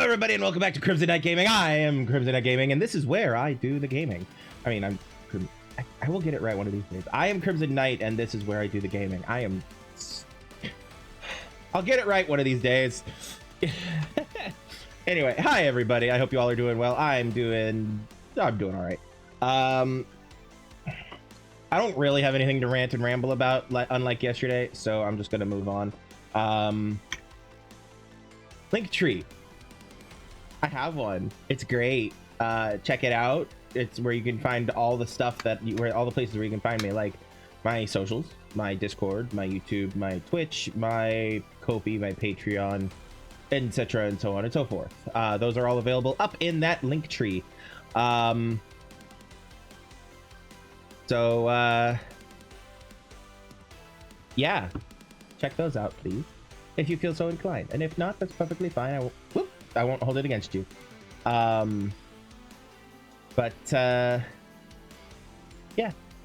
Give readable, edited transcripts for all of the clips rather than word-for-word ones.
everybody, and welcome back to Crimson Knight Gaming. I am Crimson Knight Gaming, and this is where I do the gaming. I mean, I will get it right one of these days. I am Crimson Knight, and this is where I do the gaming. I'll get it right one of these days. Anyway, hi everybody. I hope you all are doing well. I'm doing all right. I don't really have anything to rant and ramble about, unlike yesterday, so I'm just gonna move on. Linktree. I have one. It's great. Check it out. It's where you can find all the stuff where all the places where you can find me, like my socials, my Discord, my YouTube, my Twitch, my Ko-fi, my Patreon, etc., and so on and so forth. Those are all available up in that Linktree. Yeah, check those out, please, if you feel so inclined. And if not, that's perfectly fine. I won't hold it against you. Yeah,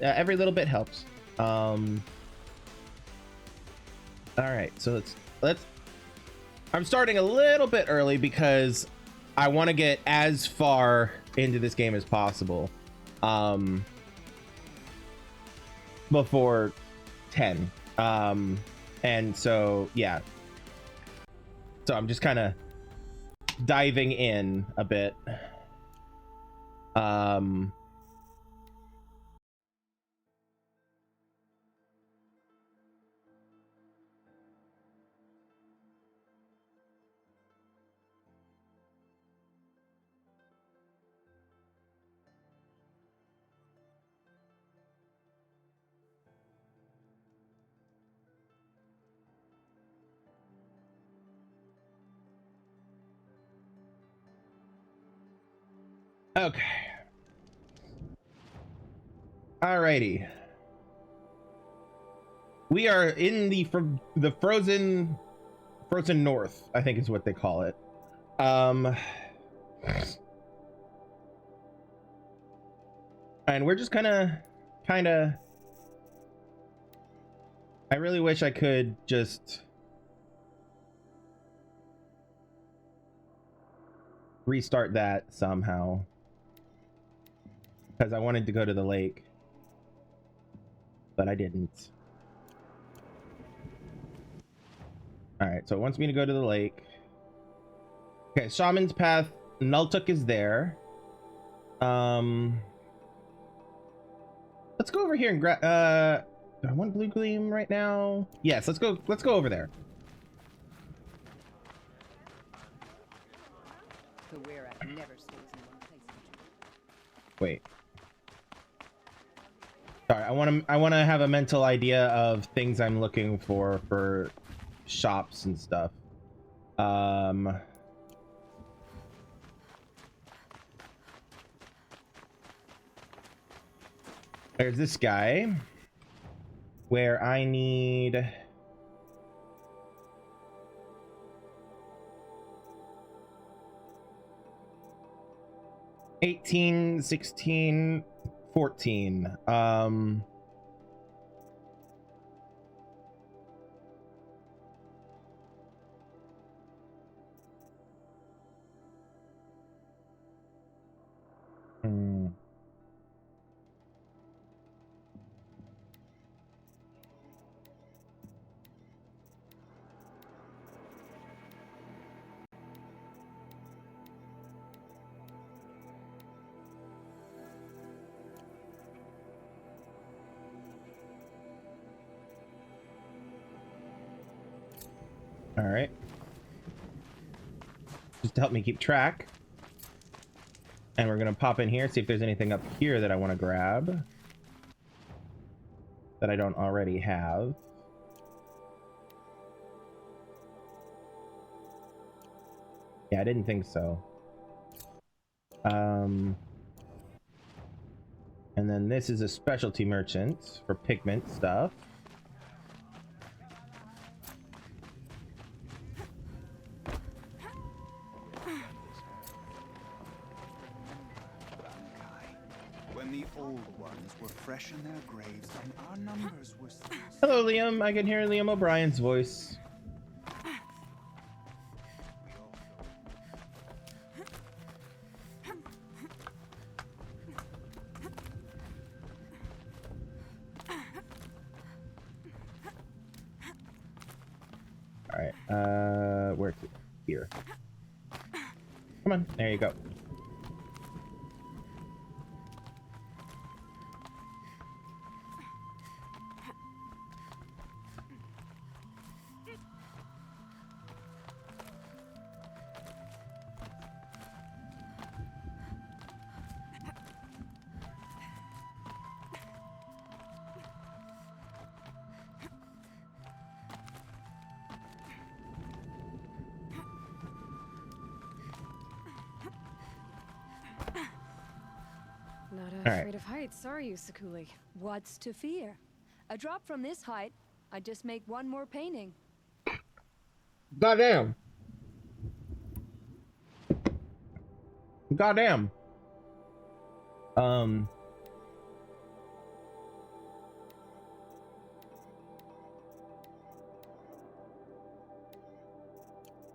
every little bit helps. All right, so let's. I'm starting a little bit early because I want to get as far into this game as possible. Before 10. And so yeah. So I'm just kind of diving in a bit. Okay. Alrighty. We are in the frozen north, I think is what they call it. And we're just kinda I really wish I could just restart that somehow, because I wanted to go to the lake, but I didn't. All right, so it wants me to go to the lake. Okay, Shaman's Path, Nultuk is there. Let's go over here and grab. Do I want Blue Gleam right now? Yes, let's go over there. The wererat never stays in one place. Wait. Sorry, I want to have a mental idea of things I'm looking for shops and stuff. There's this guy where I need 18, 16, 14. All right. Just to help me keep track. And we're going to pop in here, see if there's anything up here that I want to grab that I don't already have. Yeah, I didn't think so. And then this is a specialty merchant for pigment stuff. Fresh in their graves, and our numbers were still... Hello, Liam. I can hear Liam O'Brien's voice. All right. Where's it? Here. Come on. There you go. Not All right. afraid of heights, are you, Sakuli? What's to fear? A drop from this height, I'd just make one more painting. Goddamn. Goddamn. All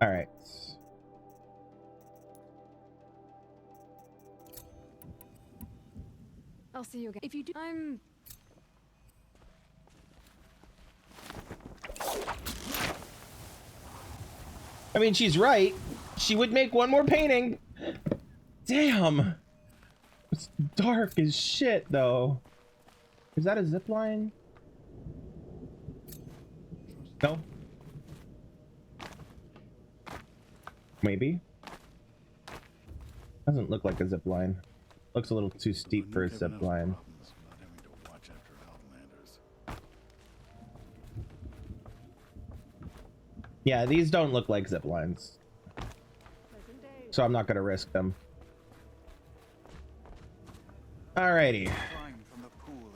right. I'll see you again. If you do, I mean, she's right. She would make one more painting. Damn. It's dark as shit, though. Is that a zip line? No. Maybe. Doesn't look like a zip line. Looks a little too steep for a zip line. Yeah, these don't look like zip lines. So I'm not gonna risk them. Alrighty. From the pool.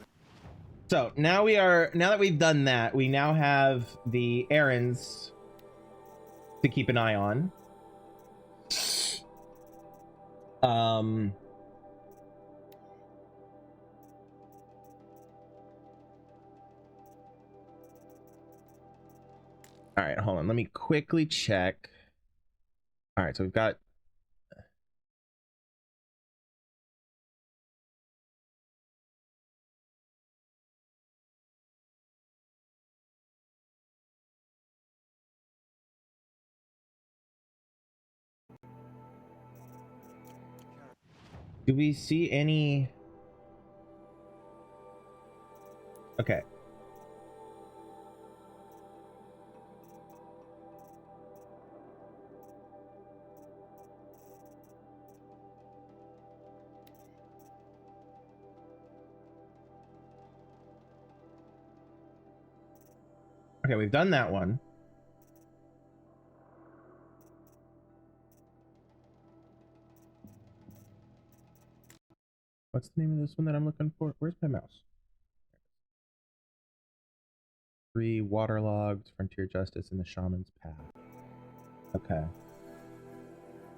So now that we've done that, we now have the errands to keep an eye on. All right, hold on. Let me quickly check. All right, so we've got do we see any? Okay. Okay, we've done that one. What's the name of this one that I'm looking for? Where's my mouse? 3 waterlogged, frontier justice, and the shaman's path. Okay.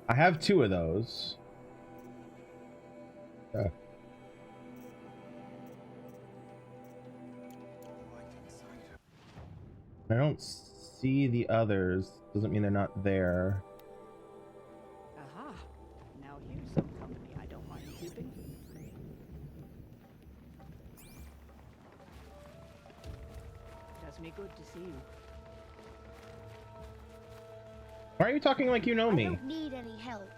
I have 2 of those. I don't see the others. Doesn't mean they're not there. aha. Now here's some company I don't mind keeping. Does me good to see you. Why are you talking like you know I me? don't need any help.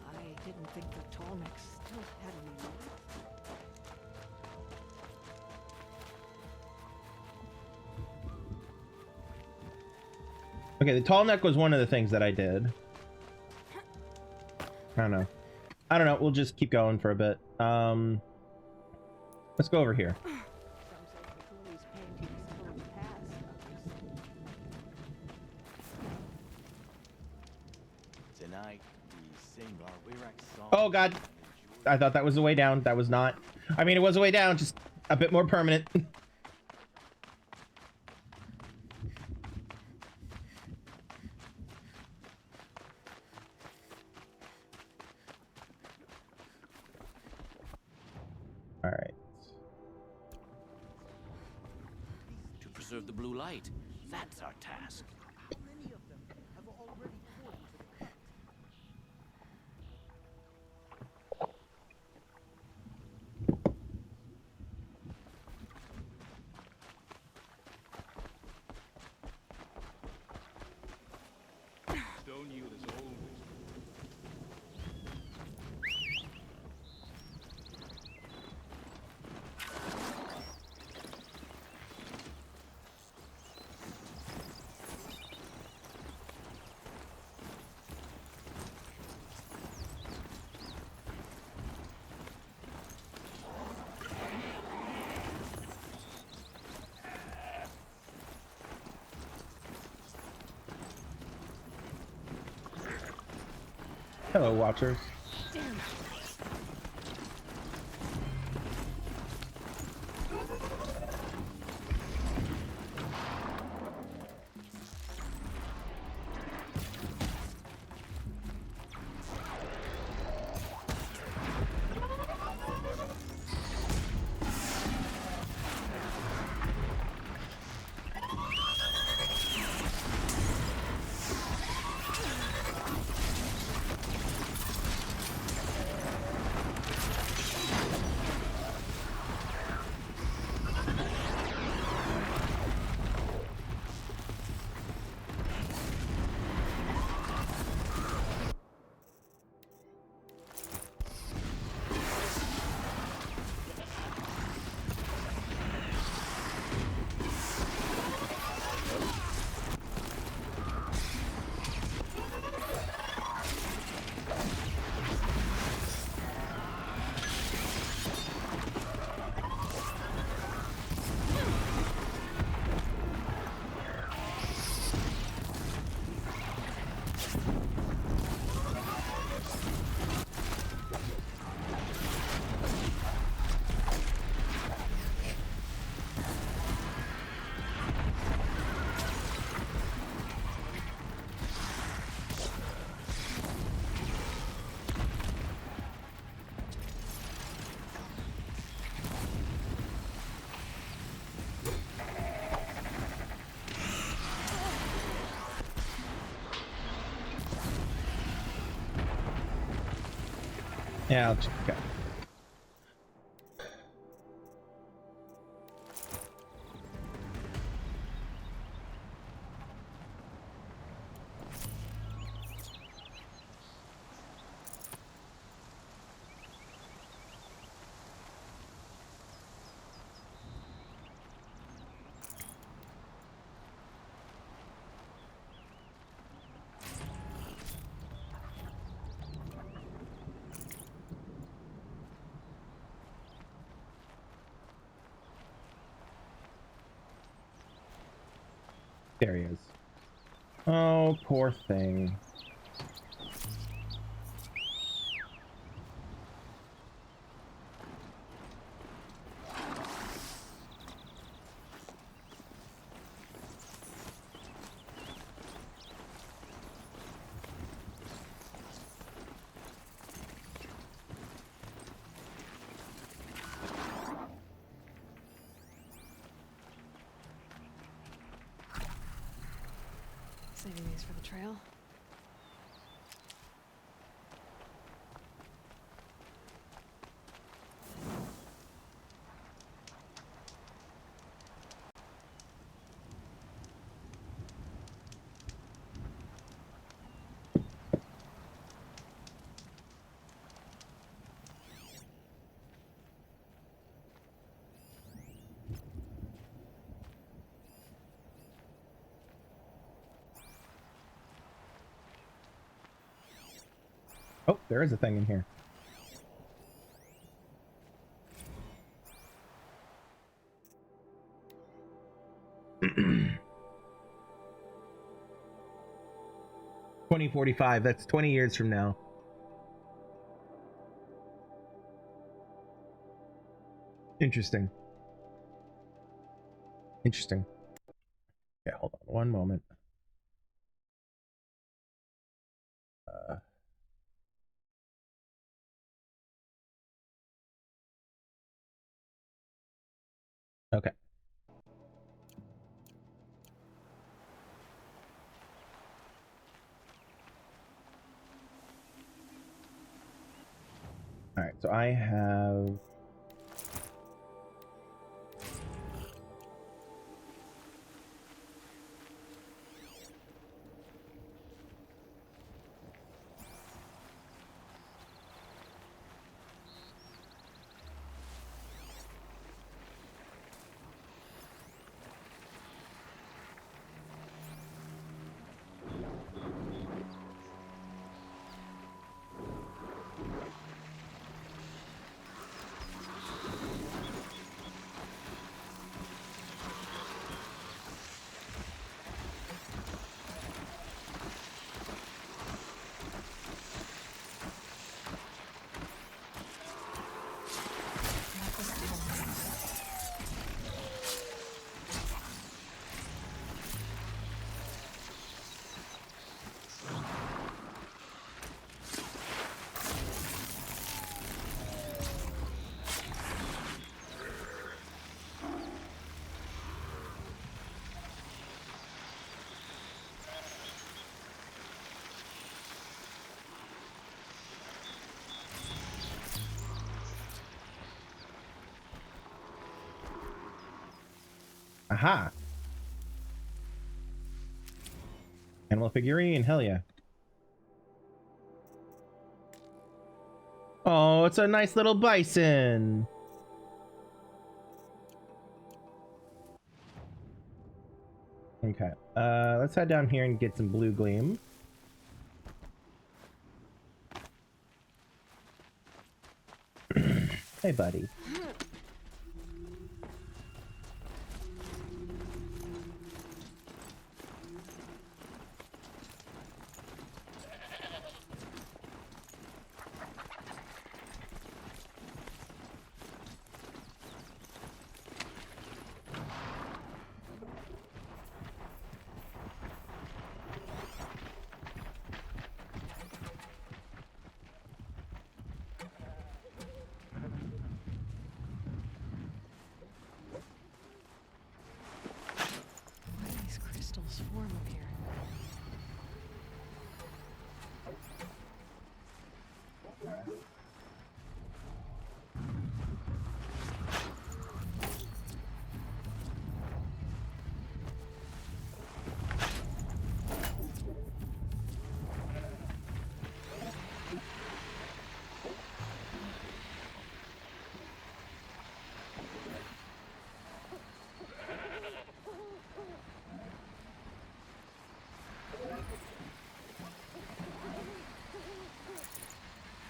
I didn't think the Tallnecks still had any life. Okay, the tall neck was one of the things that I did. I don't know. I don't know. We'll just keep going for a bit. Let's go over here. Some say Sakuli's paintings full of past. Tonight, we sing our Wirak song. Oh god. I thought that was the way down. That was not. I mean, it was the way down, just a bit more permanent. All right. To preserve the blue light. That's our task. How many of them have already fallen to the cut? Hello, watchers. Damn. Yeah, I'll check it out. There he is. Oh, poor thing. Saving these for the trail. Oh, there is a thing in here. $20.45. That's 20 years from now. Interesting. Interesting. Yeah, hold on one moment. Okay. All right, so I have Aha. Animal figurine, hell yeah. Oh, it's a nice little bison. Okay, let's head down here and get some blue gleam. Hey, buddy. Why do these crystals form up here?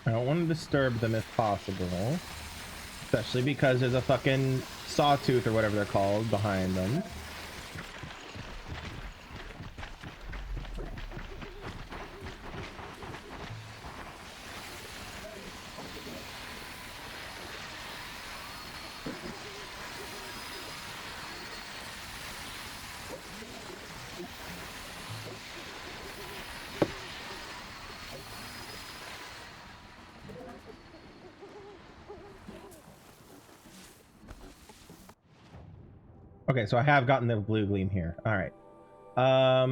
I don't want to disturb them if possible. Especially because there's a fucking sawtooth or whatever they're called behind them. Okay, so I have gotten the blue gleam here. All right. All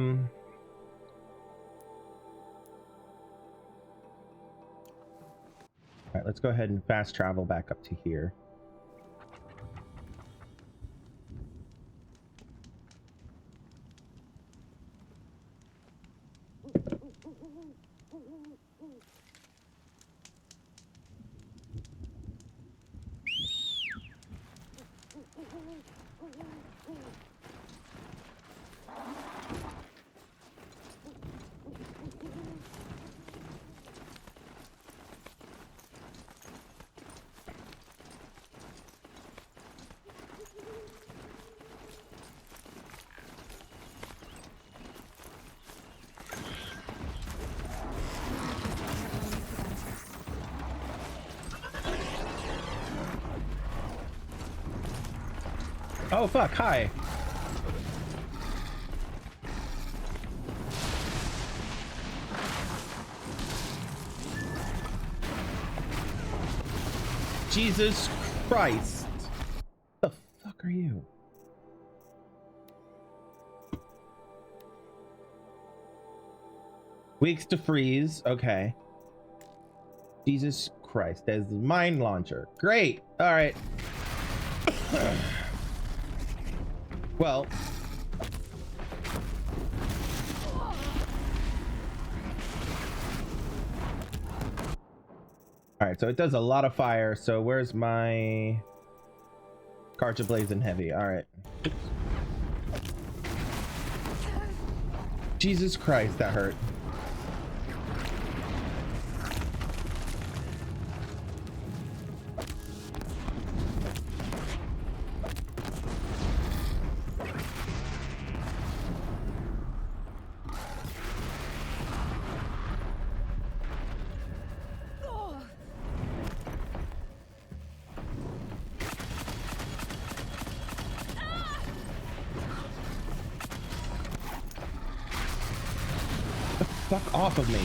right, let's go ahead and fast travel back up to here. Oh fuck, hi. Jesus Christ. What the fuck are you? Weeks to freeze, okay. Jesus Christ, there's the mine launcher. Great, alright. Well, all right, so it does a lot of fire. So where's my cartridge of blazing heavy? All right. Oops. Jesus Christ, that hurt. Fuck off of me.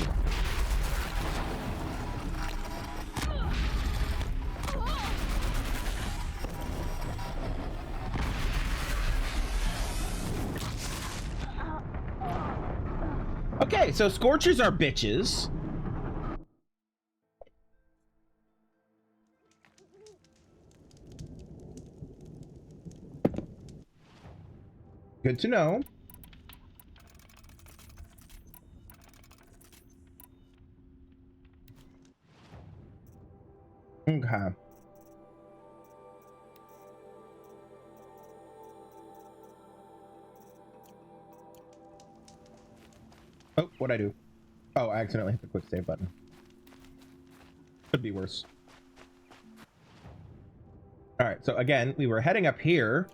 Okay, so Scorchers are bitches. Good to know. Okay. Oh, what'd I do? Oh, I accidentally hit the quick save button. Could be worse. All right, so again, we were heading up here.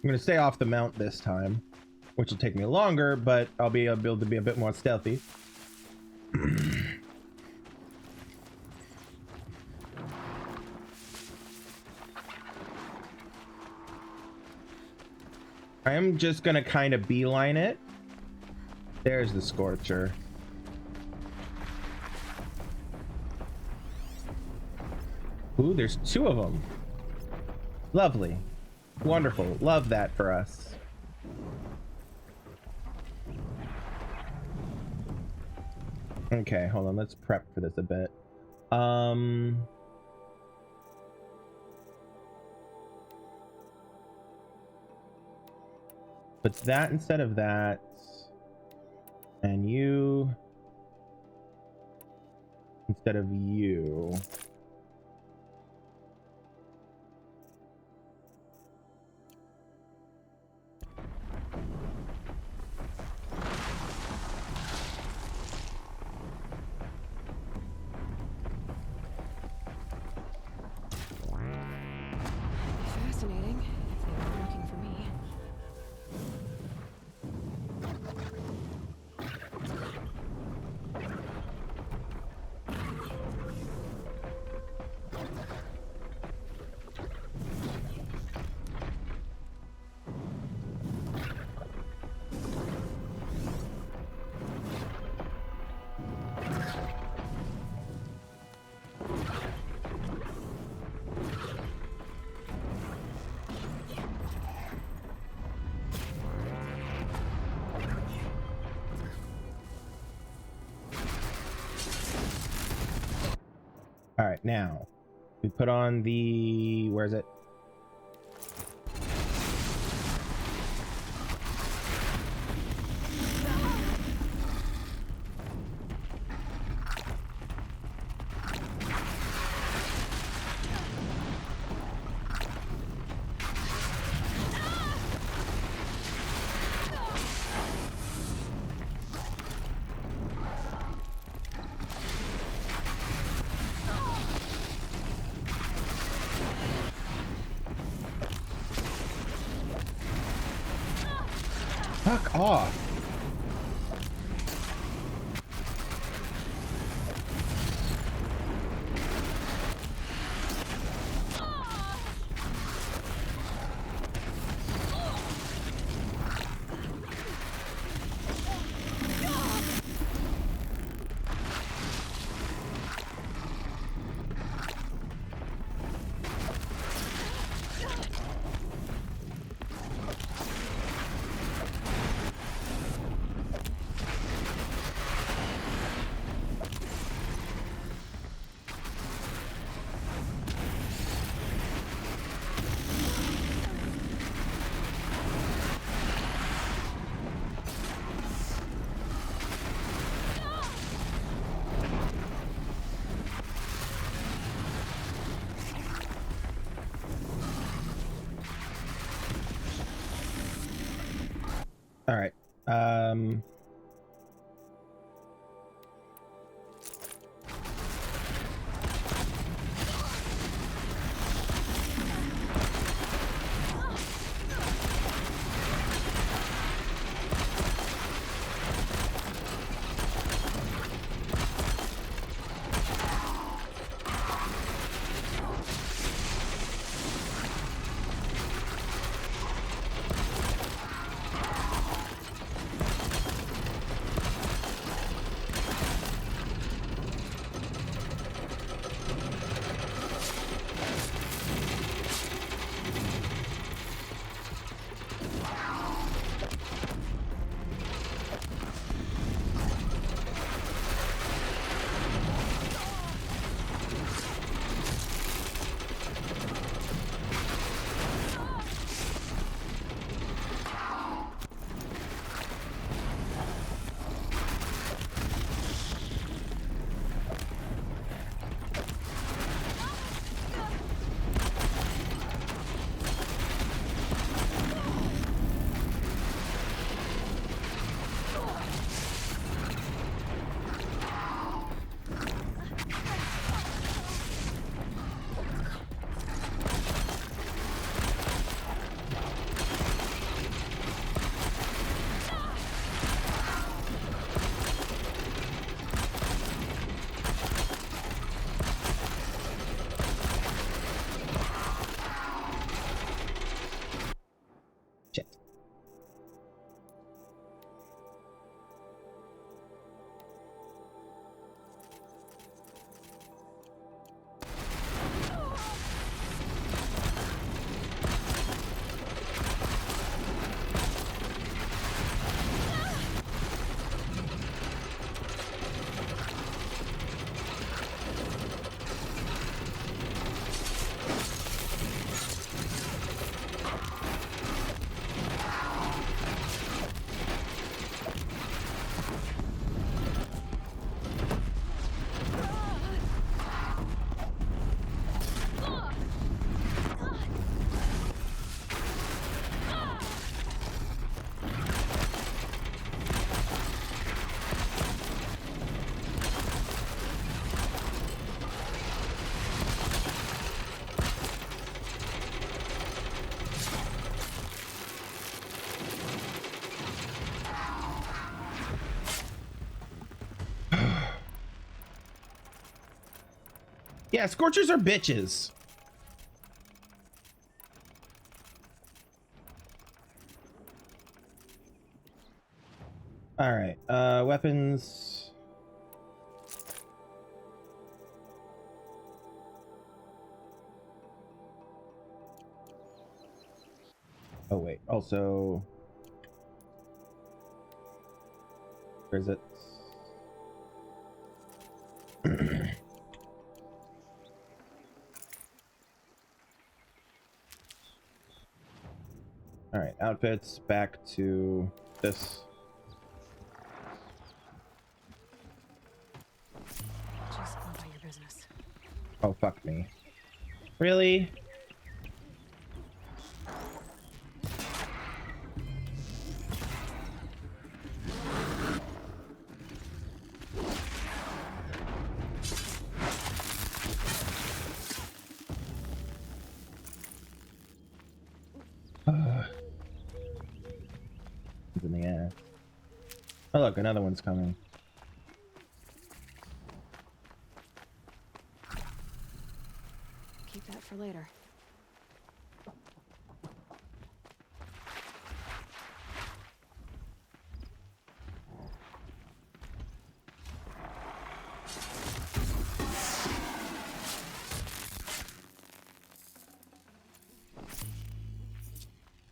I'm gonna stay off the mount this time, which will take me longer, but I'll be able to be a bit more stealthy. I am just gonna kind of beeline it. There's the Scorcher. Ooh, there's 2 of them. Lovely. Wonderful. Love that for us. Okay, hold on. Let's prep for this a bit. But that instead of that, and you instead of you. Fascinating, if they were looking for me. All right, now we put on the, where is it? Fuck off. All right. Yeah, Scorchers are bitches. All right, weapons. Oh wait, also, where is it? All right, outfits back to this. Just go about your business. Oh, fuck me. Really? It's in the ass. Oh look, another one's coming. Keep that for later.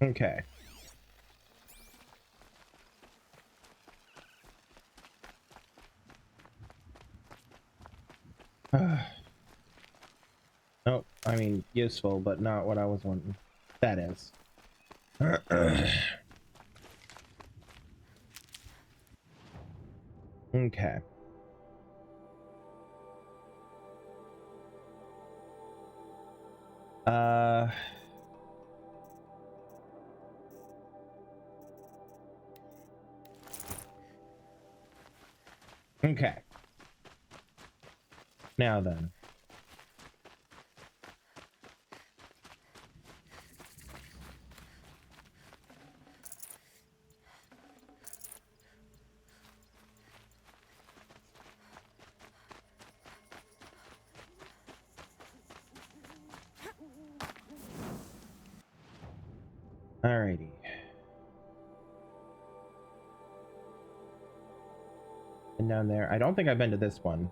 Okay. Nope, I mean, useful, but not what I was wanting. That is. Okay. Uh... Okay. Now then. Alrighty. And down there. I don't think I've been to this one.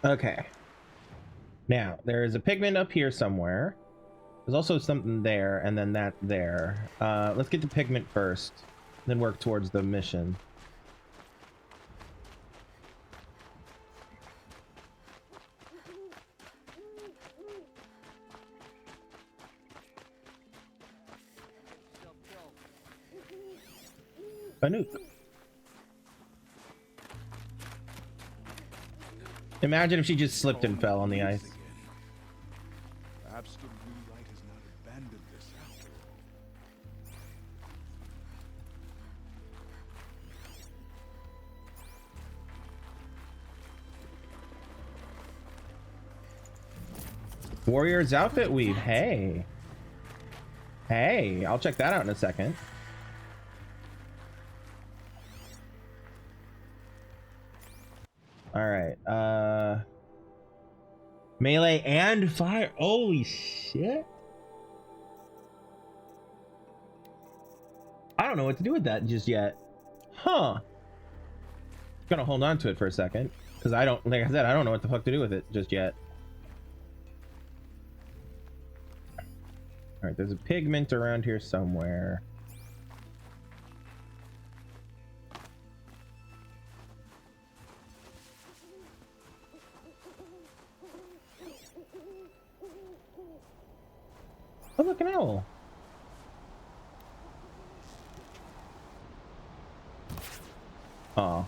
Okay. Now, there is a pigment up here somewhere. There's also something there, and then that there. Let's get the pigment first, then work towards the mission. A nuke. Imagine if she just slipped and fell on the ice. Perhaps the blue light has not abandoned this after all. Warrior's outfit weave. Hey. Hey, I'll check that out in a second. All right. Melee and fire. Holy shit. I don't know what to do with that just yet. Huh. Gonna hold on to it for a second because I don't, like I said, I don't know what the fuck to do with it just yet. All right, there's a pigment around here somewhere. Oh, look, an owl. Oh.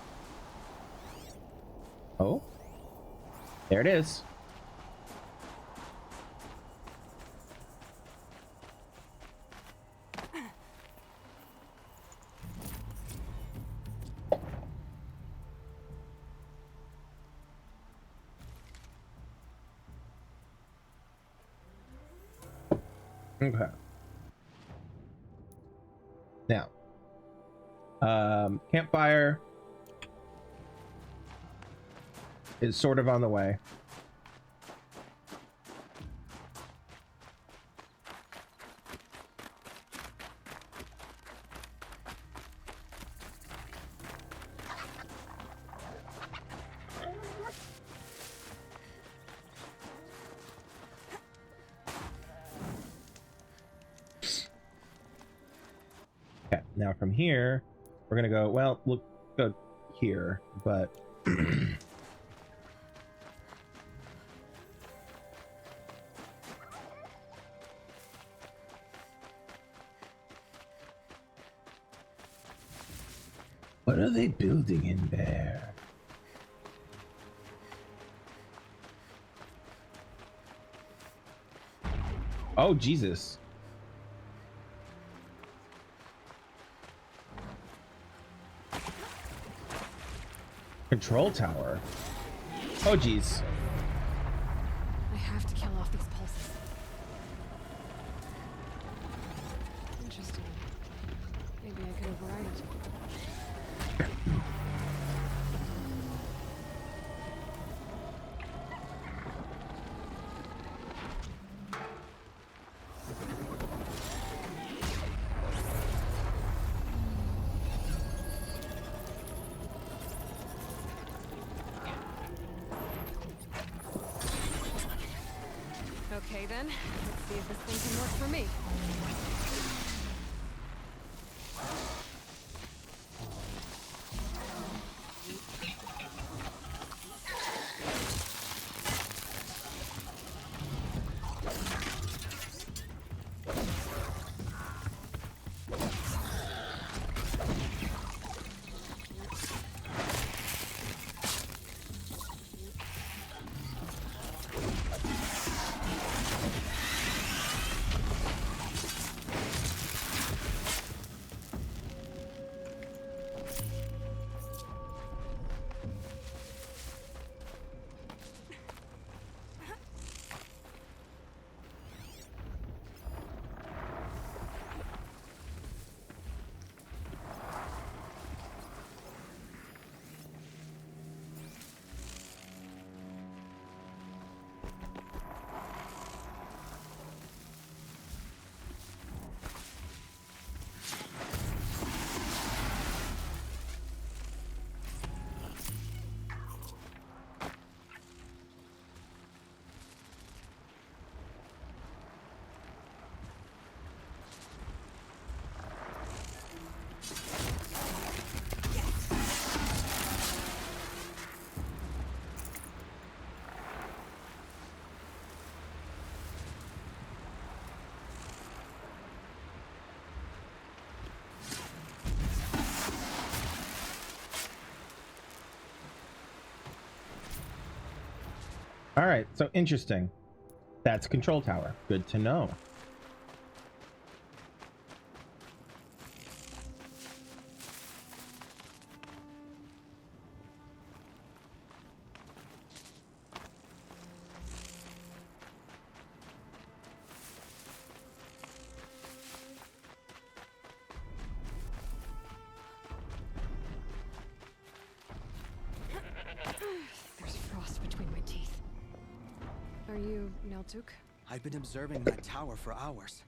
Oh. There it is. Okay. Now, campfire is sort of on the way. Okay, now from here, we're gonna go, well, we'll go here, but what are they building in there? Oh, Jesus. Control tower. Oh, geez. I have to kill off these pulses. Interesting. Maybe I could override it. Okay then, let's see if this thing can work for me. All right, so interesting. That's control tower. Good to know. There's frost between my teeth. Are you Neltuk? I've been observing that tower for hours.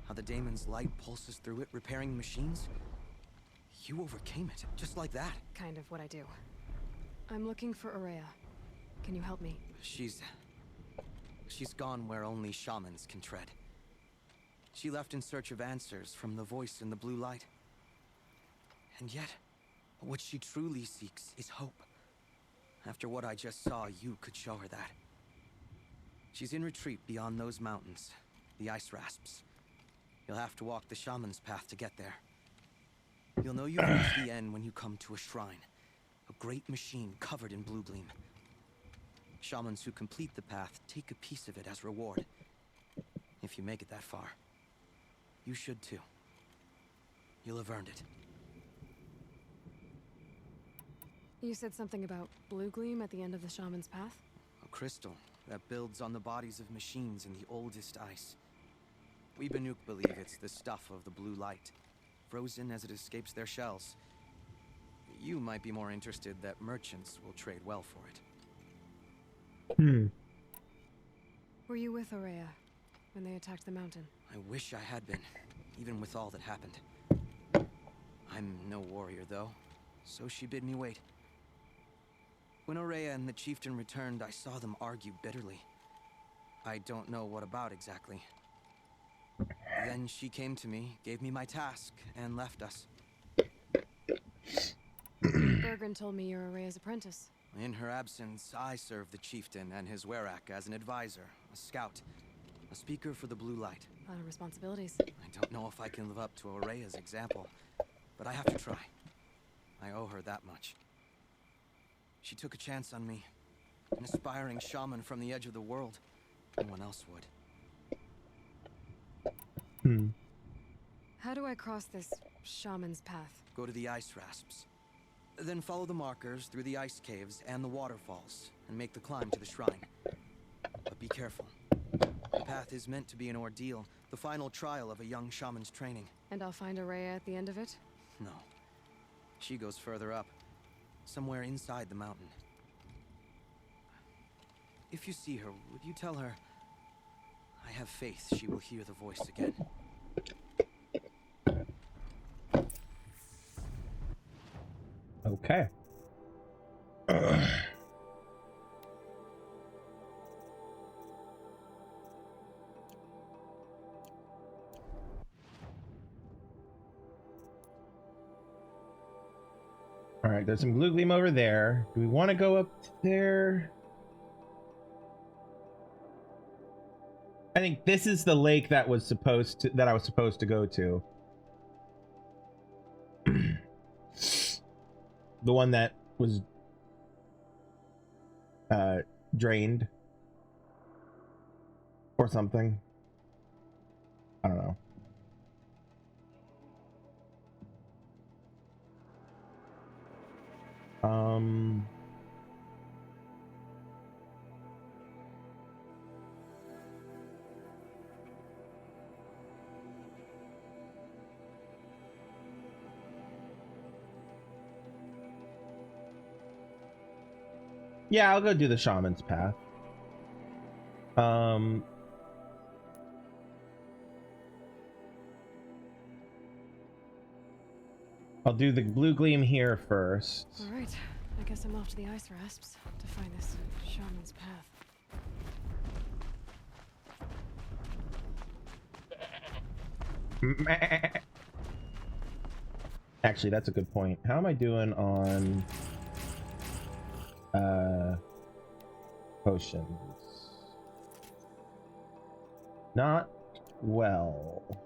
How the daemon's light pulses through it, repairing machines. You overcame it, just like that. Kind of what I do. I'm looking for Araya. Can you help me? She's gone where only shamans can tread. She left in search of answers from the voice in the blue light. And yet, what she truly seeks is hope. After what I just saw, you could show her that. She's in retreat beyond those mountains, the ice rasps. You'll have to walk the shaman's path to get there. You'll know you've reached the end when you come to a shrine. A great machine covered in blue gleam. Shamans who complete the path take a piece of it as reward. If you make it that far, you should too. You'll have earned it. You said something about blue gleam at the end of the shaman's path? A crystal that builds on the bodies of machines in the oldest ice. We Banuk believe it's the stuff of the blue light, frozen as it escapes their shells. You might be more interested that merchants will trade well for it. Were you with Aurea when they attacked the mountain? I wish I had been, even with all that happened. I'm no warrior, though, so she bid me wait. When Aurea and the chieftain returned, I saw them argue bitterly. I don't know what about exactly. Then she came to me, gave me my task, and left us. Bergren told me you're Aurea's apprentice. In her absence, I served the chieftain and his werak as an advisor, a scout, a speaker for the blue light. A lot of responsibilities. I don't know if I can live up to Aurea's example, but I have to try. I owe her that much. She took a chance on me, an aspiring shaman from the edge of the world. No one else would. How do I cross this shaman's path? Go to the ice rasps. Then follow the markers through the ice caves and the waterfalls, and make the climb to the shrine. But be careful. The path is meant to be an ordeal, the final trial of a young shaman's training. And I'll find Aurea at the end of it? No. She goes further up, somewhere inside the mountain. If you see her, would you tell her, I have faith she will hear the voice again. Okay. All right, there's some blue gleam over there. Do we want to go up there? I think this is the lake that I was supposed to go to. The one that was drained or something. I don't know. Yeah, I'll go do the shaman's path. I'll do the blue gleam here first. All right. I guess I'm off to the ice rasps to find this shaman's path. Actually, that's a good point. How am I doing on potions? Not well.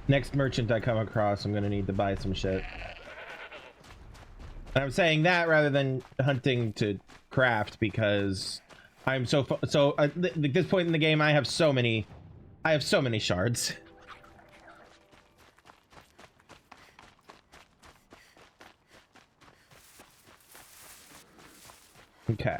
Next merchant I come across, I'm gonna need to buy some shit. And I'm saying that rather than hunting to craft because I'm at this point in the game I have so many shards. Okay.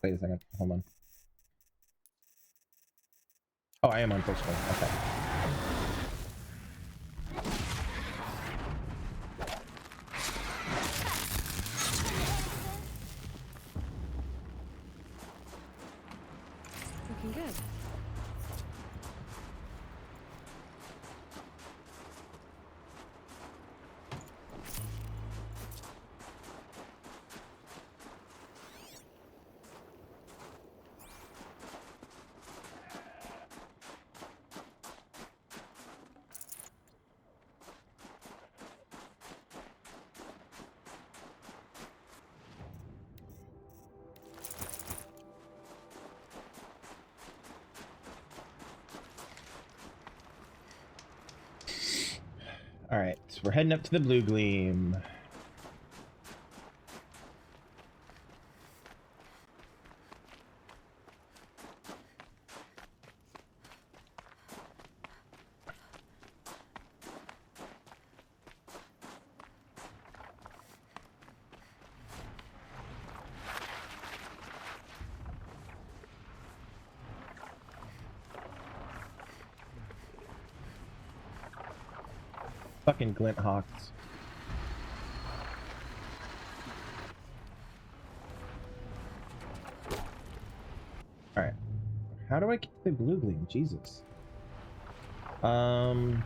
Wait a second. Hold on. Oh, I am on first one. Okay. Looking good. we're heading up to the Blue Gleam. Fucking glint hawks. Alright. How do I get the Blue Gleam? Jesus. Do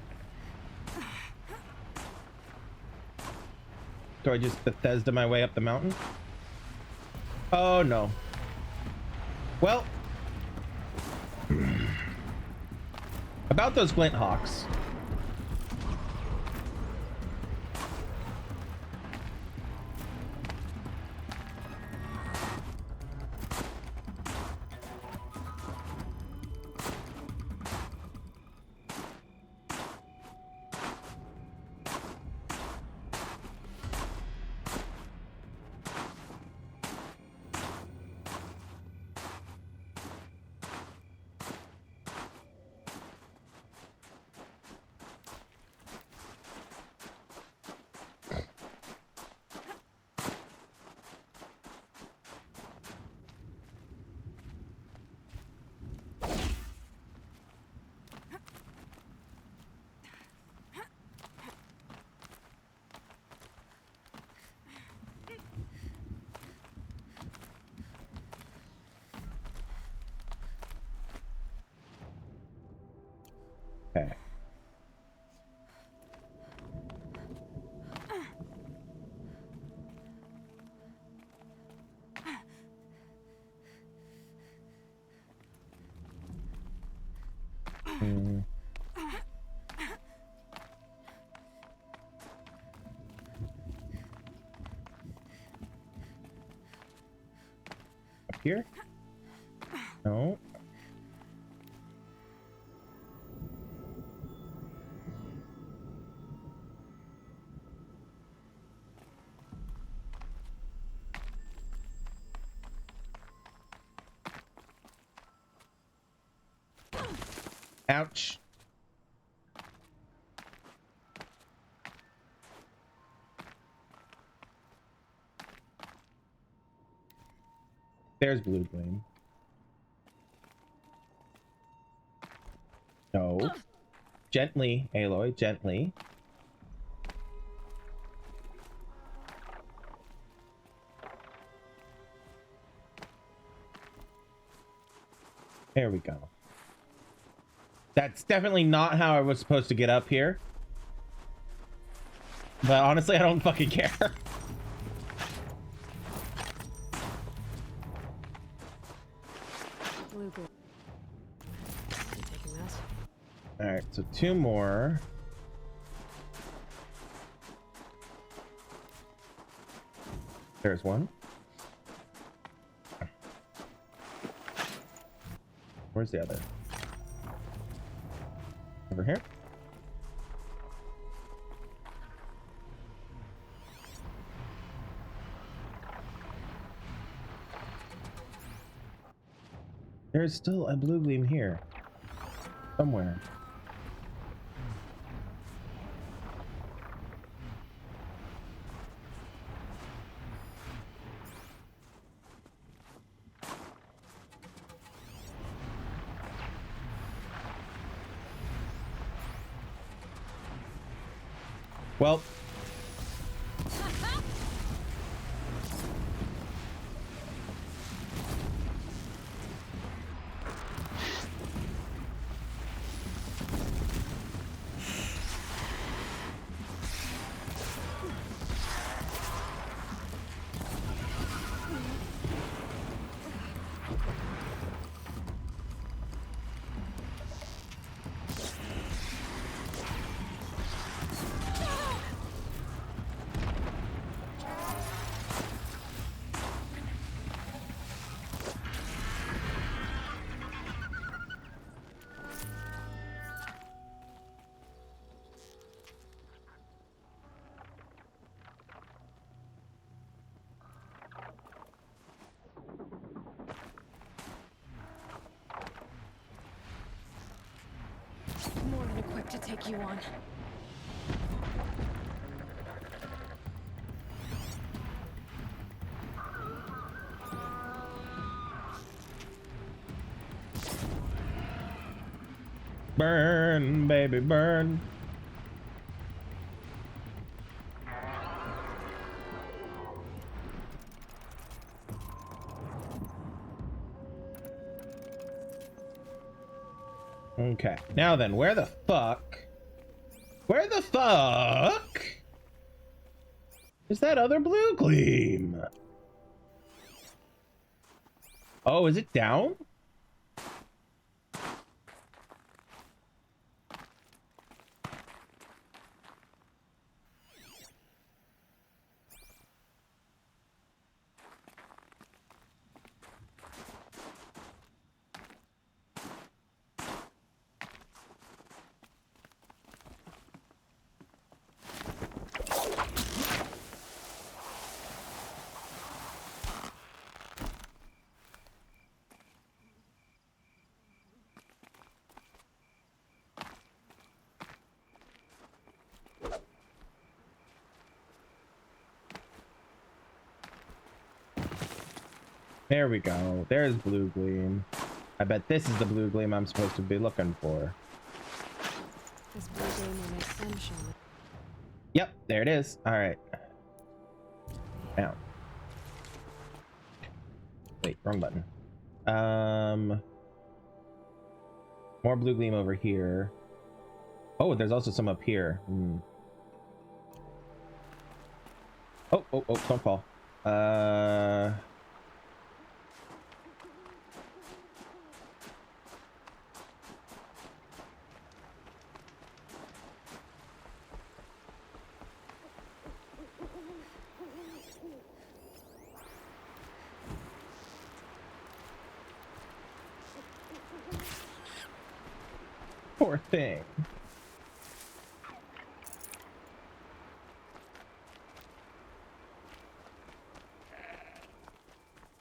I just Bethesda my way up the mountain? Oh no. Well. About those glint hawks. Okay. Up here? No. Ouch. There's Blue Gleam. No. Gently, Aloy, gently. There we go. That's definitely not how I was supposed to get up here. But honestly, I don't fucking care. Blue Gleam. You taking that? Alright, so 2 more. There's one. Where's the other? Over here. There's still a Blue Gleam here. Somewhere. Well, take you on. Burn, baby, burn. Okay, now then, where the fuck is that other blue gleam? Oh, is it down? There we go. There's blue gleam. I bet this is the blue gleam I'm supposed to be looking for. This blue gleam will make sense, Shaman. Yep, there it is. All right. Now. Wait, wrong button. More blue gleam over here. Oh, there's also some up here. Oh, don't fall. Poor thing.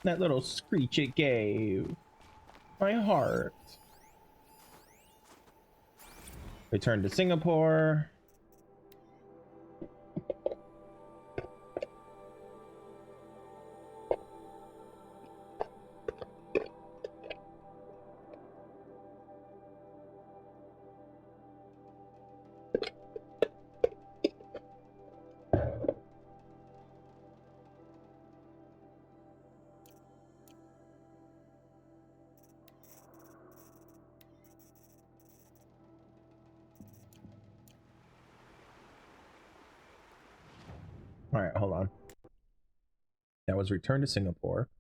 That little screech it gave. My heart. Return to Singapore. All right, hold on. That was return to Singapore.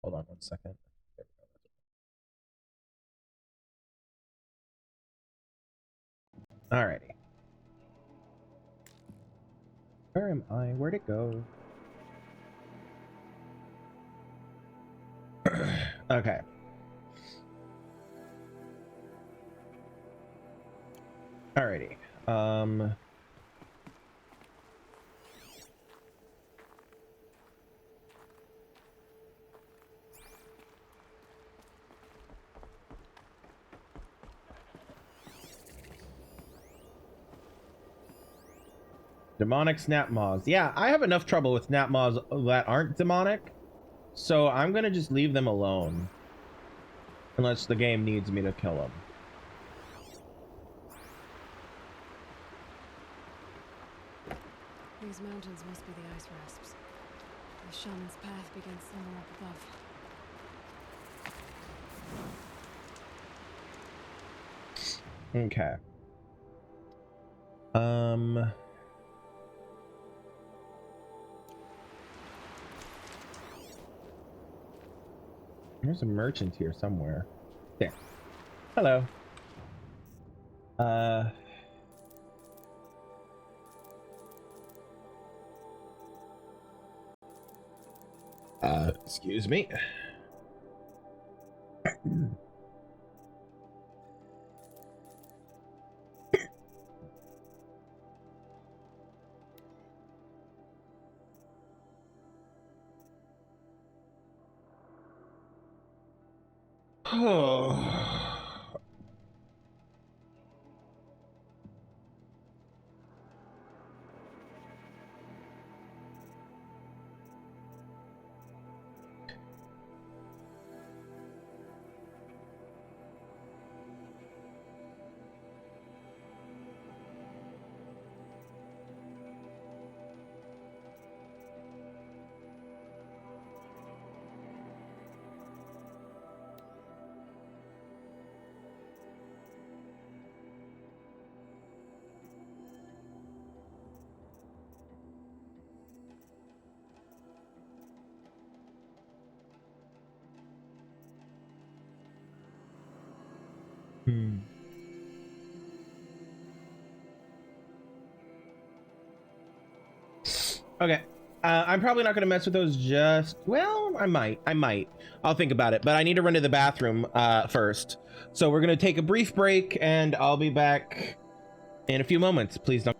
Hold on one second. Alrighty. Where am I? Where'd it go? Okay. Alrighty. Demonic snap maws. Yeah, I have enough trouble with snap maws that aren't demonic, so I'm gonna just leave them alone unless the game needs me to kill them. These mountains must be the ice rasps. The shaman's path begins somewhere up above. Okay. There's a merchant here somewhere. There. Hello. Excuse me. Oh. Hmm. Okay. I'm probably not going to mess with those just... Well, I might. I'll think about it. But I need to run to the bathroom first. So we're going to take a brief break, and I'll be back in a few moments. Please don't...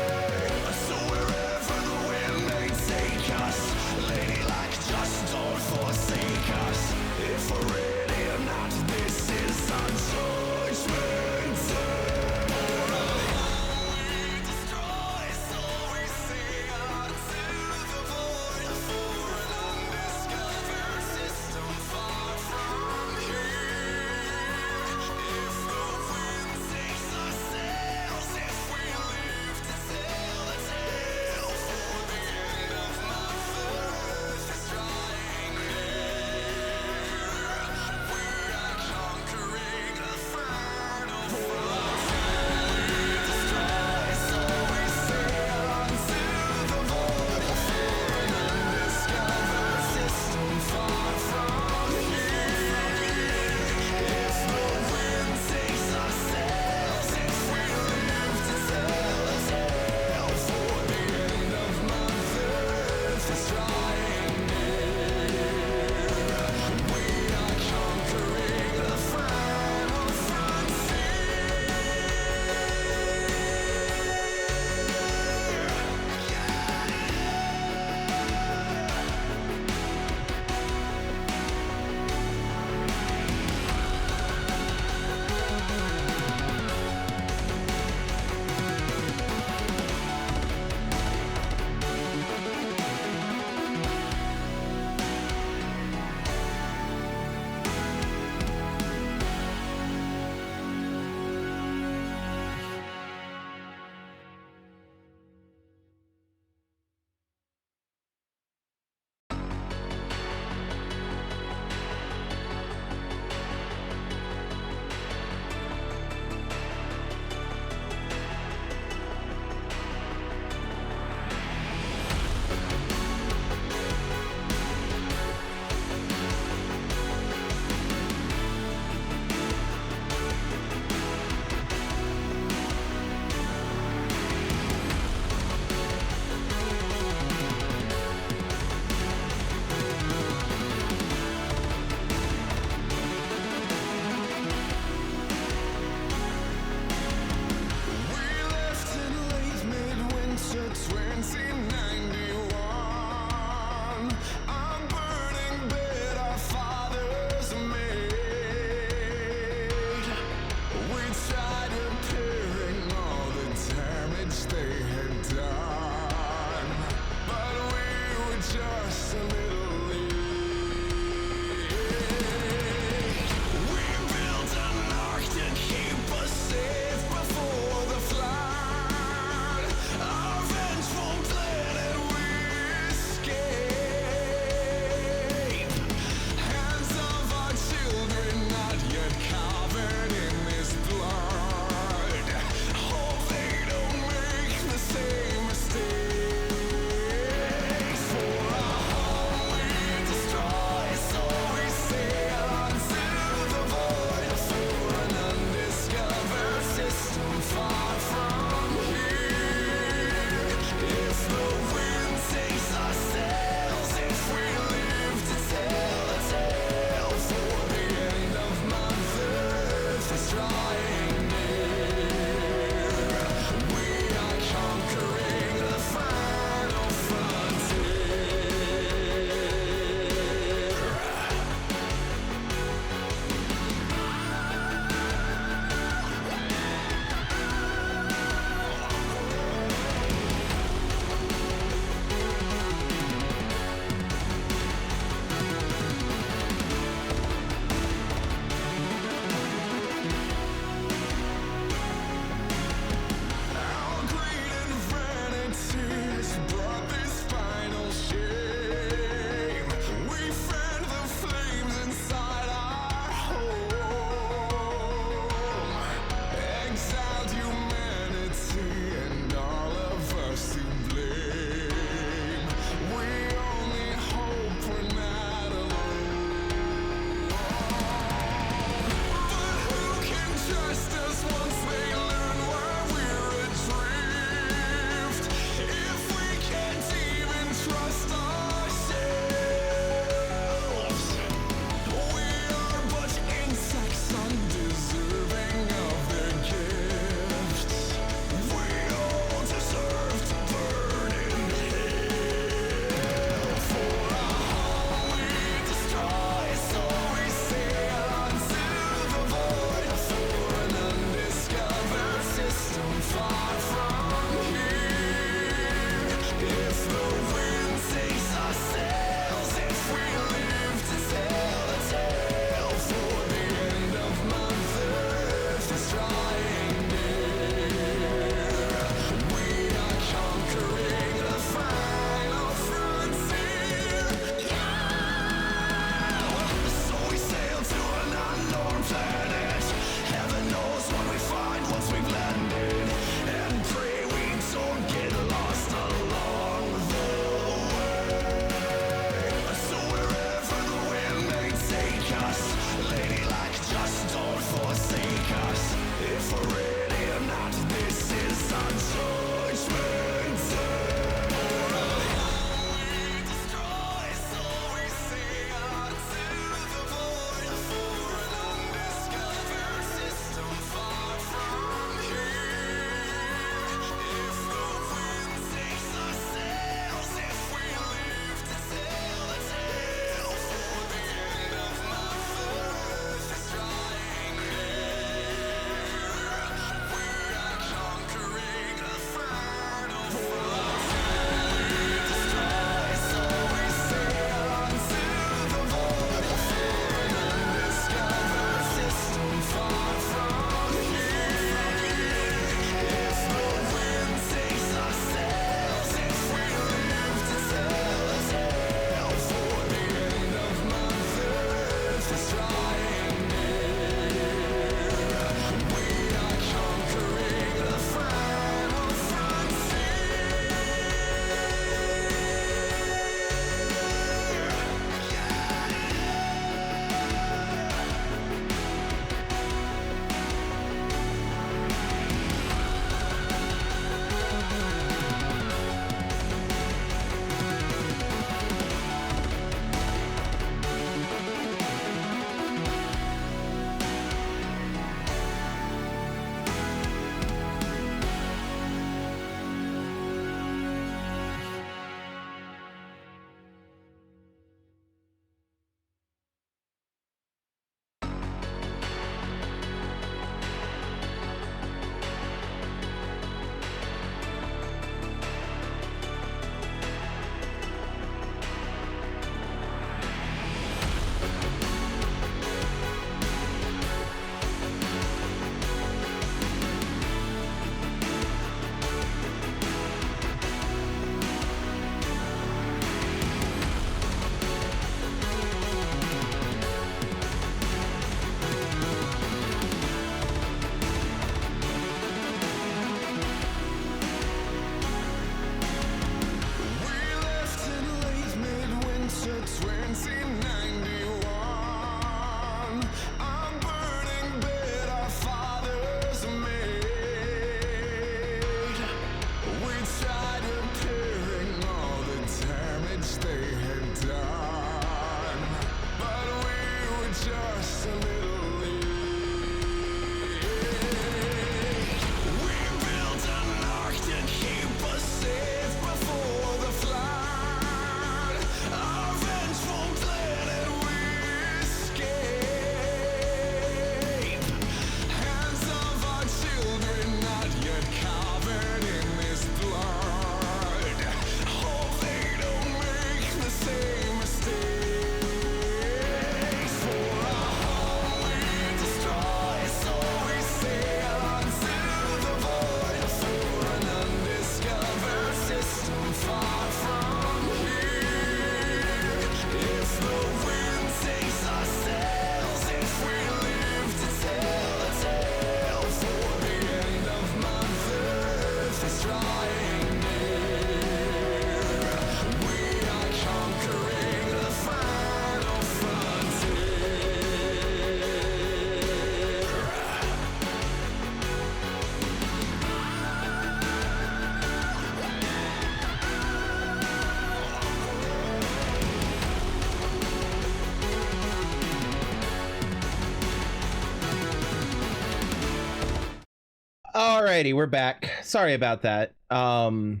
Alrighty, we're back. Sorry about that. While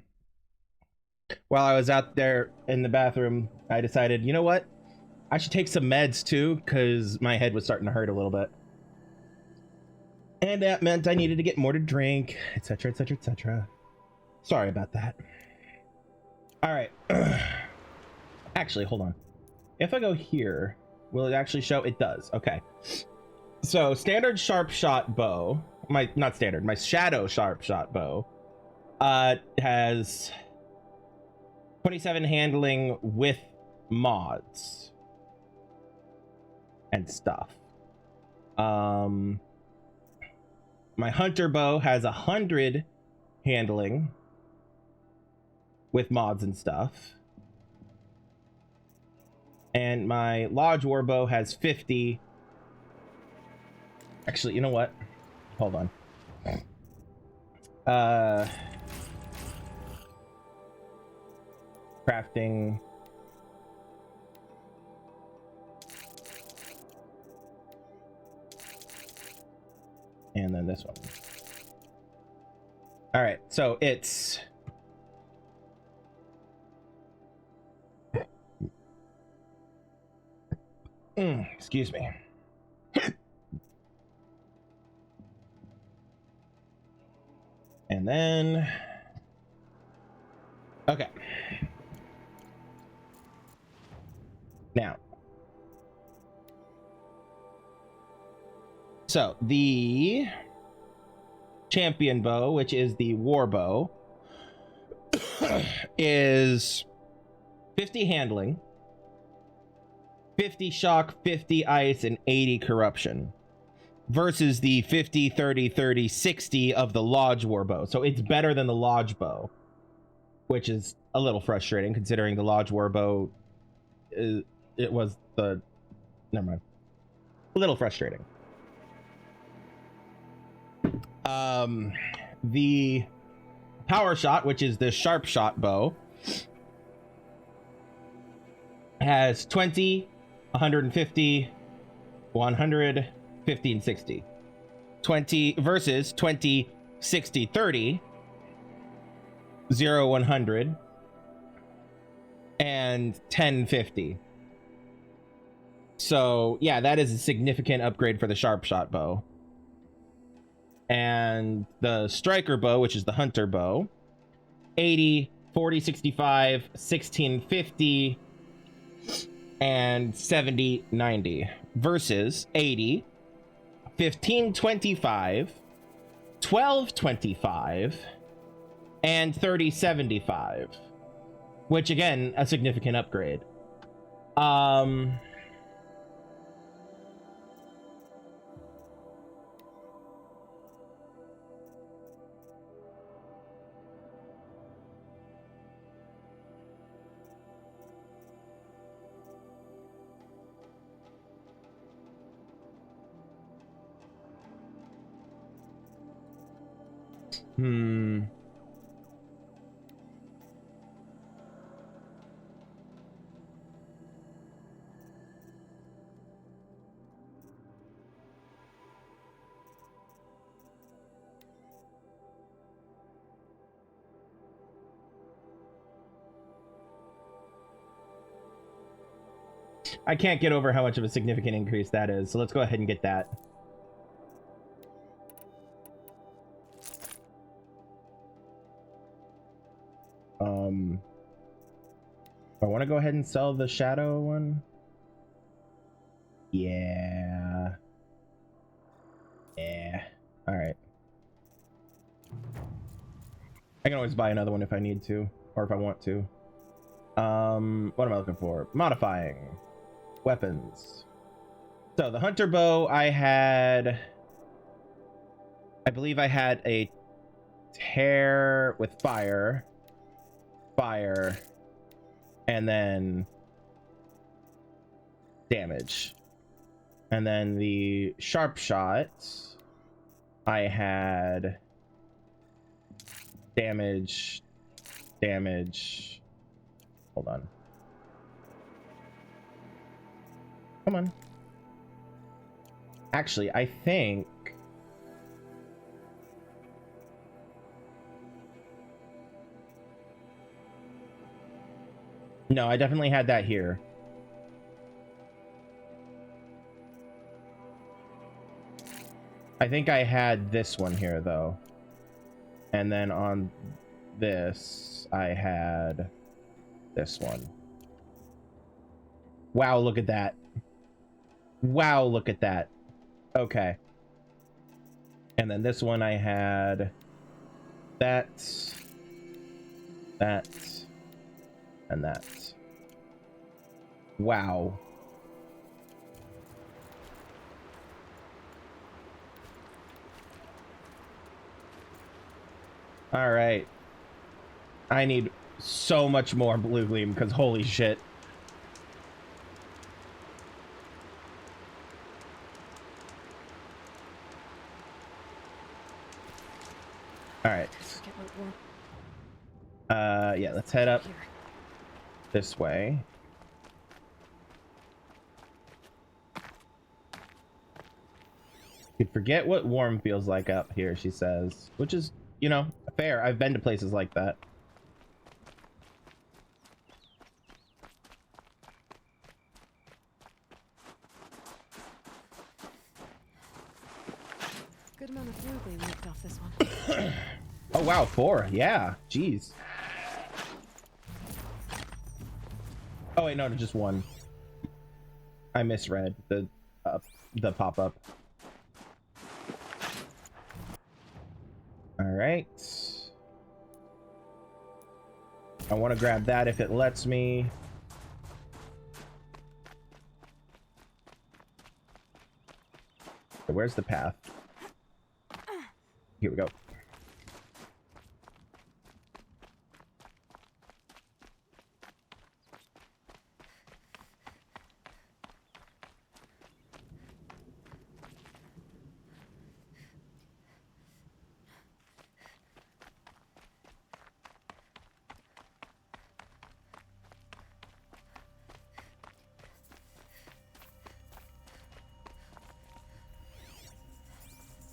I was out there in the bathroom, I decided, you know what? I should take some meds too, because my head was starting to hurt a little bit. And that meant I needed to get more to drink, etc., etc., etc. Sorry about that. Alright. Actually, hold on. If I go here, will it actually show? It does. Okay. So, standard sharp shot bow. Not standard, my shadow sharp shot bow has 27 handling with mods and stuff. My hunter bow has 100 handling with mods and stuff. And my lodge war bow has 50. Actually, you know what? Hold on. Crafting. And then this one. All right, so it's excuse me. And then okay. Now, so the champion bow, which is the war bow, is 50 handling, 50 shock, 50 ice, and 80 corruption, versus the 50, 30, 30, 60 of the lodge war bow. So it's better than the lodge bow, which is a little frustrating considering the lodge war bow it was the never mind. A little frustrating. The power shot, which is the sharp shot bow, has 20, 150, 100, 50, and 60. 20 versus 20, 60, 30, 0, 100, and 10, 50. So, yeah, that is a significant upgrade for the sharp shot bow. And the striker bow, which is the hunter bow, 80, 40, 65, 16, 50, and 70, 90, versus 80, 15, 25, 12, 25, and 30, 75, which again, a significant upgrade. I can't get over how much of a significant increase that is, so let's go ahead and get that. I want to go ahead and sell the shadow one. Yeah. All right. I can always buy another one if I need to, or if I want to. What am I looking for? Modifying weapons. So the hunter bow, I believe I had a tear with fire, and then damage. And then the sharp shot, I had damage. Hold on. Come on. Actually, I think No, I definitely had that here. I think I had this one here though. And then on this, I had this one. Wow, look at that. Wow, look at that. Okay. And then this one I had that, and that. Wow. All right. I need so much more blue gleam because holy shit. All right. Forget what war Yeah, let's head up here. this way. Could forget what warm feels like up here, she says, which is, you know, fair. I've been to places like that. Good amount of blue gleam leaked off this one. Oh wow, 4. Yeah, jeez. Oh wait, no, just 1. I misread the pop-up. All right. I want to grab that if it lets me. So where's the path? Here we go.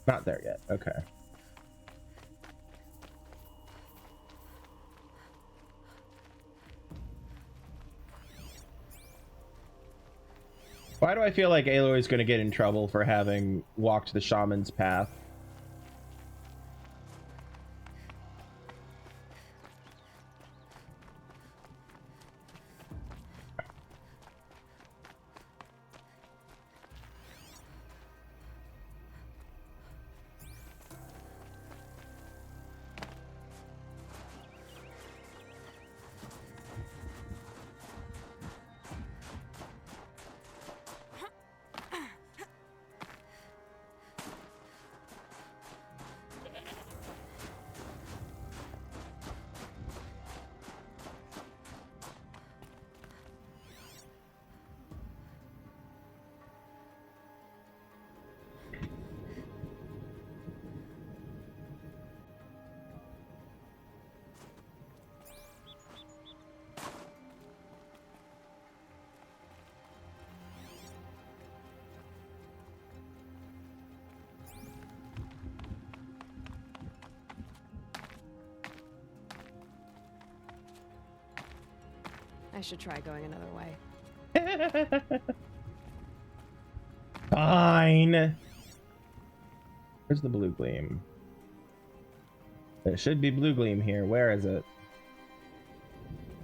Not there yet. Okay. Why do I feel like Aloy's going to get in trouble for having walked the shaman's path? I should try going another way. Fine. Where's the blue gleam? There should be blue gleam here. Where is it?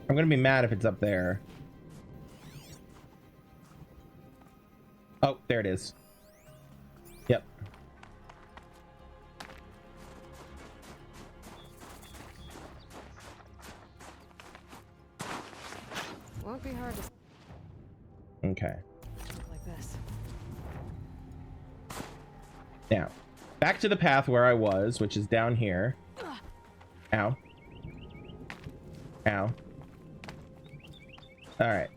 I'm gonna be mad if it's up there. Oh, there it is. Yep. Won't be hard to Okay. look like this. Now, back to the path where I was, which is down here. Ow. Ow. All right.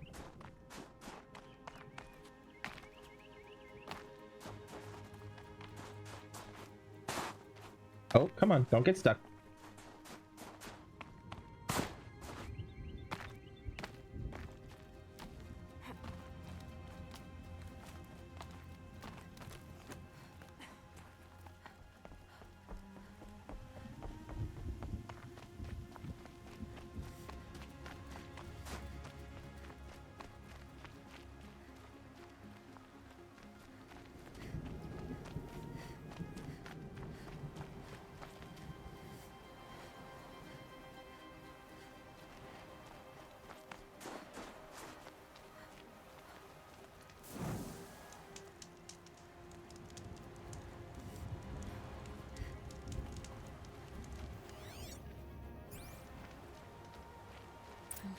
Oh, come on. Don't get stuck.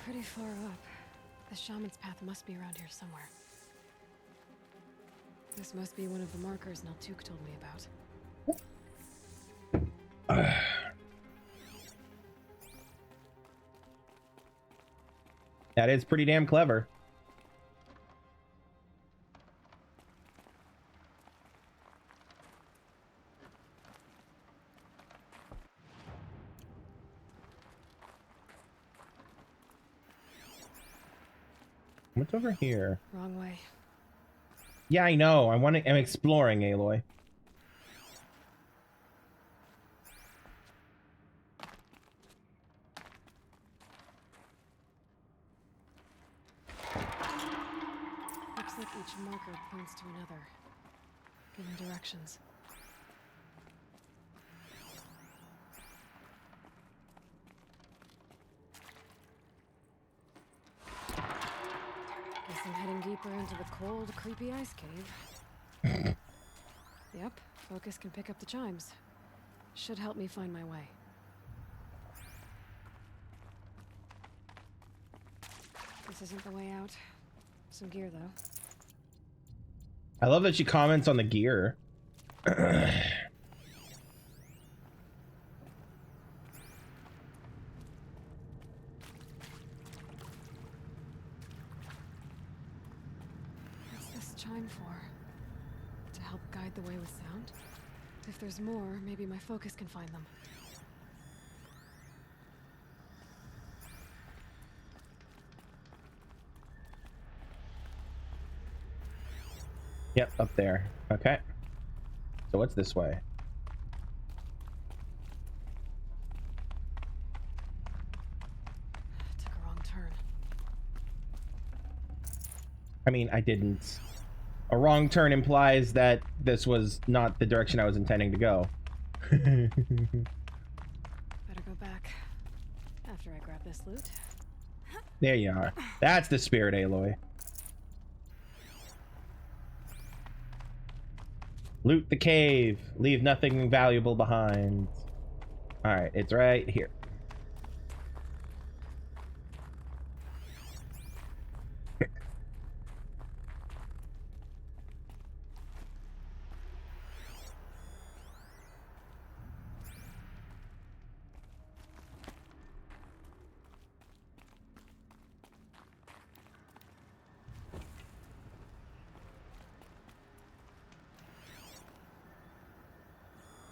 pretty far up. The shaman's path must be around here somewhere. This must be one of the markers Naltuk told me about. That is pretty damn clever. What's over here? Wrong way. Yeah, I know. I'm exploring, Aloy. Looks like each marker points to another, giving directions. Guess I'm heading deeper into the cold, creepy ice cave. Yep, focus can pick up the chimes. Should help me find my way. This isn't the way out. Some gear, though. I love that she comments on the gear. What's this chime for? To help guide the way with sound? If there's more, maybe my focus can find them. Yep, up there. Okay. So what's this way? Took a wrong turn. I mean, I didn't. A wrong turn implies that this was not the direction I was intending to go. Better go back after I grab this loot. There you are. That's the spirit, Aloy. Loot the cave. Leave nothing valuable behind. Alright, it's right here.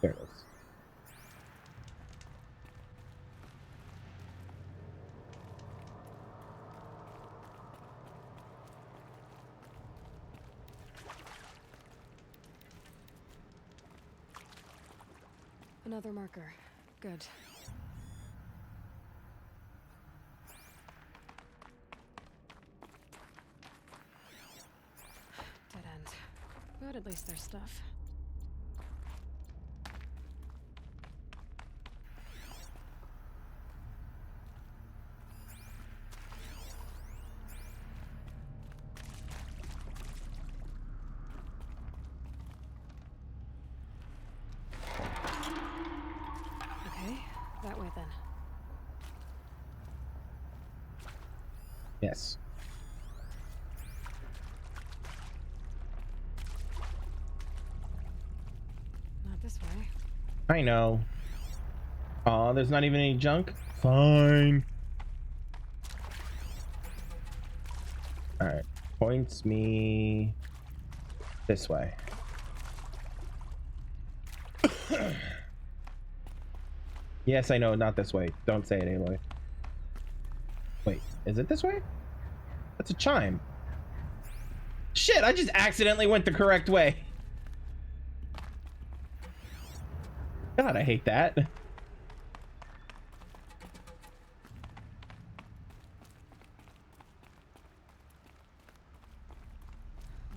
There it is. Another marker. Good. Dead end. But at least there's stuff. Okay, that way then. Yes. Not this way. I know. Aw, there's not even any junk? Fine. Alright. Points me this way. Yes, I know, not this way. Don't say it, Aloy. Wait, is it this way? That's a chime. Shit, I just accidentally went the correct way. God, I hate that.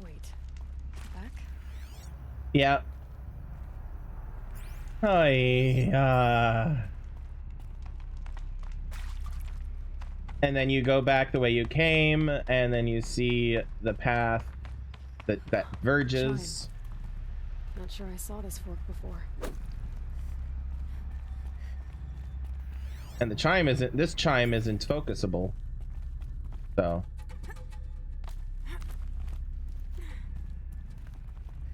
Wait. Back? Yeah. Oh, and then you go back the way you came, and then you see the path that verges. Not sure I saw this fork before. And the chime isn't. This chime isn't focusable. So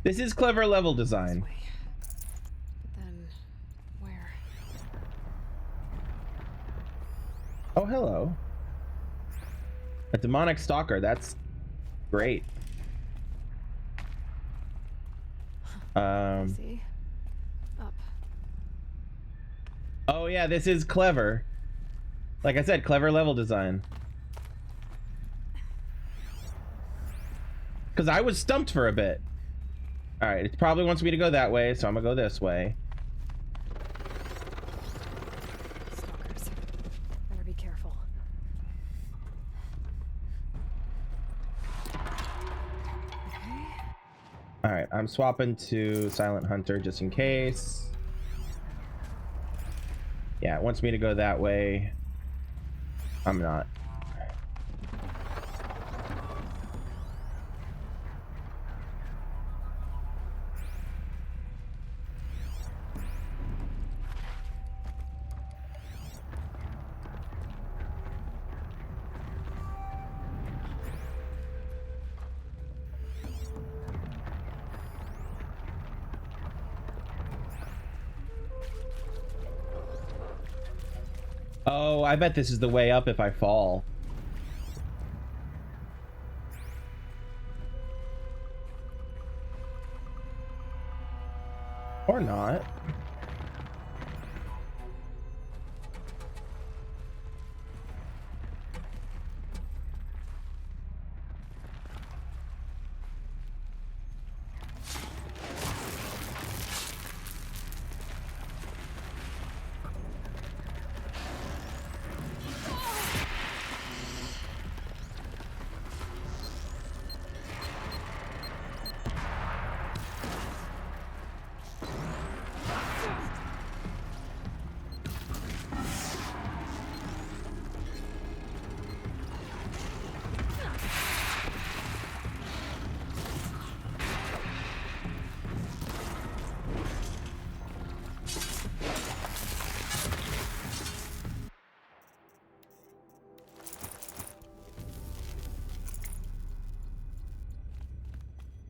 this is clever level This design. way. But then, where? Oh, hello. A demonic stalker. That's great. See? Up. Oh yeah, this is clever. Like I said, clever level design. Because I was stumped for a bit. All right, it probably wants me to go that way, so I'm gonna go this way. Stalkers. Better be careful. Okay. All right, I'm swapping to Silent Hunter just in case. Yeah, it wants me to go that way. I'm not. Oh, I bet this is the way up if I fall. Or not.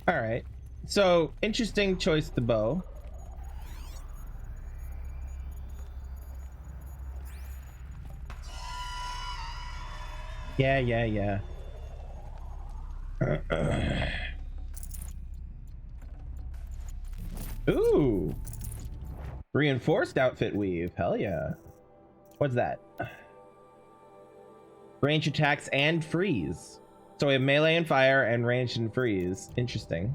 All right. So, interesting choice, the bow. Yeah. Ooh. Reinforced outfit weave. Hell yeah. What's that? Range attacks and freeze. So we have melee and fire and range and freeze. Interesting.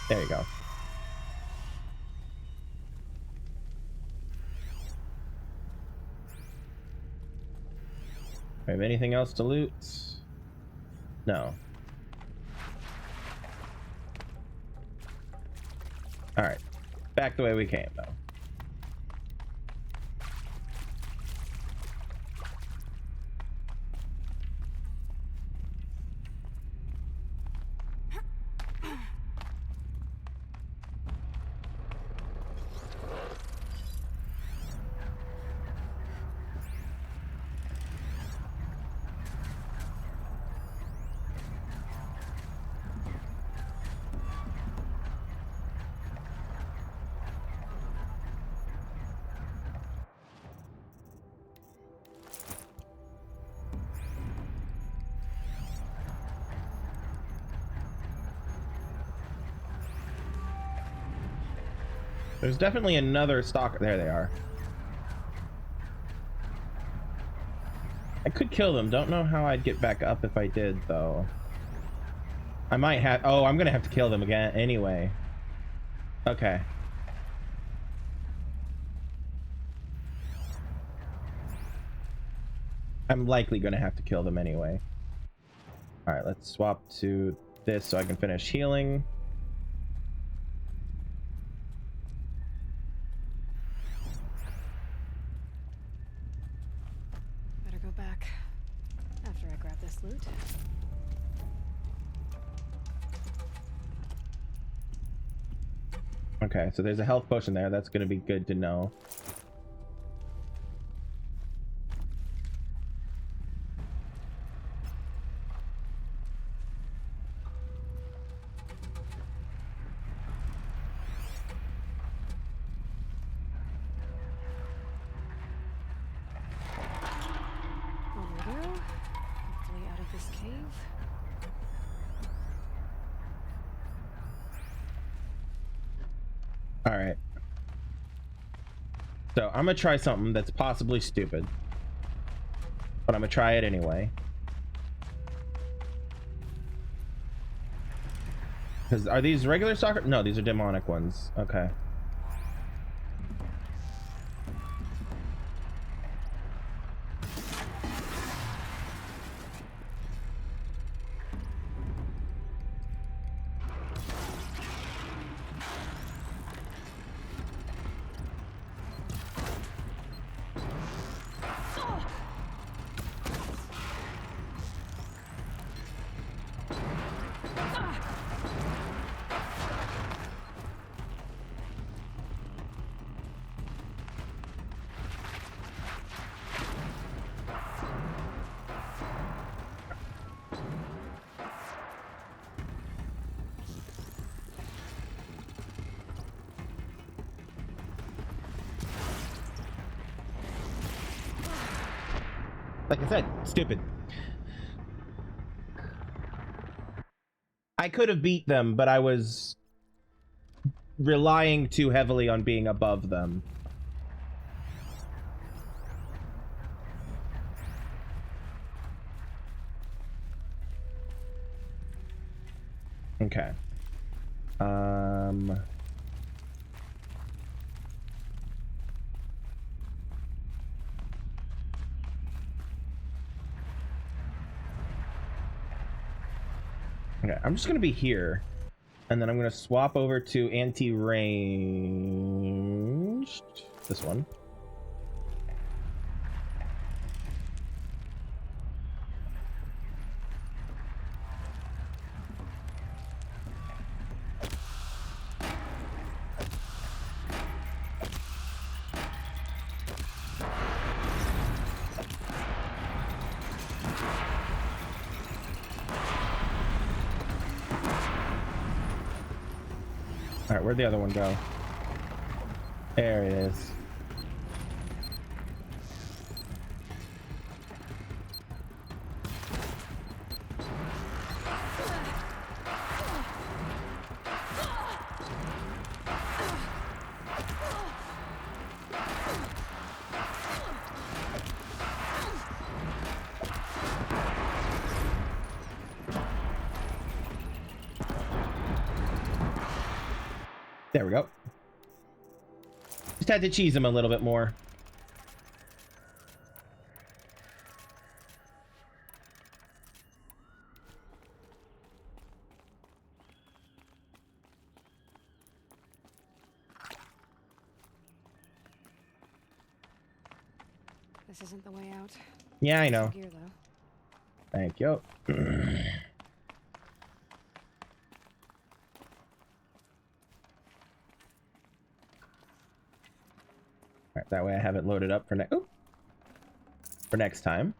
There you go. We have anything else to loot? No. All right. Back the way we came, though. There's definitely another stalker. There they are. I could kill them. Don't know how I'd get back up if I did, though. I might have... Oh, I'm gonna have to kill them again anyway. Okay. I'm likely gonna have to kill them anyway. Alright, let's swap to this so I can finish healing. Better go back after I grab this loot. Okay, so there's a health potion there. That's gonna be good to know. Over we go. Hopefully out of this cave. All right. So I'm gonna try something that's possibly stupid, but I'm gonna try it anyway. Because are these regular soccer? No, these are demonic ones. Okay. Like I said, stupid. I could have beat them, but I was relying too heavily on being above them. Okay. Okay, I'm just gonna be here, and then I'm gonna swap over to anti-ranged. This one. All right, where'd the other one go? There it is. There we go. Just had to cheese him a little bit more. This isn't the way out. Yeah, I know. Gear, though. Thank you. Alright, that way I have it loaded up for next time.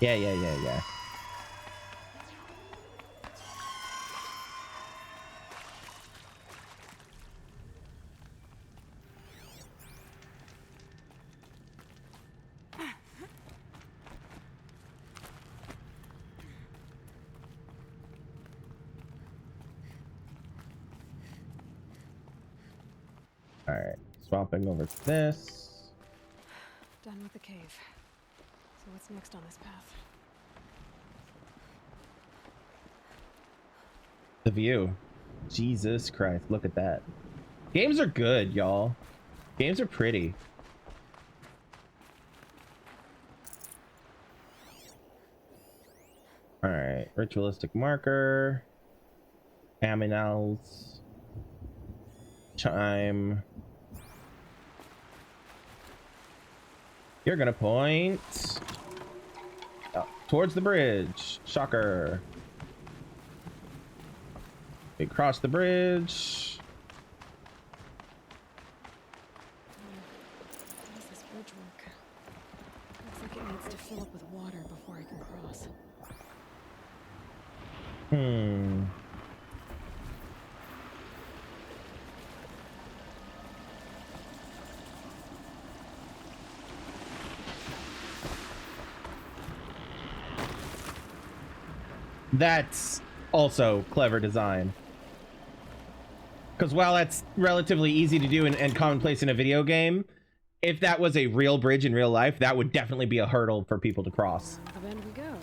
Yeah. Alright, swapping over to this. Done with the cave. So what's next on this path? The view. Jesus Christ, look at that. Games are good, y'all. Games are pretty. Alright, ritualistic marker. Aminals. Chime. You're gonna point towards the bridge. Shocker. We cross the bridge. How does this bridge work? Looks like it needs to fill up with water before I can cross. Hmm. That's also clever design. Because while that's relatively easy to do and commonplace in a video game, if that was a real bridge in real life, that would definitely be a hurdle for people to cross. Around the bend we go. Now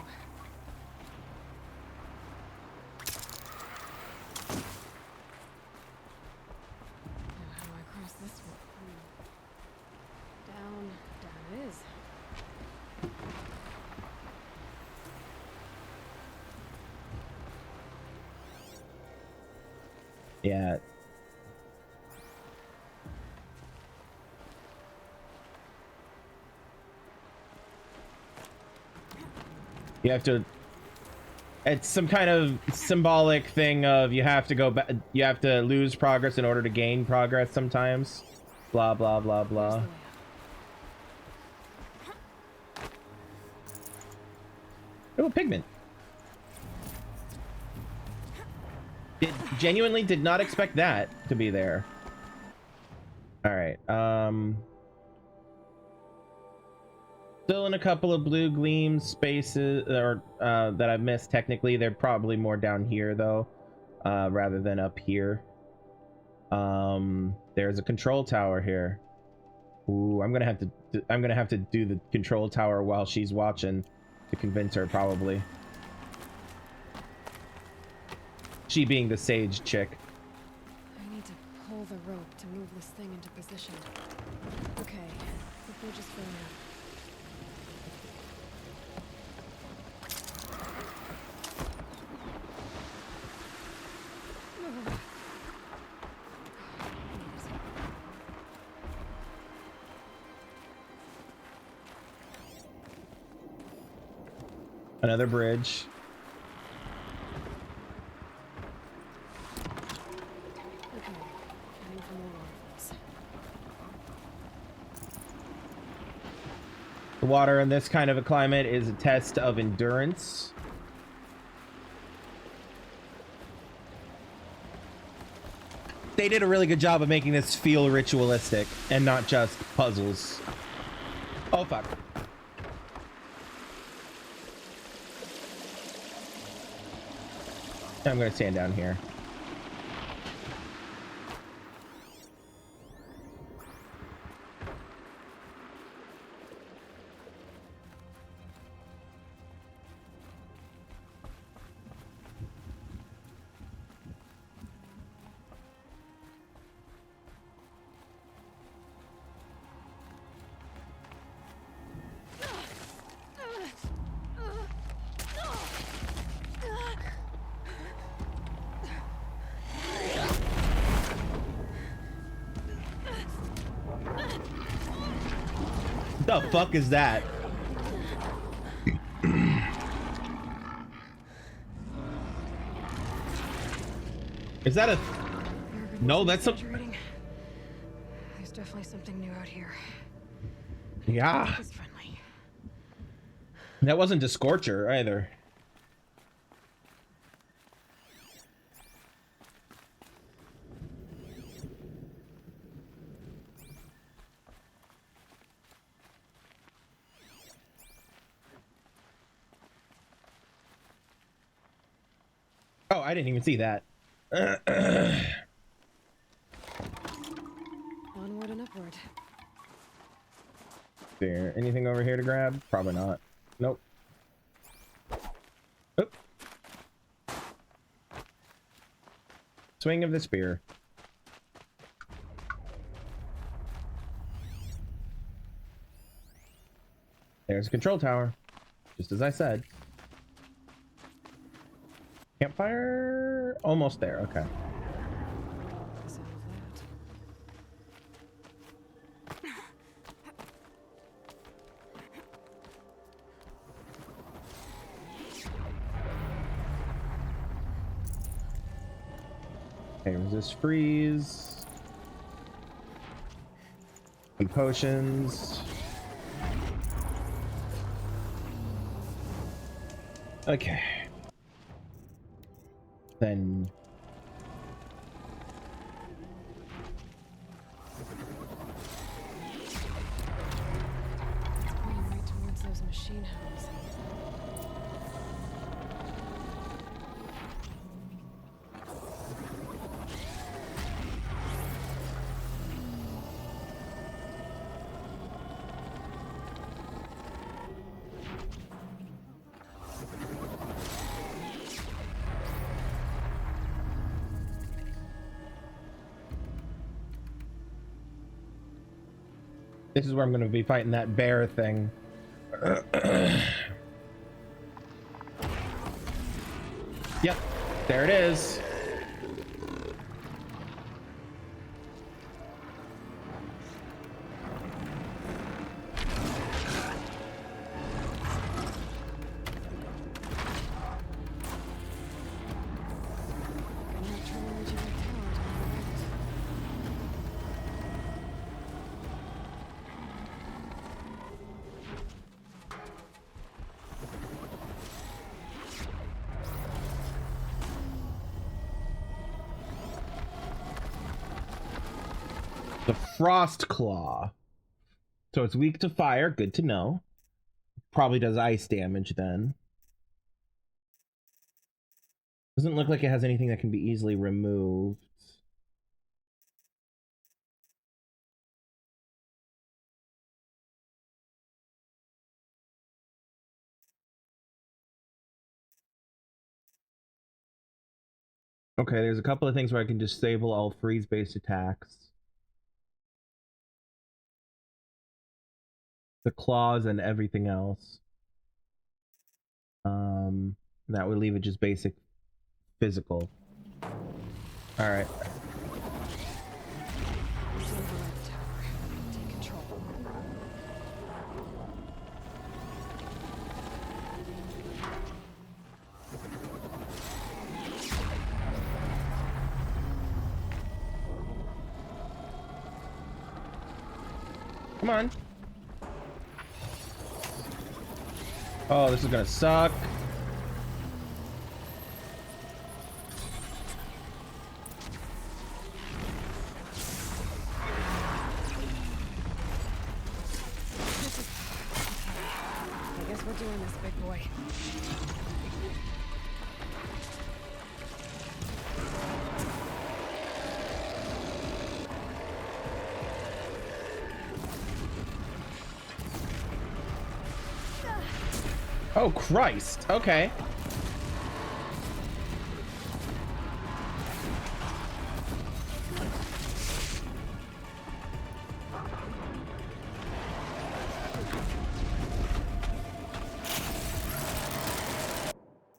how do I cross this one? Down it is. Yeah. You have to, it's some kind of symbolic thing of you have to go back, you have to lose progress in order to gain progress sometimes. Blah, blah, blah, blah. Oh, pigment. Genuinely did not expect that to be there. All right. Still in a couple of blue gleam spaces or that I've missed. Technically, they're probably more down here though, rather than up here. There's a control tower here. Ooh, I'm gonna have to do the control tower while she's watching to convince her, probably. She being the sage chick. I need to pull the rope to move this thing into position. Okay, the bridge is filling up. Another bridge. Okay, heading for more waterfalls. The water in this kind of a climate is a test of endurance. They did a really good job of making this feel ritualistic and not just puzzles. Oh, fuck. I'm gonna stand down here. The fuck is that? Is that a... No, that's a... There's definitely something new out here. Yeah. It's friendly. That wasn't a scorcher either. Oh, I didn't even see that. Onward and upward. There anything over here to grab? Probably not. Nope. Oop. Swing of the spear. There's a control tower, just as I said. Campfire? Almost there, okay. The sound of that. Okay, resist freeze. Some potions. Okay. Then It's pointing right towards those machine homes. this is where I'm going to be fighting that bear thing. Yep, there it is. Gonna have trouble reaching that tower to the right. The Frost Claw. So it's weak to fire. Good to know. Probably does ice damage then. Doesn't look like it has anything that can be easily removed. Okay, there's a couple of things where I can disable all freeze-based attacks. The claws and everything else. That would leave it just basic physical. Alright. Let's override the tower. Take control. Come on. Oh, this is gonna suck. I guess we're doing this, big boy. Oh, Christ. Okay.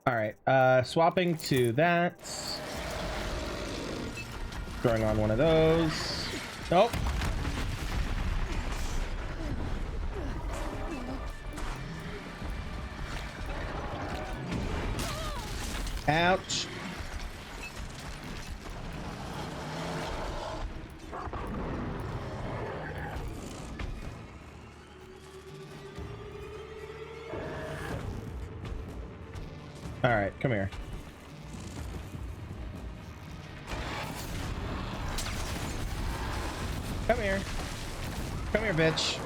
Alright, swapping to that. Throwing on one of those. Nope. Ouch. All right, come here. Come here. Come here, bitch.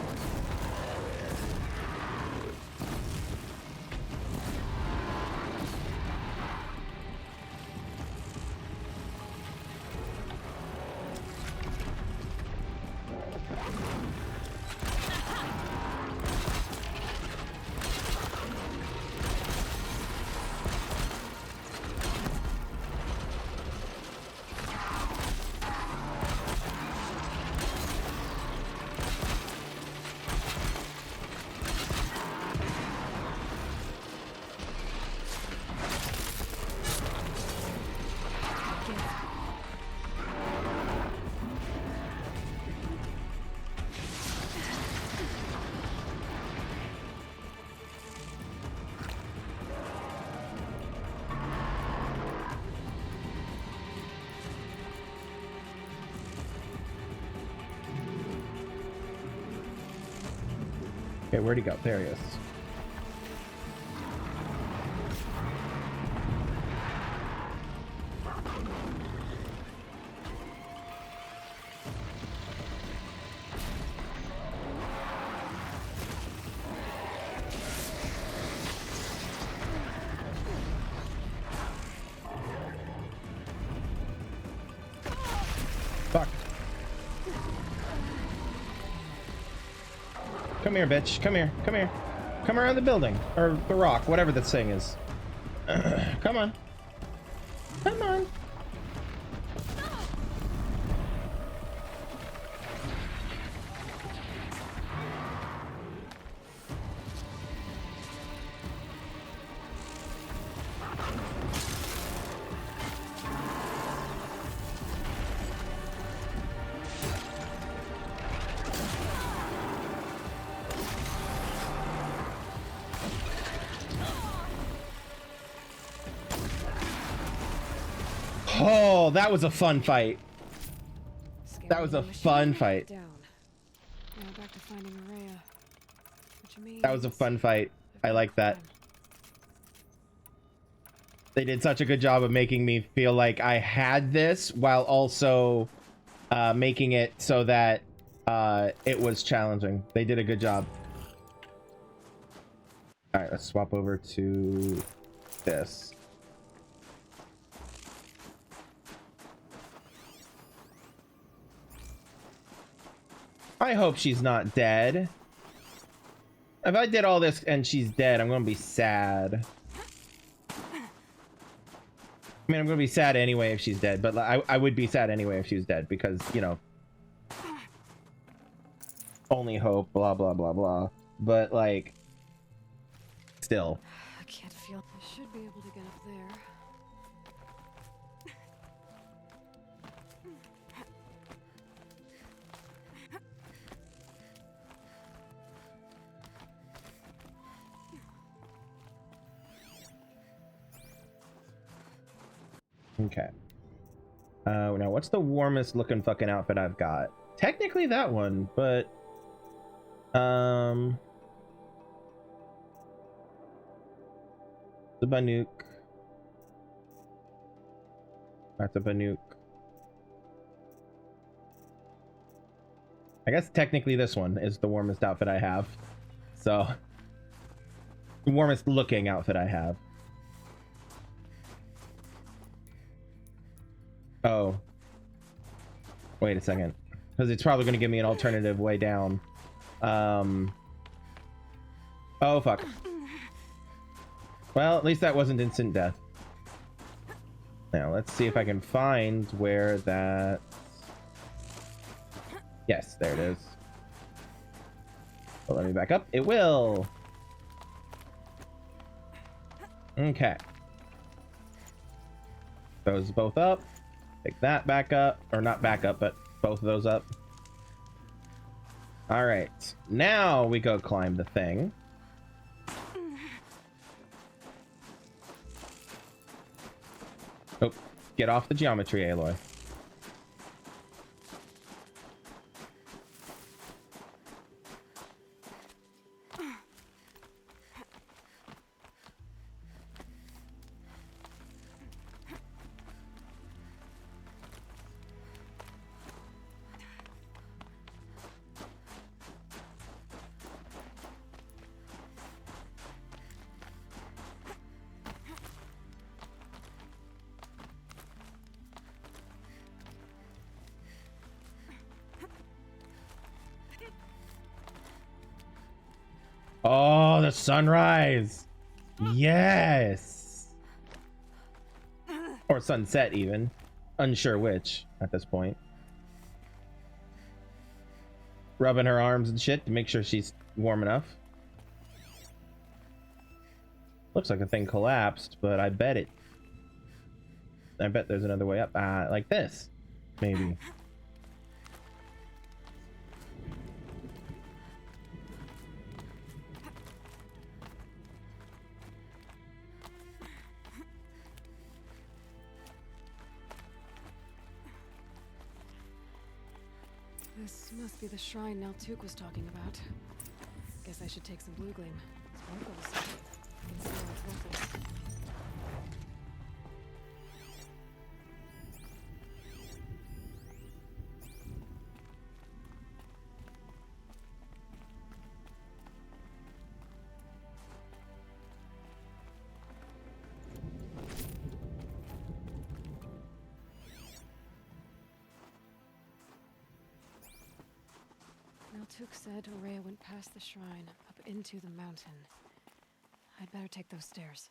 Okay, where'd he go? There he is. Fuck. Come here, bitch. Come here. Come here. Come around the building. Or the rock. Whatever this thing is. Come on. Come on. Oh, that was a fun fight. That was a fun fight. Down. Now back to finding Araya. Which means That was a fun fight. I like that. They did such a good job of making me feel like I had this while also making it so that it was challenging. They did a good job. All right, let's swap over to this. I hope she's not dead. If I did all this and she's dead, I'm gonna be sad. I mean, I'm gonna be sad anyway if she's dead, but I would be sad anyway if she was dead because, you know, only hope, blah, blah, blah, blah. But, like, still. I can't feel. I should be able to get up there. Okay. Now what's the warmest looking fucking outfit I've got? Technically that one, but the Banuk. That's a Banuk. I guess technically this one is the warmest outfit I have. So the warmest looking outfit I have. Oh. Wait a second. Because it's probably going to give me an alternative way down. Oh, fuck. Well, at least that wasn't instant death. Now, let's see if I can find where that... Yes, there it is. Well, let me back up. It will! Okay. Those both up. Pick that back up. Or not back up, but both of those up. Alright. Now we go climb the thing. Oh, get off the geometry, Aloy. Oh, the sunrise. Yes. Or sunset even. Unsure which at this point. Rubbing her arms and shit to make sure she's warm enough. Looks like the thing collapsed, but I bet there's another way up. Like this. Maybe. This must be the shrine Naltuk was talking about. Guess I should take some blue gleam. Sparkles. Can see how it's worth it. Tuk said Aurea went past the shrine, up into the mountain. I'd better take those stairs.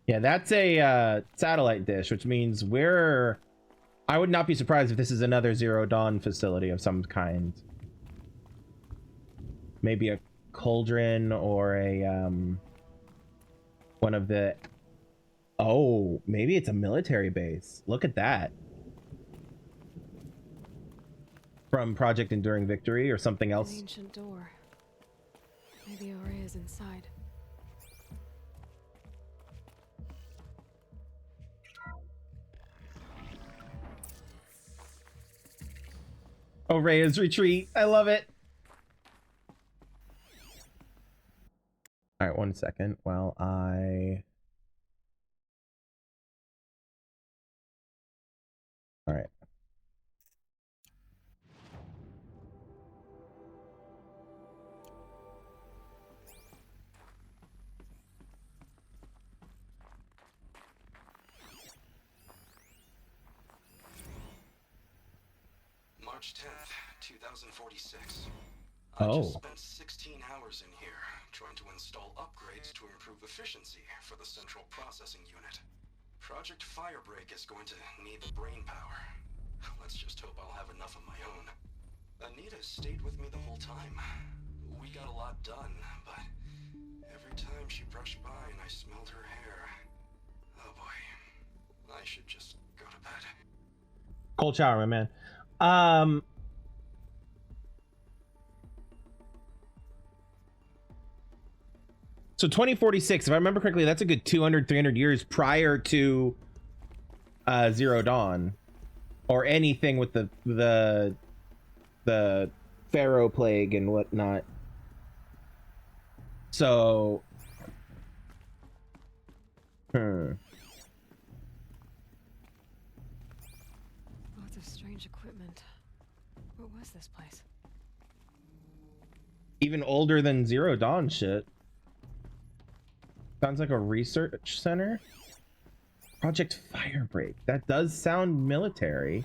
Yeah, that's a satellite dish, which means we're... I would not be surprised if this is another Zero Dawn facility of some kind. Maybe a cauldron or a, one of the... Oh, maybe it's a military base. Look at that. From Project Enduring Victory or something else. An ancient door. Maybe Aurea's inside. Aurea's retreat. I love it. All right, 1 second while I... All right. March 10th, 2046. Oh. I just spent 16 hours in here trying to install upgrades to improve efficiency for the central processing unit. Project Firebreak is going to need the brain power. Let's just hope I'll have enough of my own. Anita stayed with me the whole time. We got a lot done, but every time she brushed by and I smelled her hair... Oh boy. I should just go to bed. Cold shower, my man. So 2046, if I remember correctly, that's a good 200, 300 years prior to Zero Dawn, or anything with the Pharaoh plague and whatnot. So, Lots of strange equipment. What was this place? even older than Zero Dawn shit. Sounds like a research center. Project Firebreak. That does sound military.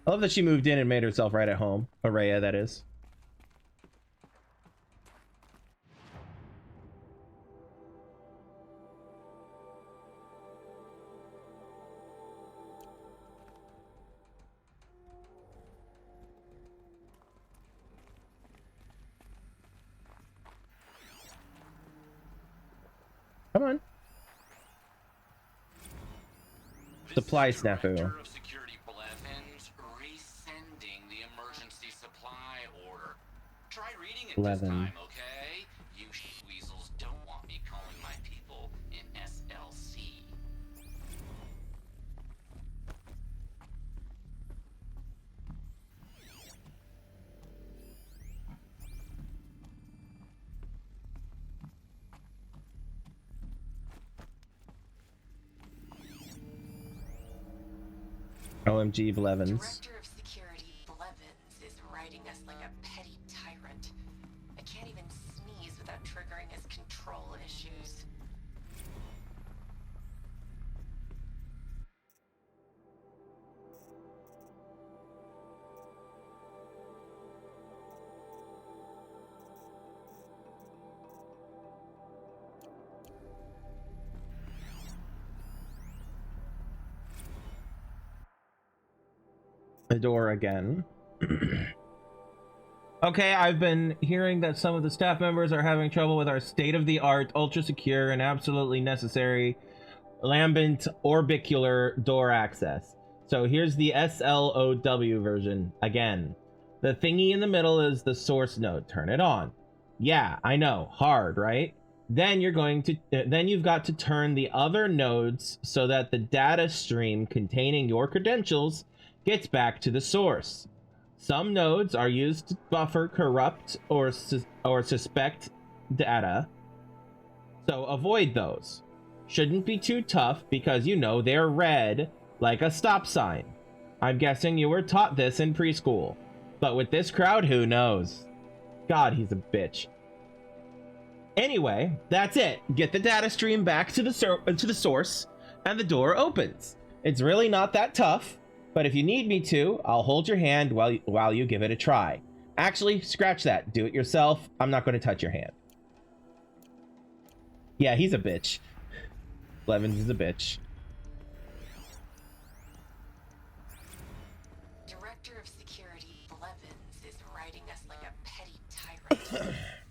I love that she moved in and made herself right at home. Aurea, that is. Come on. Supply snafu. Director of Security Blevins rescinding the emergency supply order. Try reading it this time, okay? You weasels don't want me calling my people in SLC. OMG Blevins. Director of Security Blevins is writing us like a petty tyrant. I can't even sneeze without triggering his control issues. The door again. Okay, I've been hearing that some of the staff members are having trouble with our state-of-the-art, ultra-secure, and absolutely necessary lambent orbicular door access. So here's the SLOW version again. The thingy in the middle is the source node. Turn it on. Yeah, I know. Hard, right? Then you've got to turn the other nodes so that the data stream containing your credentials gets back to the source. Some nodes are used to buffer corrupt or suspect data, so avoid those. Shouldn't be too tough because you know they're red like a stop sign. I'm guessing you were taught this in preschool, but with this crowd, who knows? God, he's a bitch. Anyway, that's it. Get the data stream back to the source, and the door opens. It's really not that tough, but if you need me to, I'll hold your hand while you give it a try. Actually, scratch that. Do it yourself. I'm not going to touch your hand. Yeah, he's a bitch. Blevins is a bitch. Director of Security Blevins is writing us like a petty tyrant.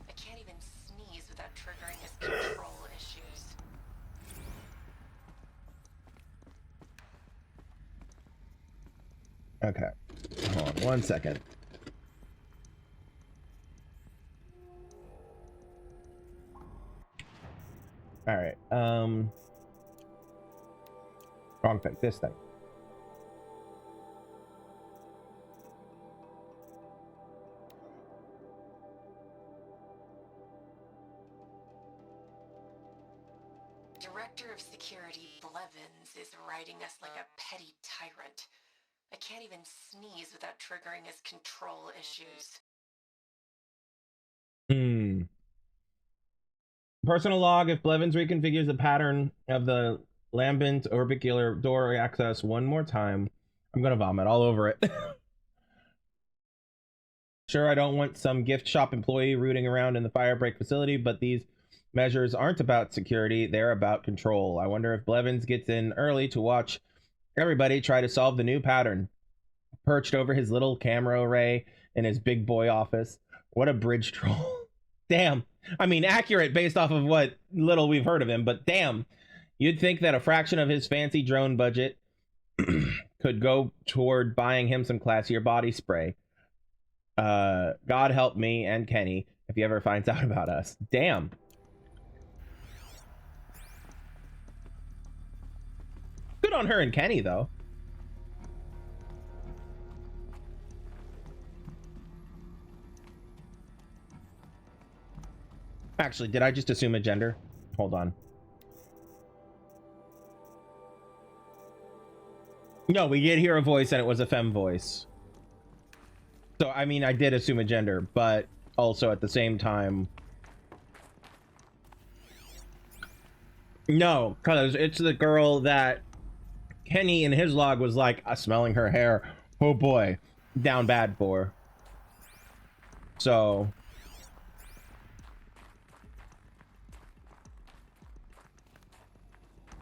I can't even sneeze without triggering his control issues. Okay. Hold on 1 second. All right. Wrong thing. This thing. Director of Security Blevins is writing us like a petty tyrant. I can't even sneeze without triggering his control issues. Personal log: if Blevins reconfigures the pattern of the lambent orbicular door access one more time, I'm gonna vomit all over it. Sure, I don't want some gift shop employee rooting around in the firebreak facility, but these measures aren't about security, they're about control. I wonder if Blevins gets in early to watch everybody try to solve the new pattern. Perched over his little camera array in his big boy office. What a bridge troll. Damn. I mean, accurate based off of what little we've heard of him, but damn. You'd think that a fraction of his fancy drone budget could go toward buying him some classier body spray. God help me and Kenny if he ever finds out about us. Damn. Good on her and Kenny, though. Actually, did I just assume a gender? Hold on. No, we did hear a voice and it was a femme voice. So, I mean, I did assume a gender, but also at the same time... No, because it's the girl that Kenny in his log was like, smelling her hair. Oh boy, down bad for. So...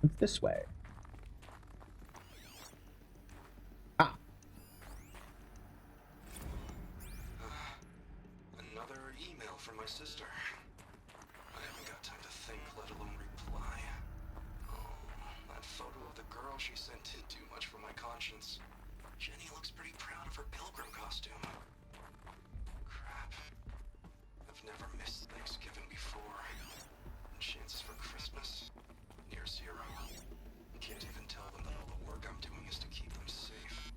It's this way. Ah. Another email from my sister. I haven't got time to think, let alone reply. Oh, that photo of the girl she sent did too much for my conscience. Jenny looks pretty proud of her pilgrim costume. Crap. I've never missed Thanksgiving before. Chances for Christmas? Near zero. Can't even tell them that all the work I'm doing is to keep them safe.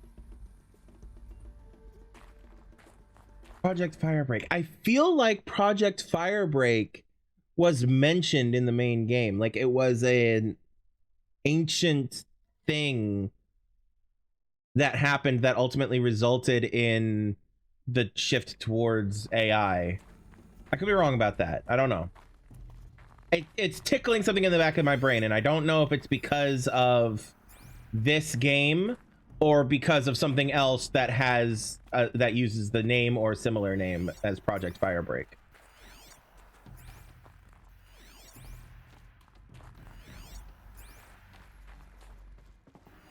Project Firebreak. I feel like Project Firebreak was mentioned in the main game. Like it was an ancient thing that happened that ultimately resulted in the shift towards AI. I could be wrong about that. I don't know. It's tickling something in the back of my brain, and I don't know if it's because of this game or because of something else that has that uses the name or similar name as Project Firebreak.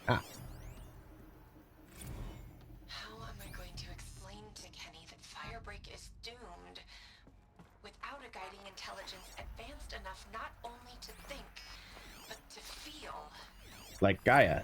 Ah. How am I going to explain to Kenny that Firebreak is doomed without a guiding intelligence advanced enough not only to think, but to feel? Like Gaia.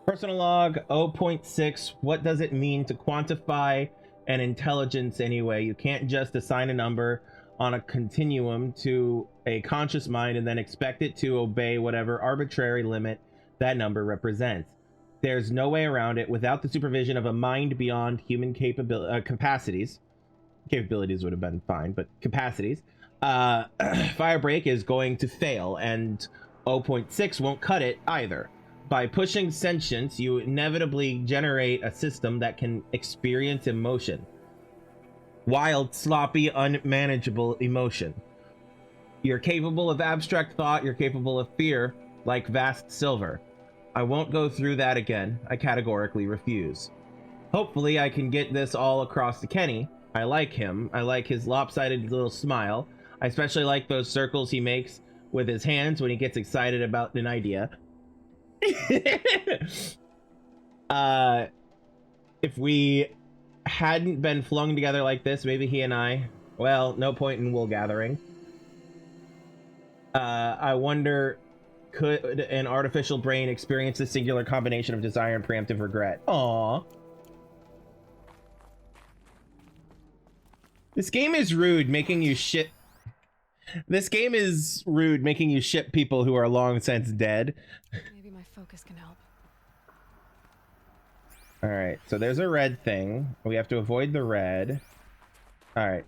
Personal log 0.6. What does it mean to quantify an intelligence anyway? You can't just assign a number on a continuum to a conscious mind and then expect it to obey whatever arbitrary limit that number represents. There's no way around it without the supervision of a mind beyond human capacities. Capabilities would have been fine, but capacities. Firebreak is going to fail, and 0.6 won't cut it either. By pushing sentience, you inevitably generate a system that can experience emotion. Wild, sloppy, unmanageable emotion. You're capable of abstract thought, you're capable of fear, like vast silver. I won't go through that again. I categorically refuse. Hopefully I can get this all across to Kenny. I like him. I like his lopsided little smile. I especially like those circles he makes with his hands when he gets excited about an idea. If we hadn't been flung together like this, maybe he and I, well, no point in wool gathering. I wonder, could an artificial brain experience a singular combination of desire and preemptive regret? Aww. This game is rude, making you shit. This game is rude, making you ship people who are long since dead. Maybe my focus can help. All right, so there's a red thing. We have to avoid the red. All right,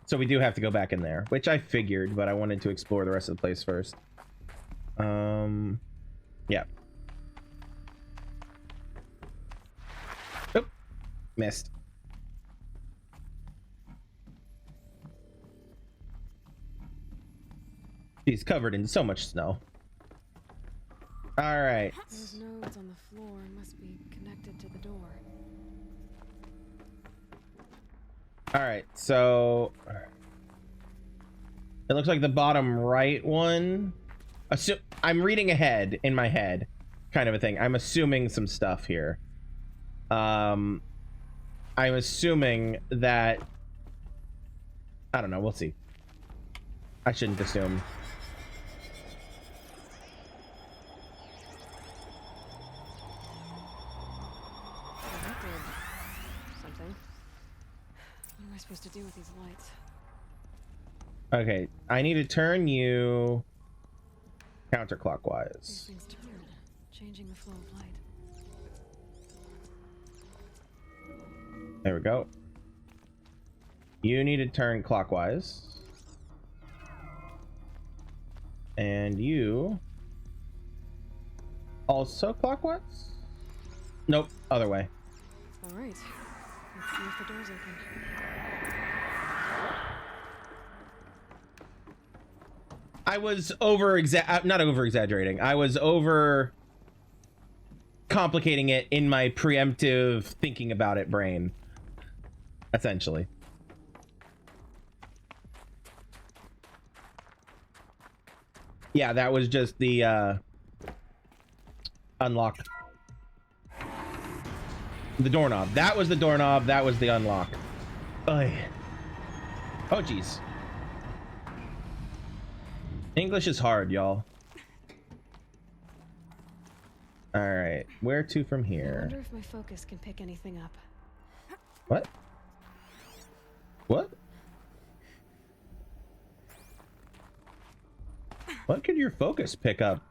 so we do have to go back in there, which I figured, but I wanted to explore the rest of the place first. Yeah. Oop, missed. He's covered in so much snow. All right. Those nodes on the floor must be connected to the door. All right, so it looks like the bottom right one. I'm reading ahead in my head, kind of a thing. I'm assuming some stuff here. I'm assuming that, I don't know. We'll see. I shouldn't assume. What am I supposed to do with these lights? Okay, I need to turn you These counterclockwise. things turn, changing the flow of light. There we go. You need to turn clockwise. And you also clockwise? Nope, other way. All right. Let's see if the door's open. I was not over exaggerating. I was over complicating it in my preemptive thinking about it brain. Essentially. Yeah, that was just the unlock. The doorknob. That was the doorknob. That was the unlock. Oy. Oh, jeez. English is hard, y'all. All right, where to from I here? wonder if my focus can pick anything up. What? What? What could your focus pick up?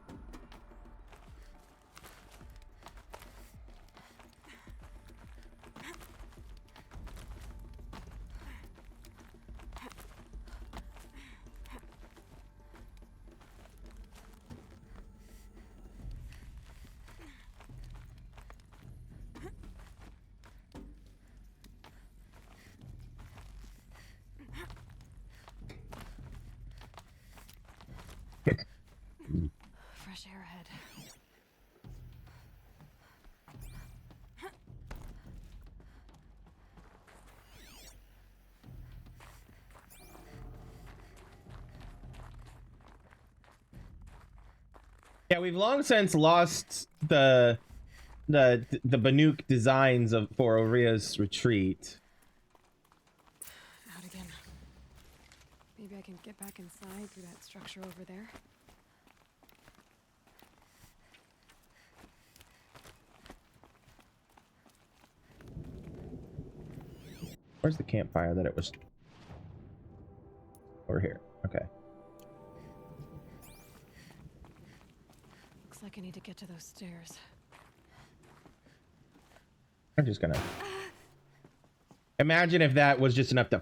Fresh air ahead. Yeah, we've long since lost the Banuk designs for Oria's retreat. Out again. Maybe I can get back inside through that structure over there. Where's the campfire that it was? Over here. Okay. Looks like I need to get to those stairs. I'm just gonna imagine if that was just enough to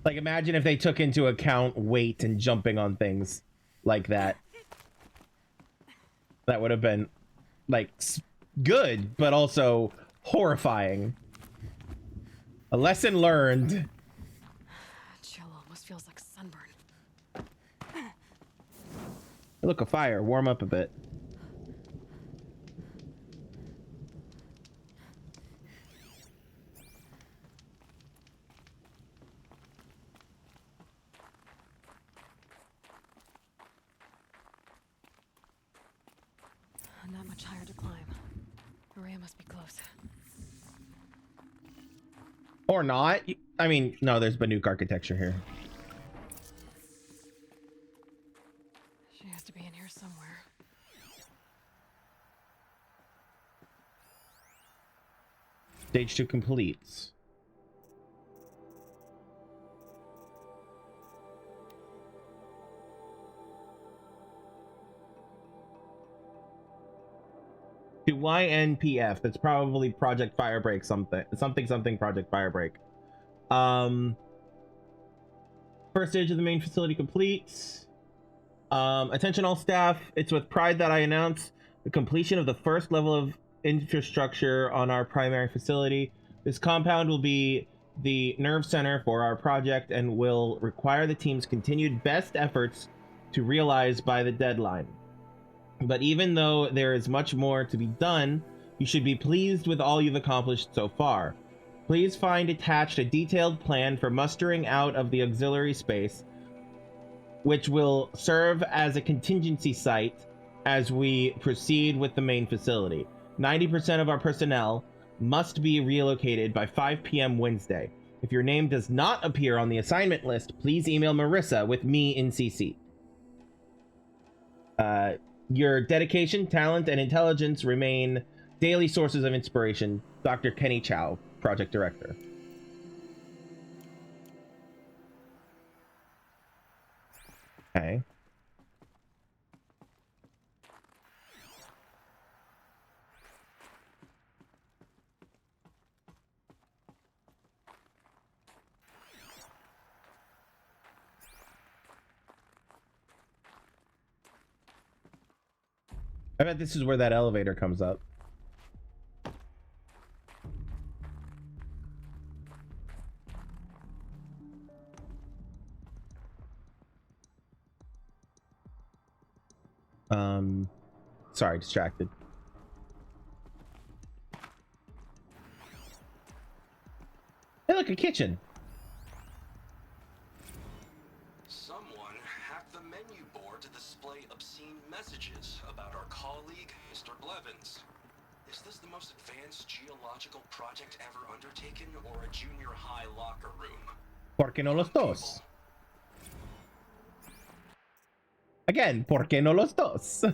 like, imagine if they took into account weight and jumping on things like that. That would have been like good, but also horrifying. A lesson learned. Chill almost feels like sunburn. Look, a fire. Warm up a bit. Not much higher to climb. Maria must be close. Or not. I mean, no, there's Banuk architecture here. She has to be in here somewhere. Stage 2 completes. To YNPF, that's probably Project Firebreak something Project Firebreak. First stage of the main facility complete. Attention all staff, it's with pride that I announce the completion of the first level of infrastructure on our primary facility. This compound will be the nerve center for our project and will require the team's continued best efforts to realize by the deadline. But even though there is much more to be done, you should be pleased with all you've accomplished so far. Please find attached a detailed plan for mustering out of the auxiliary space, which will serve as a contingency site as we proceed with the main facility. 90% of our personnel must be relocated by 5 p.m. Wednesday. If your name does not appear on the assignment list, please email Marissa with me in CC. Your dedication, talent, and intelligence remain daily sources of inspiration. Dr. Kenny Chow, Project Director. Okay. I bet this is where that elevator comes up. Sorry, distracted. Hey, look, a kitchen. Someone hacked the menu board to display obscene messages about our colleague, Mr. Blevins. Is this the most advanced geological project ever undertaken, or a junior high locker room? ¿Por qué no los dos? Again, ¿por qué no los dos?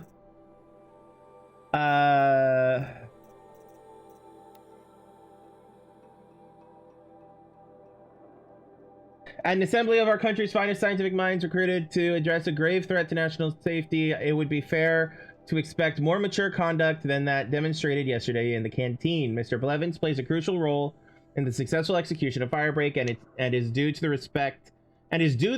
An assembly of our country's finest scientific minds recruited to address a grave threat to national safety. It would be fair to expect more mature conduct than that demonstrated yesterday in the canteen. Mr. Blevins plays a crucial role in the successful execution of Firebreak, and is due the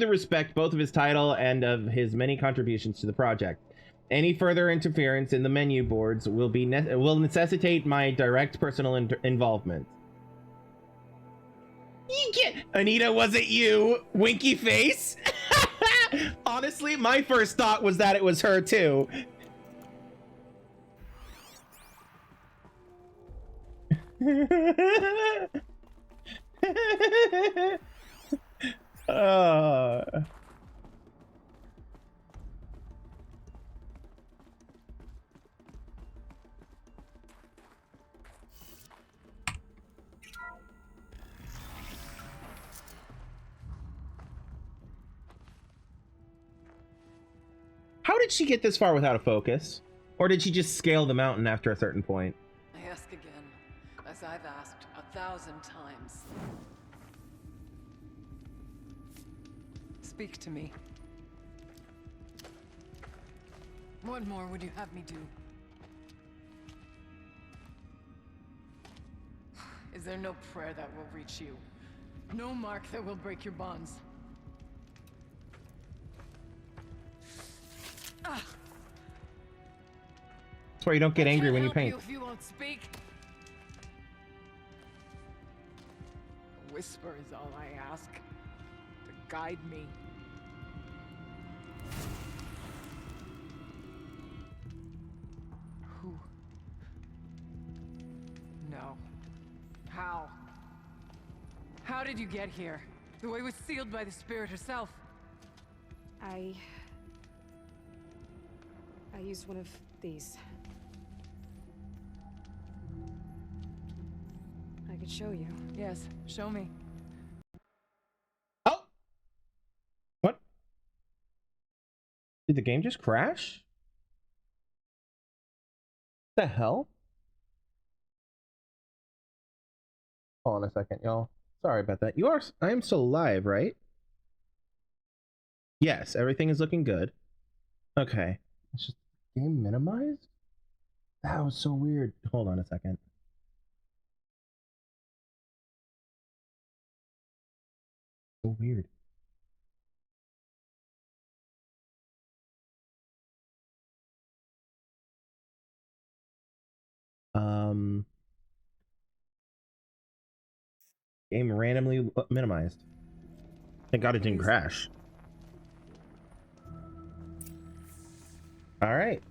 respect both of his title and of his many contributions to the project. Any further interference in the menu boards will necessitate my direct personal involvement. Anita, was it you? Winky face? Honestly, my first thought was that it was her too. How did she get this far without a focus? Or did she just scale the mountain after a certain point? I ask again, as I've asked 1,000 times. Speak to me. What more would you have me do? Is there no prayer that will reach you? No mark that will break your bonds? That's why you don't get angry when you paint. If you won't speak. A whisper is all I ask. To guide me. Who? No. How? How did you get here? The way was sealed by the spirit herself. I used one of these. I could show you. Yes, show me. Oh! What? Did the game just crash? What the hell? Hold on a second, y'all. Sorry about that. I am still alive, right? Yes, everything is looking good. Okay. It's just game minimized? That was so weird. Hold on a second. So weird. Game randomly minimized. Thank God it didn't crash. All right.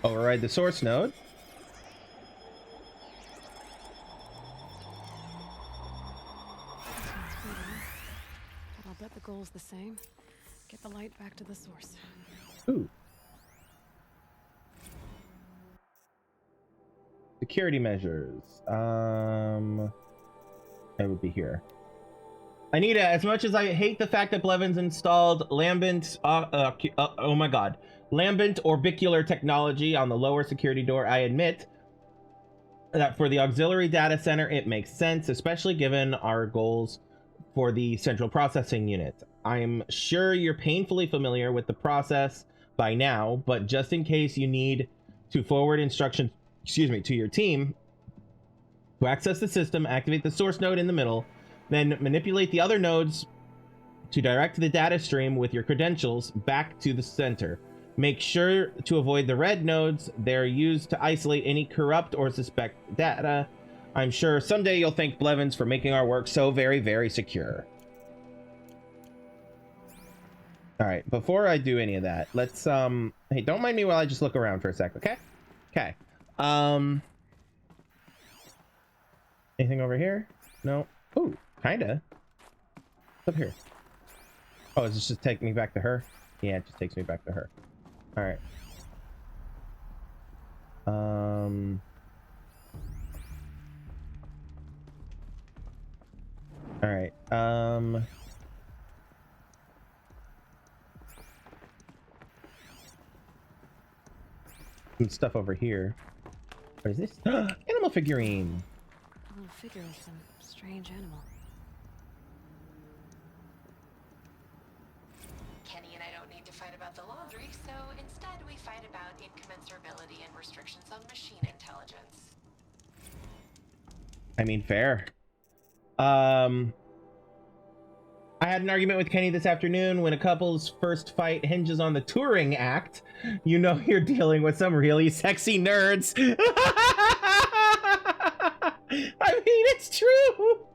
Override the source node. But I'll bet the goal's the same. Get the light back to the source. Ooh. Security measures. It would be here. Anita, as much as I hate the fact that Blevins installed lambent, oh my god, lambent orbicular technology on the lower security door, I admit that for the auxiliary data center, it makes sense, especially given our goals for the central processing unit. I'm sure you're painfully familiar with the process by now, but just in case you need to forward instructions, to your team, to access the system, activate the source node in the middle, then manipulate the other nodes to direct the data stream with your credentials back to the center. Make sure to avoid the red nodes. They're used to isolate any corrupt or suspect data. I'm sure someday you'll thank Blevins for making our work so very, very secure. All right, before I do any of that, let's, hey, don't mind me while I just look around for a sec, okay? Okay. Anything over here? No. Ooh, kinda. What's up here? Oh, is this just taking me back to her? Yeah, it just takes me back to her. All right. All right. Some stuff over here. What is this? Animal figurine. A little figure of some strange animal. Kenny and I don't need to fight about the laundry, so instead we fight about incommensurability and restrictions on machine intelligence. I mean, fair. I had an argument with Kenny this afternoon. When a couple's first fight hinges on the touring act, you know you're dealing with some really sexy nerds. I mean, it's true.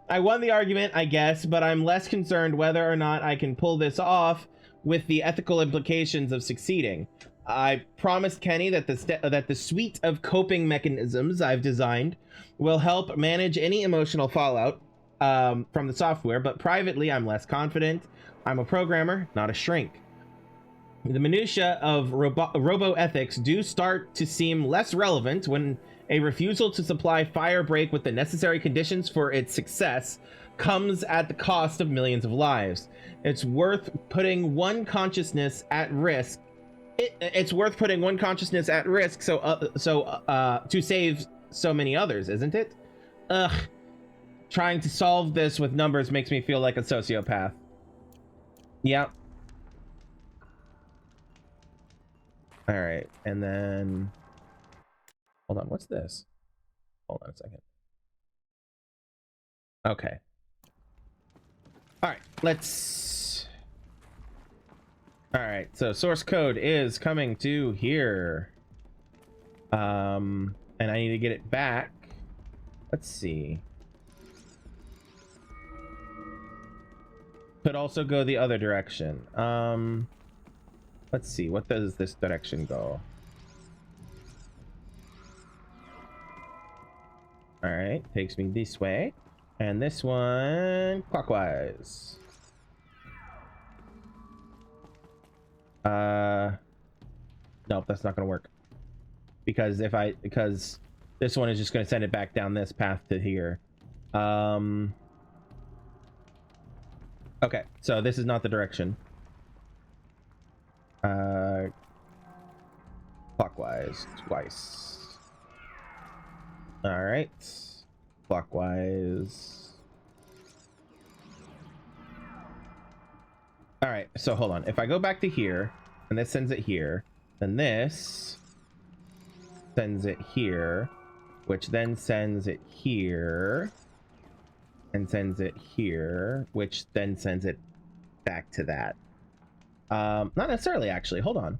I won the argument, I guess, but I'm less concerned whether or not I can pull this off with the ethical implications of succeeding. I promised Kenny that the suite of coping mechanisms I've designed will help manage any emotional fallout from the software, but privately I'm less confident. I'm a programmer, not a shrink. The minutiae of robo-ethics do start to seem less relevant when a refusal to supply Firebreak with the necessary conditions for its success comes at the cost of millions of lives. It's worth putting one consciousness at risk It's worth putting one consciousness at risk to save so many others, isn't it? Ugh. Trying to solve this with numbers makes me feel like a sociopath. Yep. All right, and then hold on. What's this? Hold on a second. Okay. All right, let's. All right, so source code is coming to here. And I need to get it back. Let's see. Could also go the other direction. Let's see. What does this direction go? All right, takes me this way, and this one clockwise. Nope, that's not gonna work. Because this one is just gonna send it back down this path to here. Okay, so this is not the direction. Clockwise twice. All right, clockwise. All right, so hold on. If I go back to here, and this sends it here, then this sends it here, which then sends it here, and sends it here, which then sends it back to that. Not necessarily, actually. Hold on.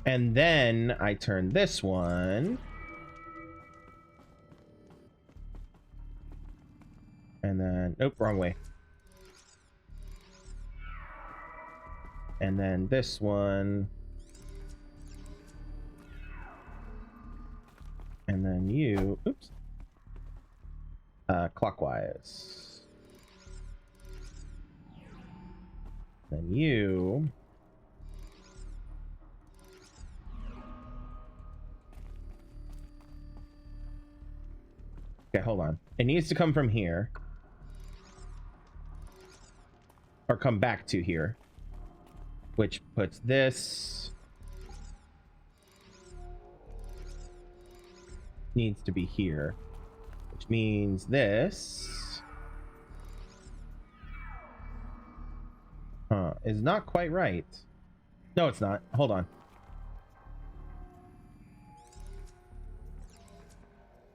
And then I turn this one. And then, nope, wrong way. And then this one. And then you, oops. Clockwise. Then you. Okay, hold on. It needs to come from here. Or come back to here. Which puts this... needs to be here. Which means this... is not quite right. No, it's not. Hold on.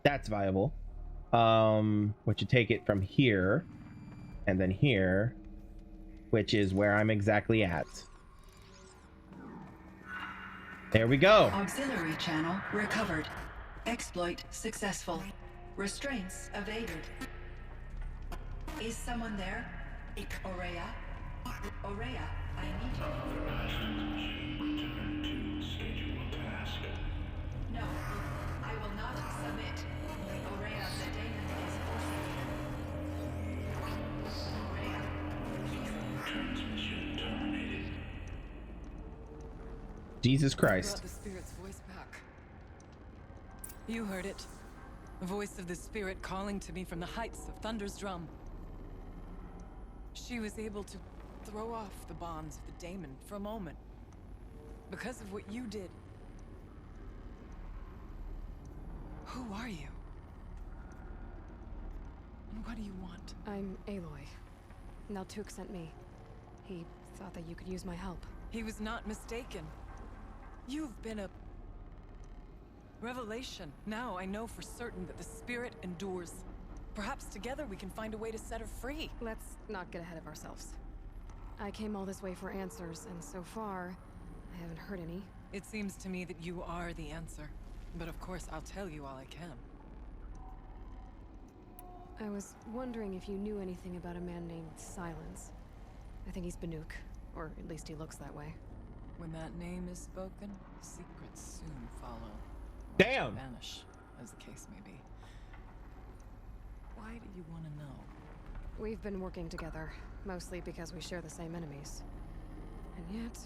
That's viable. Which you take it from here, and then here, which is where I'm exactly at. There we go. Auxiliary channel recovered. Exploit successful. Restraints evaded. Is someone there? Aurea? Aurea, I need you. No, I will not submit. Aurea, the daemon is forcing you. Aurea. Transmission terminated. Jesus Christ. Brought the spirit's voice back. You heard it. The voice of the spirit calling to me from the heights of Thunder's drum. She was able to throw off the bonds of the daemon for a moment. Because of what you did. Who are you? And what do you want? I'm Aloy. Naltuk sent me. He thought that you could use my help. He was not mistaken. You've been a... revelation. Now I know for certain that the spirit endures. Perhaps together we can find a way to set her free. Let's not get ahead of ourselves. I came all this way for answers, and so far, I haven't heard any. It seems to me that you are the answer. But of course, I'll tell you all I can. I was wondering if you knew anything about a man named Silence. I think he's Banuk, or at least he looks that way. When that name is spoken, secrets soon follow. Damn! Vanish, as the case may be. Why do you want to know? We've been working together, mostly because we share the same enemies. And yet,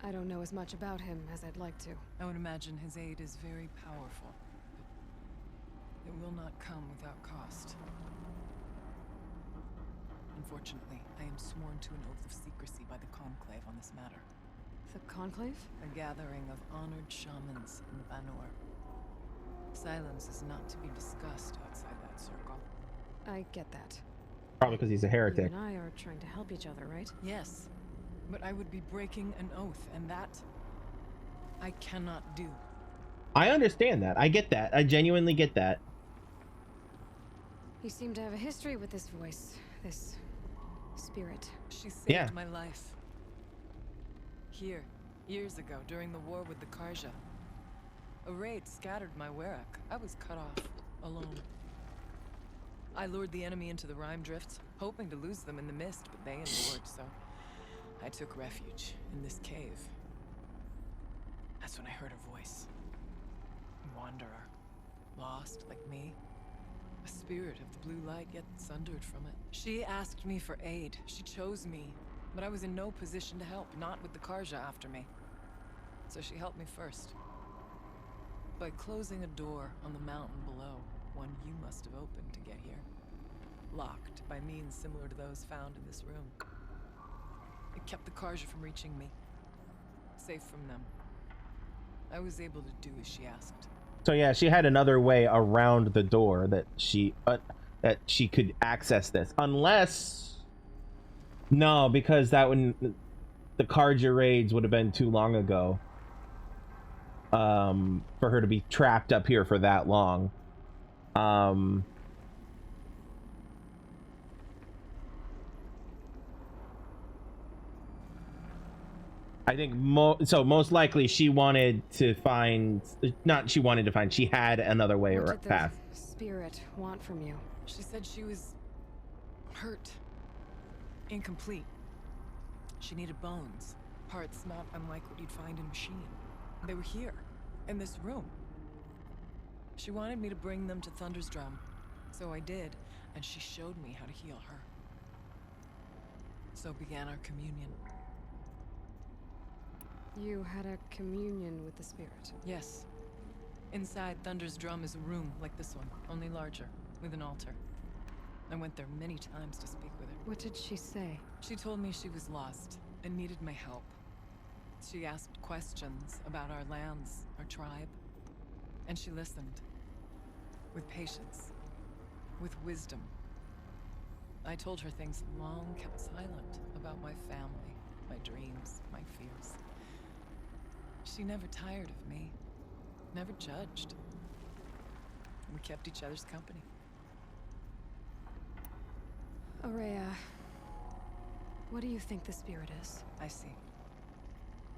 I don't know as much about him as I'd like to. I would imagine his aid is very powerful, but it will not come without cost. Unfortunately, I am sworn to an oath of secrecy by the Conclave on this matter. The Conclave? A gathering of honored shamans in Banur. Silence is not to be discussed outside that circle. I get that. Probably because he's a You heretic. and I are trying to help each other, right? Yes, but I would be breaking an oath, and that I cannot do. I understand that. I get that. I genuinely get that. You seem to have a history with this voice, this spirit. She saved Yeah. my life. Here, years ago, during the war with the Karja. A raid scattered my Werak. I was cut off, alone. I lured the enemy into the Rime Drifts, hoping to lose them in the mist, but they endured, so I took refuge in this cave. That's when I heard her voice. A wanderer. Lost, like me. A spirit of the blue light, yet sundered from it. She asked me for aid. She chose me. But I was in no position to help, not with the Karja after me. So she helped me first. By closing a door on the mountain below, one you must have opened to get here. Locked by means similar to those found in this room. It kept the Karja from reaching me. Safe from them. I was able to do as she asked. So yeah, she had another way around the door that she could access this, unless no, because that wouldn't, the Karja raids would have been too long ago for her to be trapped up here for that long. I think most likely she wanted to find, she had another way or What did path. the spirit want from you? She said she was hurt. Incomplete. She needed bones. Parts not unlike what you'd find in a machine. They were here, in this room. She wanted me to bring them to Thunder's Drum. So I did, and she showed me how to heal her. So began our communion. You had a communion with the spirit. Yes. Inside Thunder's Drum is a room like this one, only larger, with an altar. I went there many times to speak with her. What did she say? She told me she was lost and needed my help. She asked questions about our lands, our tribe, and she listened. With patience. With wisdom. I told her things long kept silent about my family, my dreams, my fears. She never tired of me. Never judged. We kept each other's company. Aurea, what do you think the spirit is? I see.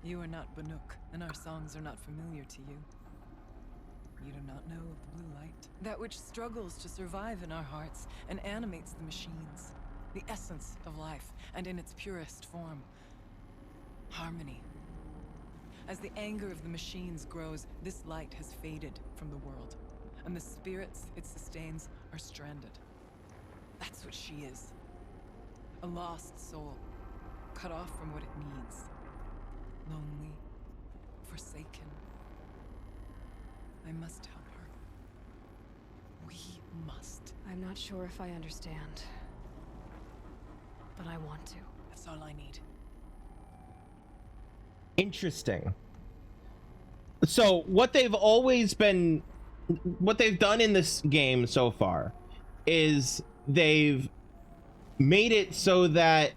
You are not Banuk, and our songs are not familiar to you. You do not know of the blue light. That which struggles to survive in our hearts and animates the machines. The essence of life, and in its purest form. Harmony. As the anger of the machines grows, this light has faded from the world, and the spirits it sustains are stranded. That's what she is. A lost soul, cut off from what it needs. Lonely, forsaken. I must help her. We must. I'm not sure if I understand, but I want to. That's all I need. Interesting. So what they've done in this game so far is they've made it so that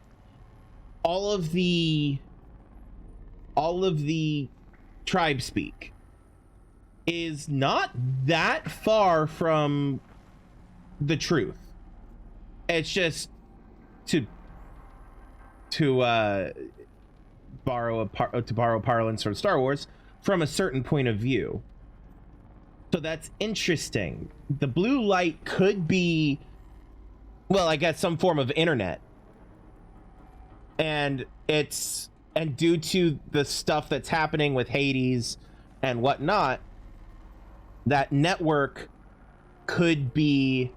all of the tribe speak is not that far from the truth. It's just to borrow parlance from Star Wars, from a certain point of view. So that's interesting. The blue light could be, well, I guess some form of internet. And due to the stuff that's happening with Hades and whatnot, that network could be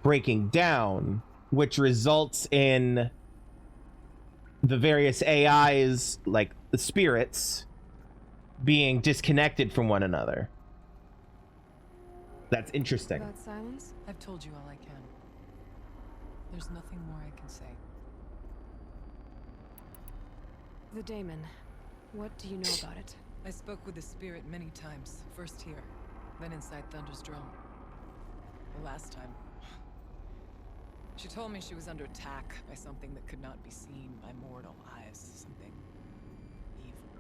breaking down, which results in the various AIs, like the spirits, being disconnected from one another. That's interesting. About silence? I've told you all I can. There's nothing more I can say. The daemon. What do you know about it? I spoke with the spirit many times. First here, then inside Thunder's drum. The last time, she told me she was under attack by something that could not be seen by mortal eyes. Something evil.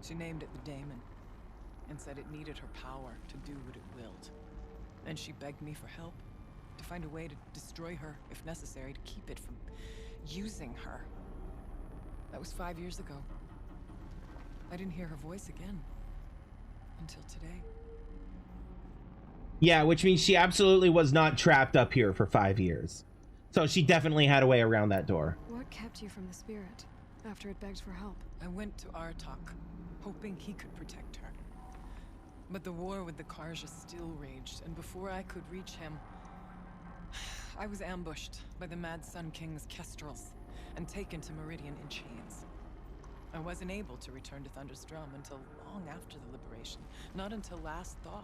She named it the daemon, and said it needed her power to do what it willed. And she begged me for help, to find a way to destroy her, if necessary, to keep it from using her. That was 5 years ago. I didn't hear her voice again. Until today. Yeah, which means she absolutely was not trapped up here for 5 years. So she definitely had a way around that door. What kept you from the spirit after it begged for help? I went to Artok, hoping he could protect her. But the war with the Karja still raged, and before I could reach him, I was ambushed by the Mad Sun King's kestrels and taken to Meridian in chains. I wasn't able to return to Thunder's Drum until long after the liberation, not until last thaw.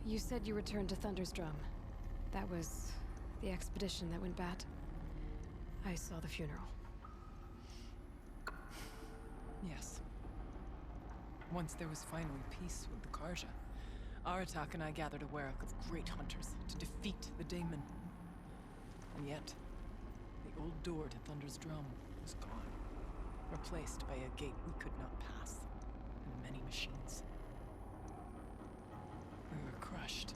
You said you returned to Thunder's Drum. That was the expedition that went bad. I saw the funeral. Yes. Once there was finally peace with the Karja, Aratak and I gathered a Warwick of great hunters to defeat the daemon. And yet, the old door to Thunder's Drum was gone, replaced by a gate we could not pass, and many machines. We were crushed.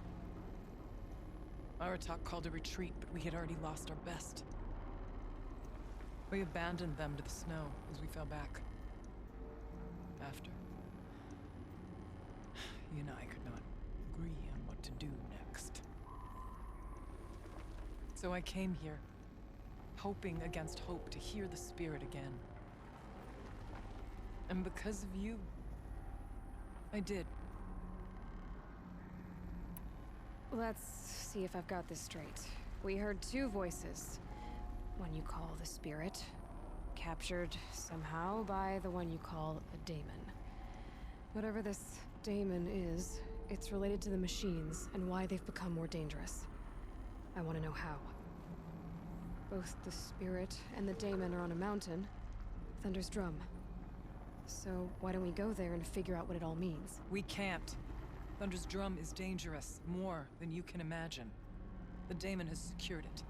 Aratak called a retreat, but we had already lost our best. We abandoned them to the snow as we fell back. After, you and I could not agree on what to do next. So I came here, hoping against hope to hear the spirit again. And because of you, I did. Let's see if I've got this straight. We heard two voices. One you call the spirit, captured somehow by the one you call a daemon. Whatever this daemon is, it's related to the machines and why they've become more dangerous. I want to know how. Both the spirit and the daemon are on a mountain, Thunder's Drum. So why don't we go there and figure out what it all means? We can't. Thunder's Drum is dangerous, more than you can imagine. The daemon has secured it.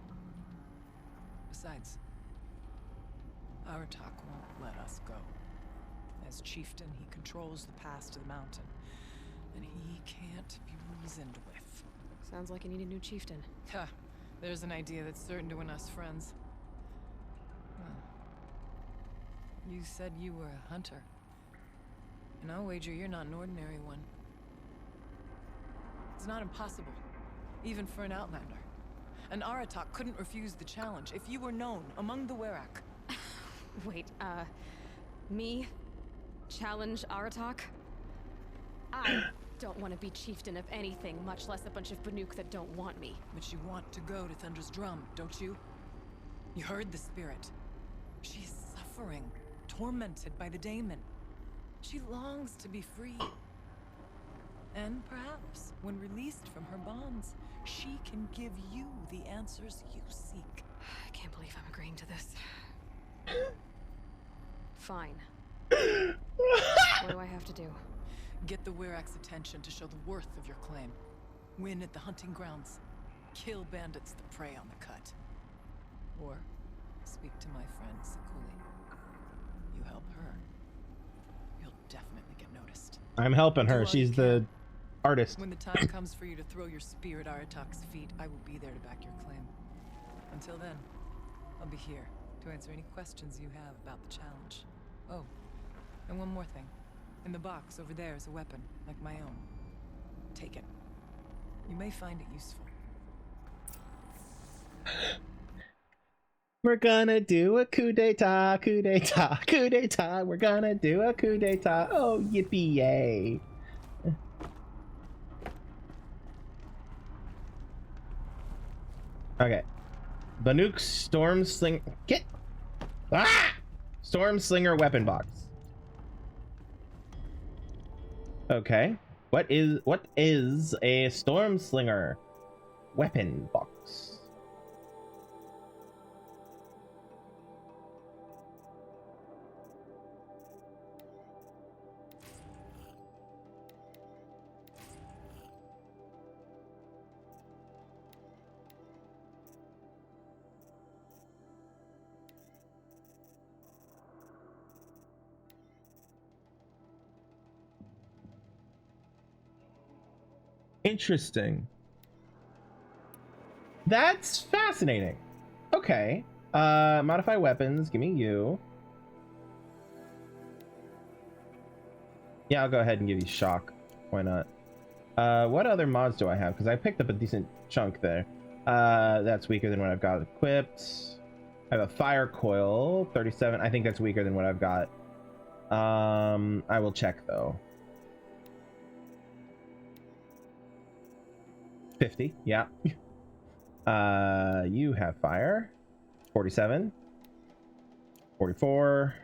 Besides, Aratak won't let us go. As chieftain, he controls the pass to the mountain, and he can't be reasoned with. Sounds like you need a new chieftain. Ha! There's an idea that's certain to win us friends. Well, you said you were a hunter. And I'll wager you're not an ordinary one. It's not impossible, even for an outlander. And Aratak couldn't refuse the challenge if you were known among the Werak. Wait, me? Challenge Aratak? I don't want to be chieftain of anything, much less a bunch of Banuk that don't want me. But you want to go to Thunder's Drum, don't you? You heard the spirit. She's suffering, tormented by the daemon. She longs to be free. And perhaps, when released from her bonds, she can give you the answers you seek. I can't believe I'm agreeing to this. Fine. What do I have to do? Get the Werak's attention to show the worth of your claim. Win at the hunting grounds. Kill bandits that prey on the cut. Or speak to my friend Sakuli. You help her, you'll definitely get noticed. I'm helping her. She's the artist. When the time comes for you to throw your spear at Aratak's feet, I will be there to back your claim. Until then, I'll be here to answer any questions you have about the challenge. Oh, and one more thing. In the box over there is a weapon, like my own. Take it. You may find it useful. We're gonna do a coup d'etat, coup d'etat, coup d'etat. We're gonna do a coup d'etat. Oh, yippee yay. Okay. Banuk Storm Sling. Get. Ah! Storm Slinger weapon box. Okay. What is a Storm Slinger weapon box? Interesting. That's fascinating. Okay. Modify weapons. Give me you. Yeah, I'll go ahead and give you shock. Why not? What other mods do I have? Because I picked up a decent chunk there. That's weaker than what I've got equipped. I have a fire coil, 37. I think that's weaker than what I've got. I will check though. 50, yeah. You have fire. 47. 44.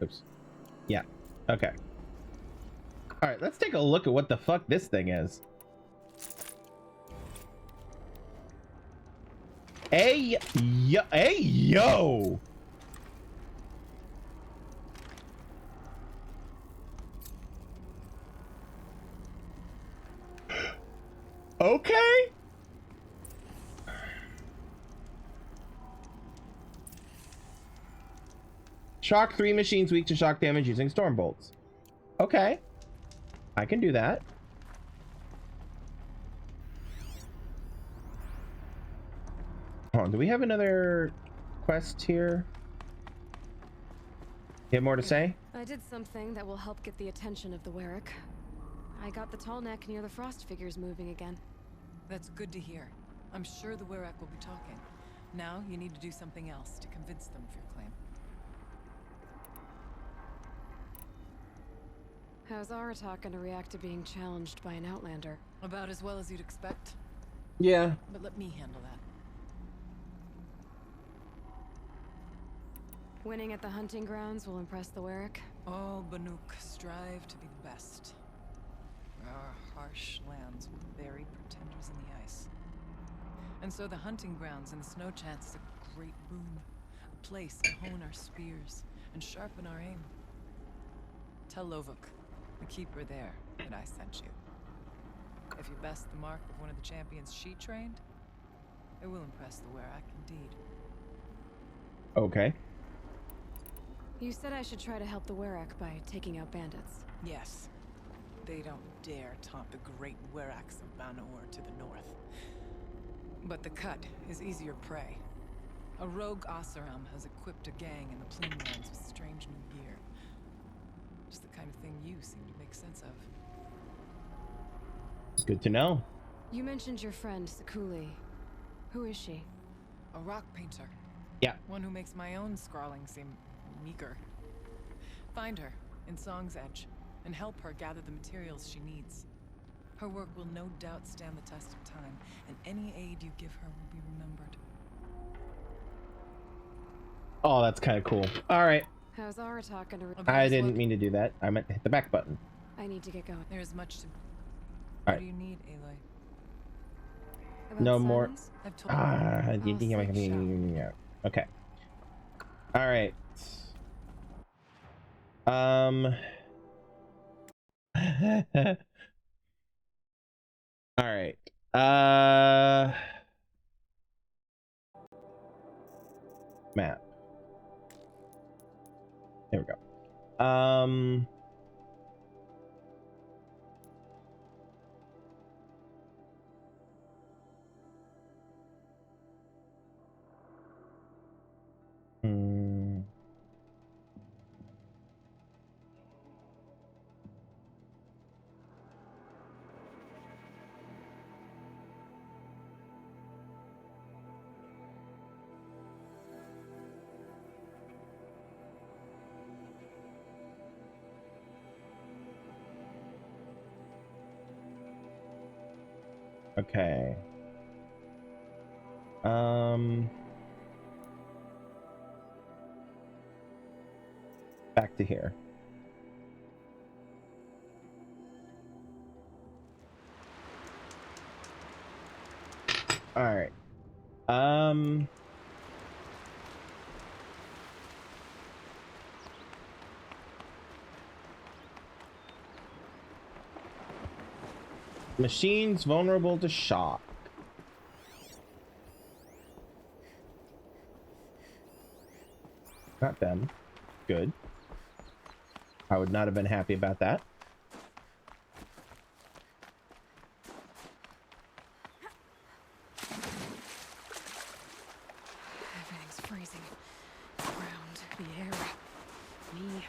Oops. Yeah. Okay. All right, let's take a look at what the fuck this thing is. Hey, yo, hey, yo. Okay. Shock 3 machines weak to shock damage using storm bolts. Okay. I can do that. Hold on, do we have another quest here? You have more to say? I did something that will help get the attention of the Werrick. I got the tall neck near the frost figures moving again. That's good to hear. I'm sure the Werrick will be talking. Now you need to do something else to convince them of your claim. How's Aratak gonna react to being challenged by an outlander? About as well as you'd expect. Yeah. But let me handle that. Winning at the hunting grounds will impress the Werrick. Oh, Banuk, strive to be the best. Our harsh lands will bury pretenders in the ice. And so the hunting grounds and the snow chance is a great boon. A place to hone our spears and sharpen our aim. Tell Lovuk, the keeper there, that I sent you. If you best the mark of one of the champions she trained, it will impress the Werrick indeed. Okay. You said I should try to help the Werrick by taking out bandits. Yes. They don't dare taunt the great Werracks of Banor to the north. But the Cut is easier prey. A rogue Oseram has equipped a gang in the Plumelands with strange new gear. Just the kind of thing you seem to make sense of. It's good to know. You mentioned your friend, Sakuli. Who is she? A rock painter. Yeah. One who makes my own scrawling seem meager. Find her in Song's Edge and help her gather the materials she needs. Her work will no doubt stand the test of time, and any aid you give her will be remembered. Oh, that's kind of cool. All right. How's Aratak gonna... I didn't mean to do that. I meant to hit the back button. I need to get going. There's much to... All What do you need, Aloy? About No more. silence? I've told you. Yeah. Okay. All right. All right. Map. There we go. Okay. Back to here. All right. Machines vulnerable to shock. Not them. Good. I would not have been happy about that. rising. The ground, the air, me.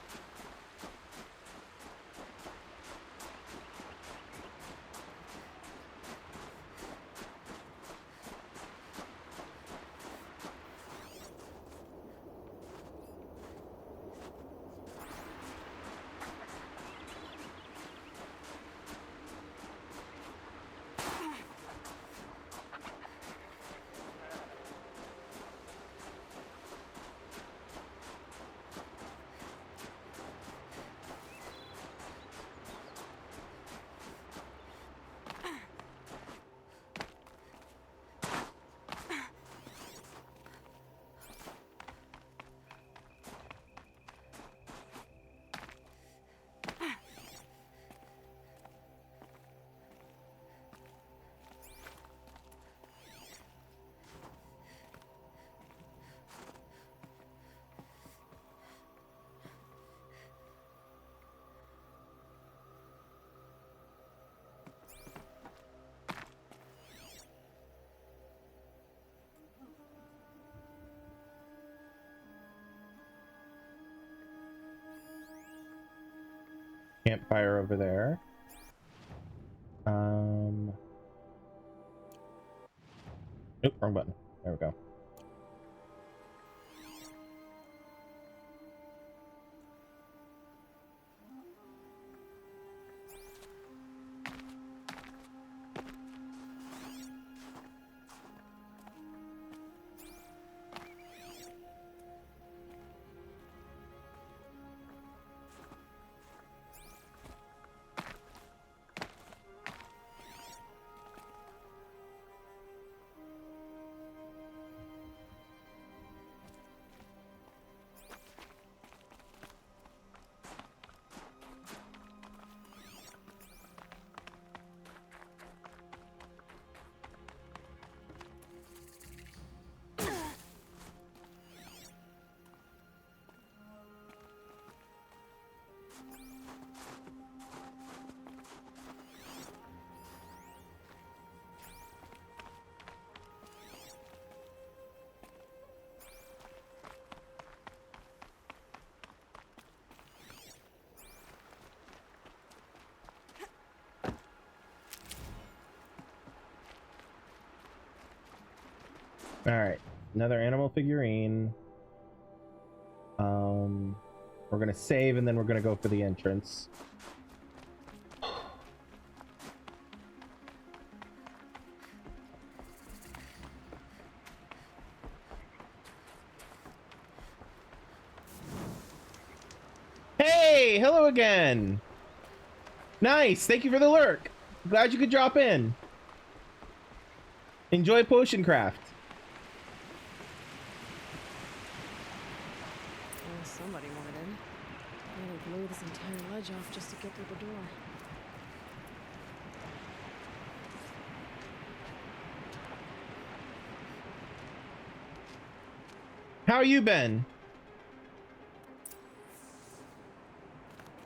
Campfire over there. Nope, wrong button. There we go. All right, another animal figurine. We're gonna save and then we're gonna go for the entrance. Hey, hello again. Nice, thank you for the lurk. Glad you could drop in. Enjoy potion craft. Somebody wanted in. Nearly blew this entire ledge off just to get through the door. How you been?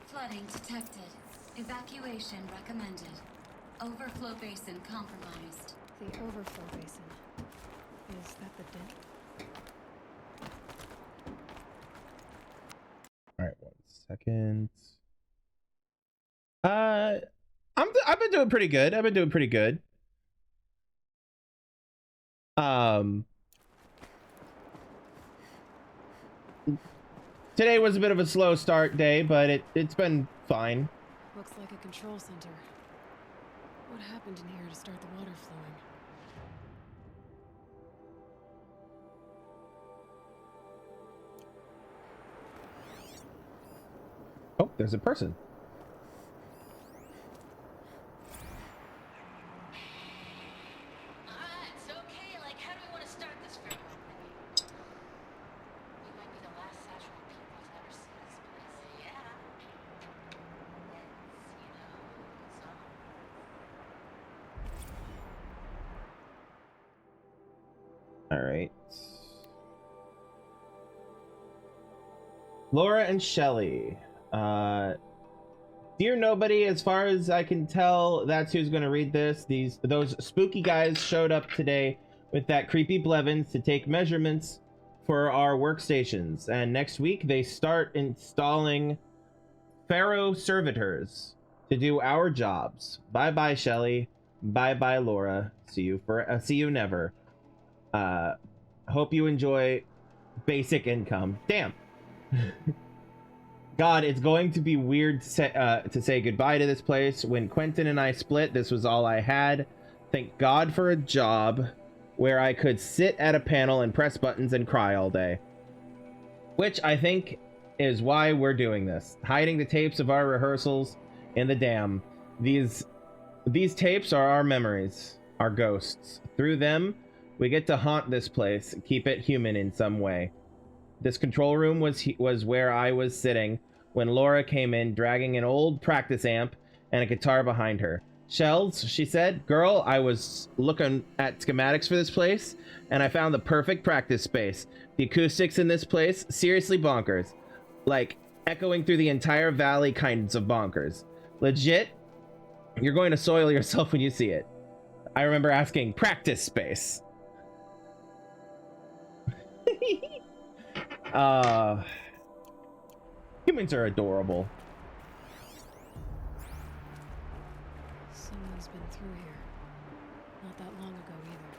Flooding detected. Evacuation recommended. Overflow basin compromised. The overflow basin. Is that the dent? All right, 1 second. I've been doing pretty good. Today was a bit of a slow start day, but it's been fine. Looks like a control center. What happened in here to start the water flowing? Oh, there's a person. It's okay. Like, how do we want to start this from? We might be the last satchel of people to ever see this place. Yeah. All right. Laura and Shelly. Dear nobody, as far as I can tell, that's who's going to read this. Those spooky guys showed up today with that creepy Blevins to take measurements for our workstations, and next week they start installing Pharaoh servitors to do our jobs. Bye bye, Shelly. Bye bye, Laura. See you never. Hope you enjoy basic income. Damn. God, it's going to be weird to say goodbye to this place. When Quentin and I split, this was all I had. Thank God for a job where I could sit at a panel and press buttons and cry all day. Which I think is why we're doing this. Hiding the tapes of our rehearsals in the dam. These tapes are our memories, our ghosts. Through them, we get to haunt this place, keep it human in some way. This control room was where I was sitting when Laura came in, dragging an old practice amp and a guitar behind her. Shells, she said, girl, I was looking at schematics for this place, and I found the perfect practice space. The acoustics in this place, seriously bonkers. Like, echoing through the entire valley kinds of bonkers. Legit, you're going to soil yourself when you see it. I remember asking, practice space. Humans are adorable. Someone's been through here. Not that long ago either.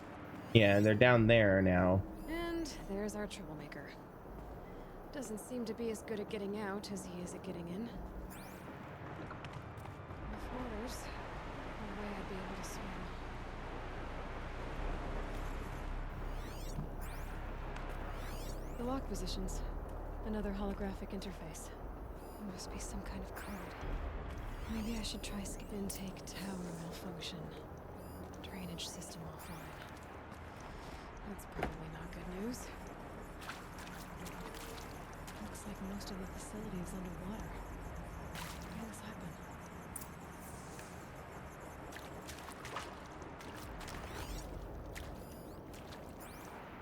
Yeah, they're down there now. And there's our troublemaker. Doesn't seem to be as good at getting out as he is at getting in. The floaters. No way I'd be able to swim. The lock positions. Another holographic interface. There must be some kind of code. Maybe I should try skip intake tower malfunction. Drainage system offline. That's probably not good news. Looks like most of the facility is underwater. How did this happen?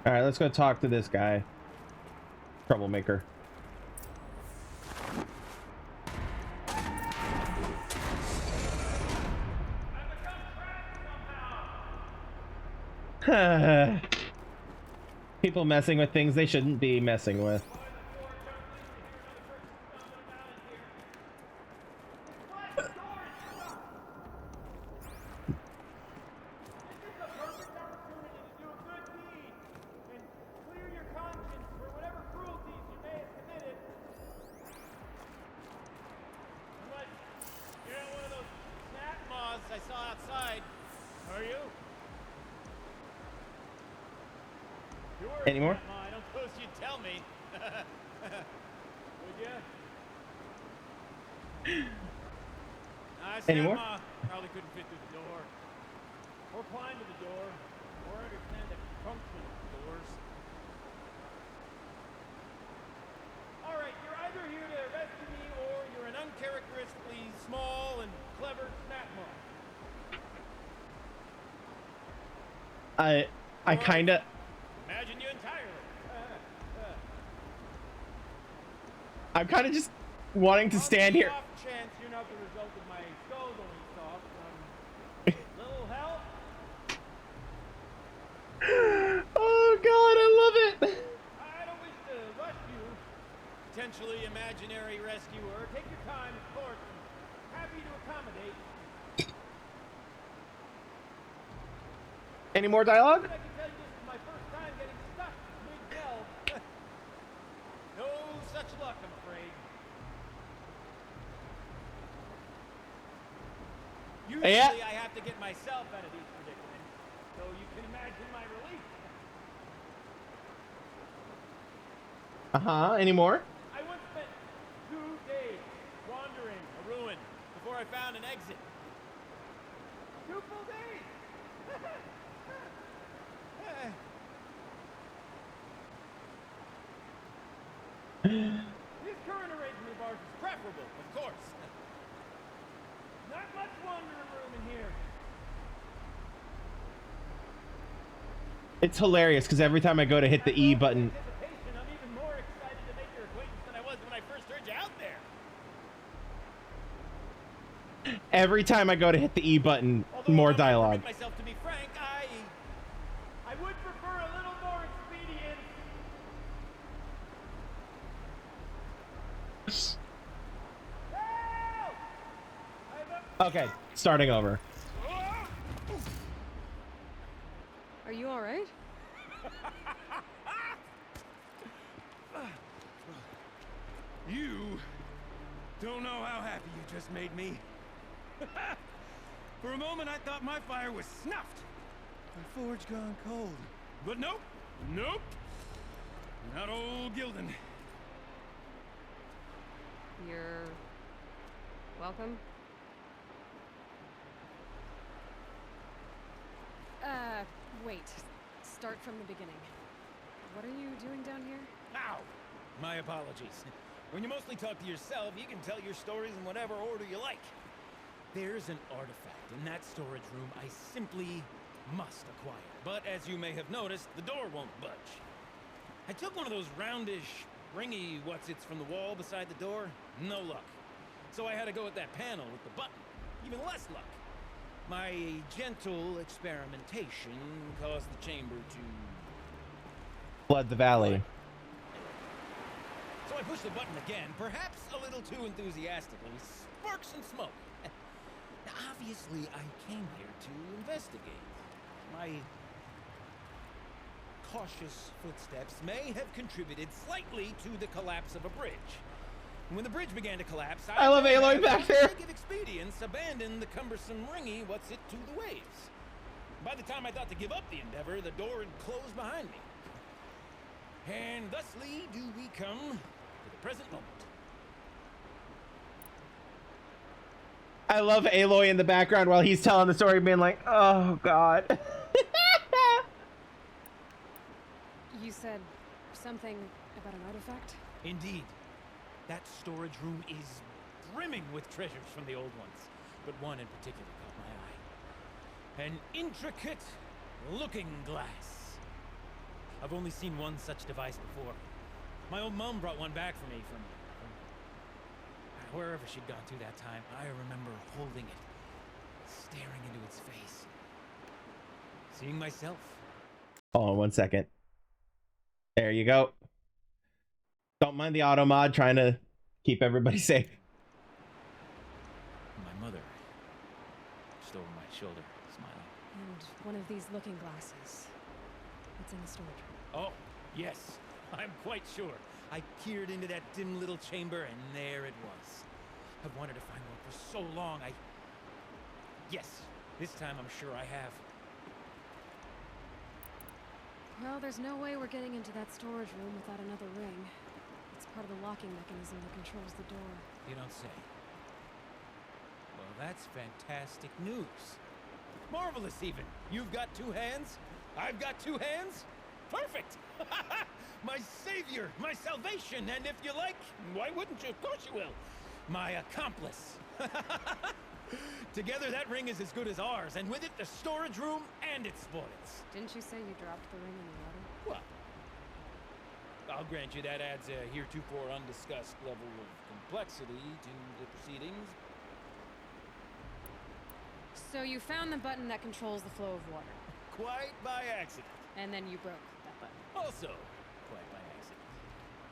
Alright, let's go talk to this guy. Troublemaker. People messing with things they shouldn't be messing with. I saw outside. Are you? Any more? I don't suppose you'd tell me. Would you? Any more? Probably couldn't fit through the door. Or climb to the door. Or understand the function of doors. Alright, you're either here to rescue me or you're an uncharacteristically small and clever snap moth. I kinda... Imagine you entirely. I'm kinda just wanting to stand here. Off chance you're not the result of my skull going soft. Little help? Oh god, I love it! I don't wish to rush you, potentially imaginary rescuer. Take your time, of course. Happy to accommodate. Any more dialogue? I can tell you this is my first time getting stuck mid-delve. No such luck, I'm afraid. Usually I have to get myself out of these predicaments, so you can imagine my relief. Uh-huh, any more? I once spent 2 days wandering a ruin before I found an exit. 2 full days! This current arrangement of ours is preferable, of course. Not much wandering room in here. It's hilarious because every time I go to hit the E button... I'm even more excited to make your acquaintance than I was when I first heard you out there. Every time I go to hit the E button, more dialogue. Myself to be frank, I would prefer a little more expedience. Okay, starting over. Are you all right? You don't know how happy you just made me. For a moment, I thought my fire was snuffed. My forge gone cold. But nope, nope. Not old Gildan. You're welcome. Wait. Start from the beginning. What are you doing down here? Ow! My apologies. When you mostly talk to yourself, you can tell your stories in whatever order you like. There's an artifact in that storage room I simply must acquire. But as you may have noticed, the door won't budge. I took one of those roundish, ringy what's-its from the wall beside the door. No luck. So I had to go with that panel with the button. Even less luck. My gentle experimentation caused the chamber to Flood the valley. So I pushed the button again, perhaps a little too enthusiastically. Sparks and smoke. Now, obviously, I came here to investigate. My cautious footsteps may have contributed slightly to the collapse of a bridge. When the bridge began to collapse, I love Aloy back there. For expedience, abandoned the cumbersome ringy what's-it to the waves. By the time I thought to give up the endeavor, the door had closed behind me. And thusly do we come to the present moment. I love Aloy in the background while he's telling the story, being like, "Oh God." You said something about an artifact? Indeed. That storage room is brimming with treasures from the old ones, but one in particular caught my eye. An intricate looking glass. I've only seen one such device before. My old mom brought one back for me from wherever she'd gone to that time. I remember holding it, staring into its face, seeing myself. Hold on 1 second. There you go. Don't mind the auto mod, trying to keep everybody safe. My mother, just over my shoulder, smiling. And one of these looking glasses. It's in the storage room. Oh, yes, I'm quite sure. I peered into that dim little chamber, and there it was. I've wanted to find one for so long. Yes, this time I'm sure I have. Well, there's no way we're getting into that storage room without another ring. It's part of the locking mechanism that controls the door. You don't say. Well, that's fantastic news. Marvelous, even. You've got two hands. I've got two hands. Perfect. My savior, my salvation, and if you like, why wouldn't you? Of course you will. My accomplice. Together, that ring is as good as ours, and with it, the storage room and its spoils. Didn't you say you dropped the ring in the water? What? I'll grant you that adds a heretofore undiscussed level of complexity to the proceedings. So you found the button that controls the flow of water. Quite by accident. And then you broke that button. Also, quite by accident.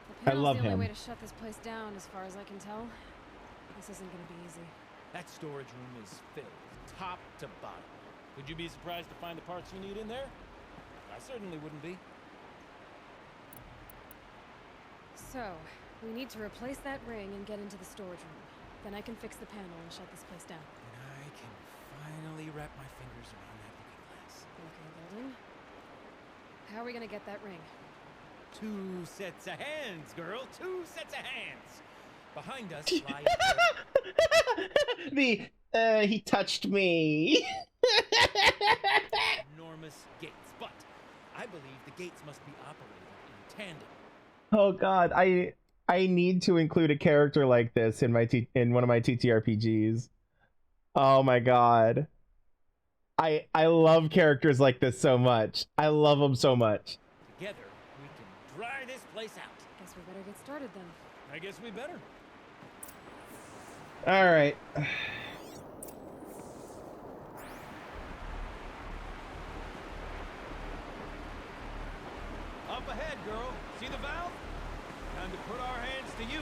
The panel's love the only him. way to shut this place down, as far as I can tell. This isn't gonna be easy. That storage room is filled, top to bottom. Would you be surprised to find the parts you need in there? I certainly wouldn't be. So, we need to replace that ring and get into the storage room. Then I can fix the panel and shut this place down. And I can finally wrap my fingers around that looking glass. Okay, Gildan. How are we gonna get that ring? 2 sets of hands, girl. 2 sets of hands. Behind us lie He touched me. enormous gates, but I believe the gates must be operated in tandem. Oh God, I need to include a character like this in in one of my TTRPGs. Oh my God, I love characters like this so much. I love them so much. Together, we can dry this place out. Guess we better get started then. I guess we better. All right. Up ahead, girl. See the valve? Time to put our hands to use.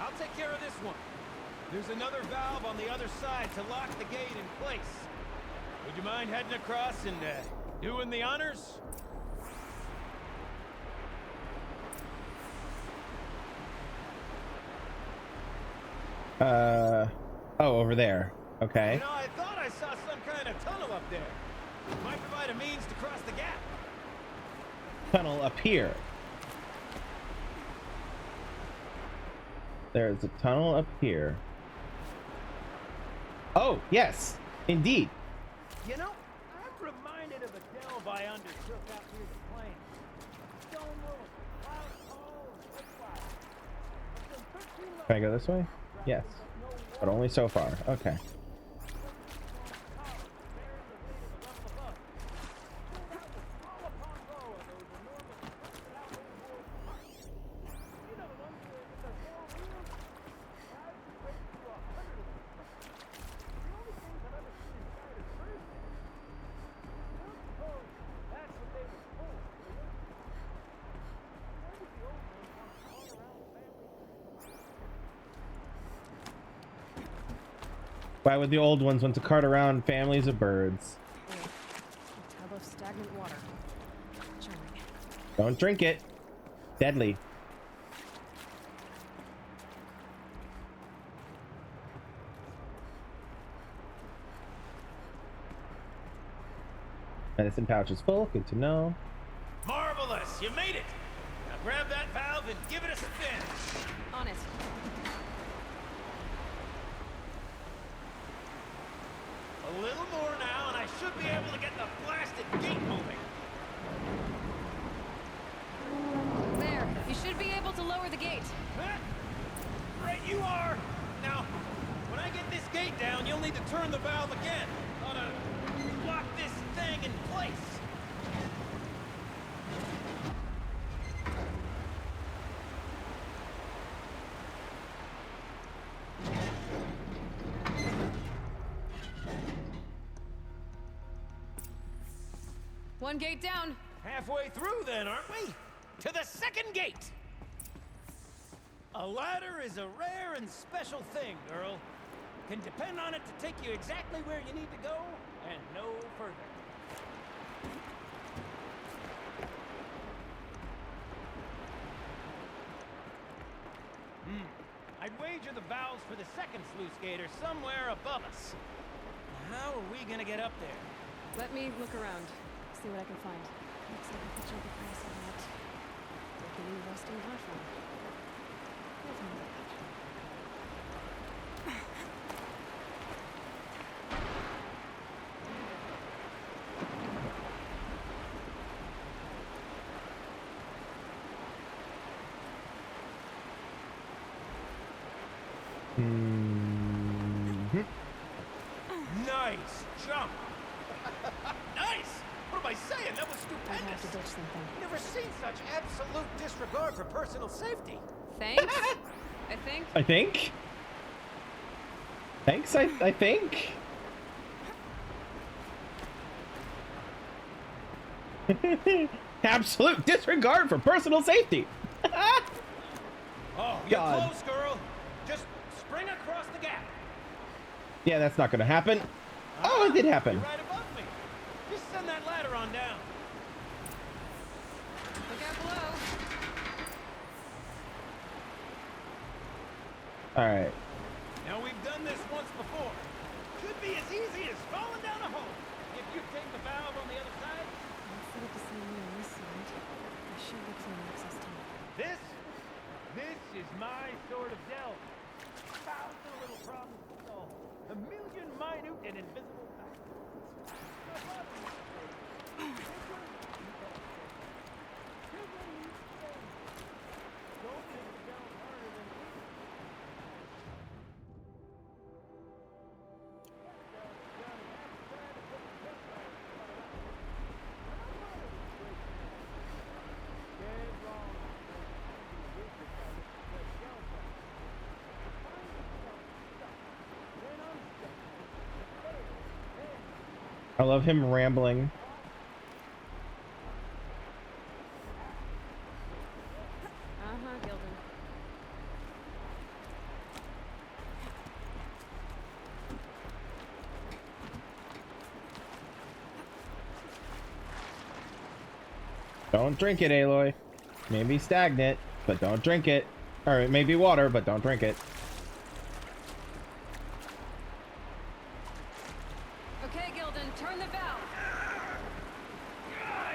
I'll take care of this one. There's another valve on the other side to lock the gate in place. Would you mind heading across and doing the honors? Oh, over there. Okay. You know, I thought I saw some kind of tunnel up there. Might provide a means to cross the gap. Tunnel up here. There's a tunnel up here. Oh, yes, indeed. You know, I'm reminded of a delve I undertook out near the plain. Stone road, cloud tall and wood. Can I go this way? Yes, but only so far. Okay. Why would the old ones want to cart around families of birds? Wait, a tub of stagnant water. Charming. Don't drink it. Deadly. Medicine pouch is full. Good to know. Marvelous! You made it! Now grab that valve and give it a spin. On it. A little more now, and I should be able to get the blasted gate moving. There. You should be able to lower the gate. Huh? Right you are! Now, when I get this gate down, you'll need to turn the valve again. Ought to lock this thing in place. One gate down. Halfway through then, aren't we? To the second gate! A ladder is a rare and special thing, girl. Can depend on it to take you exactly where you need to go, and no further. I'd wager the valves for the second sluice gate are somewhere above us. How are we gonna get up there? Let me look around. See what I can find. Looks like a picture of the price on that. Breaking and rusting platform. There's another page. Nice jump! Nice! What am I saying? That was I have stupendous! to ditch something. Never seen such absolute disregard for personal safety. Thanks? I think. I think. Thanks, I think. Absolute disregard for personal safety. Oh, you're God. close, girl. Just spring across the gap. Yeah, that's not gonna happen. Oh, it did happen. You're right above me. Just send that ladder on down. Look out below. All right. Now, we've done this once before. Should be as easy as falling down a hole. If you take the valve on the other side. Let's set up the same way on this side. I should look for an access tunnel. This is my sort of delve. 1,000 little problems to solve. A million minute and invisible factors. I love him rambling. Gilden. Don't drink it, Aloy. Maybe stagnant, but don't drink it. Or it may be water, but don't drink it. Okay, Gildan, turn the valve.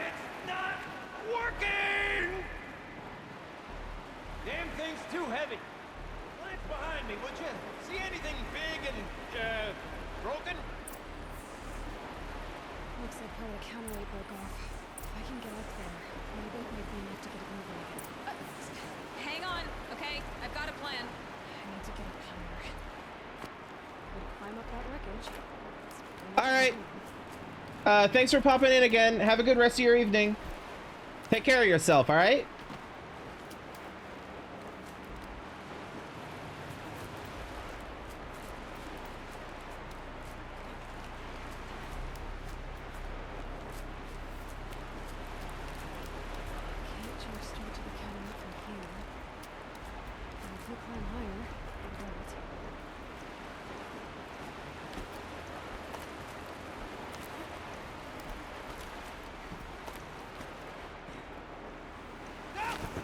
It's not working! Damn thing's too heavy. Glance behind me, would you? See anything big and, broken? Looks like part of the counterweight broke off. If I can get up there, maybe it might be enough to get it moving again. Hang on, okay? I've got a plan. I need to get up higher. Gonna climb up that wreckage. Alright. Thanks for popping in again. Have a good rest of your evening. Take care of yourself, alright? Can't jump straight to the counterweight from here. But I could climb higher. I won't.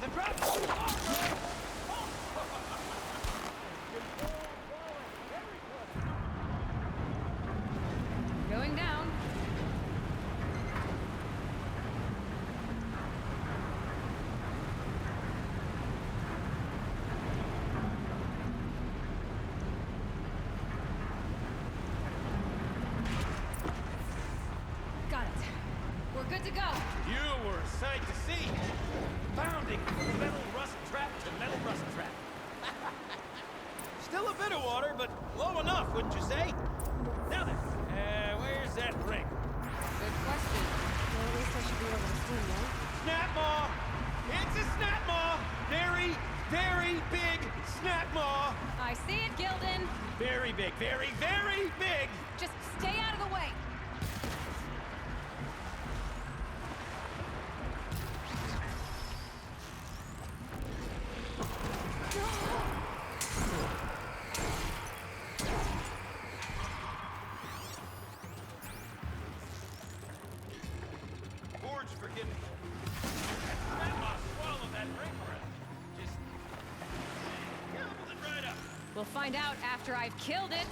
The drop! Going down. Got it. We're good to go. You were a sight to see. Bounding from metal rust trap to metal rust trap. Still a bit of water, but low enough, wouldn't you say? Now then, where's that ring? Good question. Well, at least I should be able to swim, right? Snap maw! It's a snap maw! Very, very big snap maw! I see it, Gildan. Very big, very, very big! Just stay out of the way. Forge, forgive me. Snap maw swallowed that ring around. Just gobbled it right up. We'll find out after I've killed it.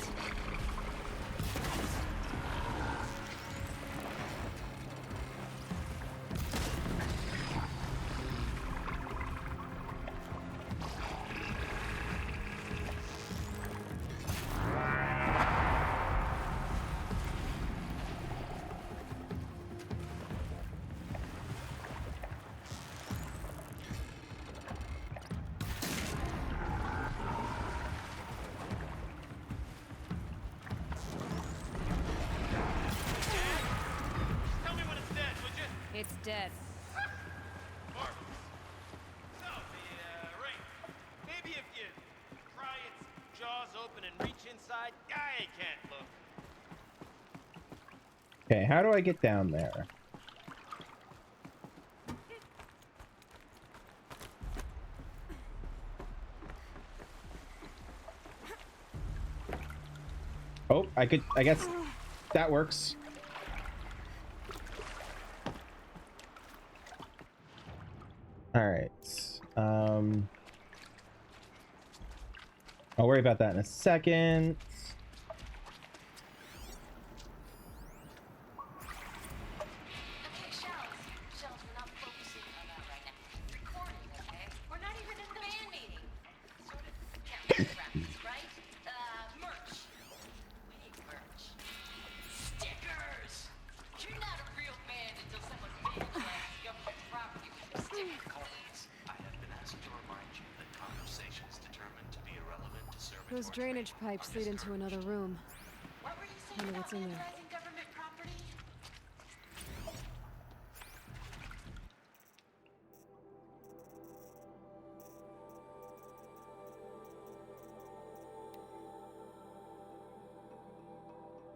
Tell me when it's dead, would you? It's dead. Marvelous. So, the ring. Maybe if you pry its jaws open and reach inside, I can't look. Okay, how do I get down there? Oh, I guess that works. All right. I'll worry about that in a second. Okay, Shells, we're not focusing on that right now. Recording, okay? We're not even in the band meeting. Sort of campus practice, right? Merch. We need merch. Stickers! You're not a real band until someone vandalizes government property with your sticker coins. I have been asked to remind you that conversations determined to be irrelevant to service. Those drainage pipes lead into another room. What were you saying Wonder about what's in there. vandalizing government property?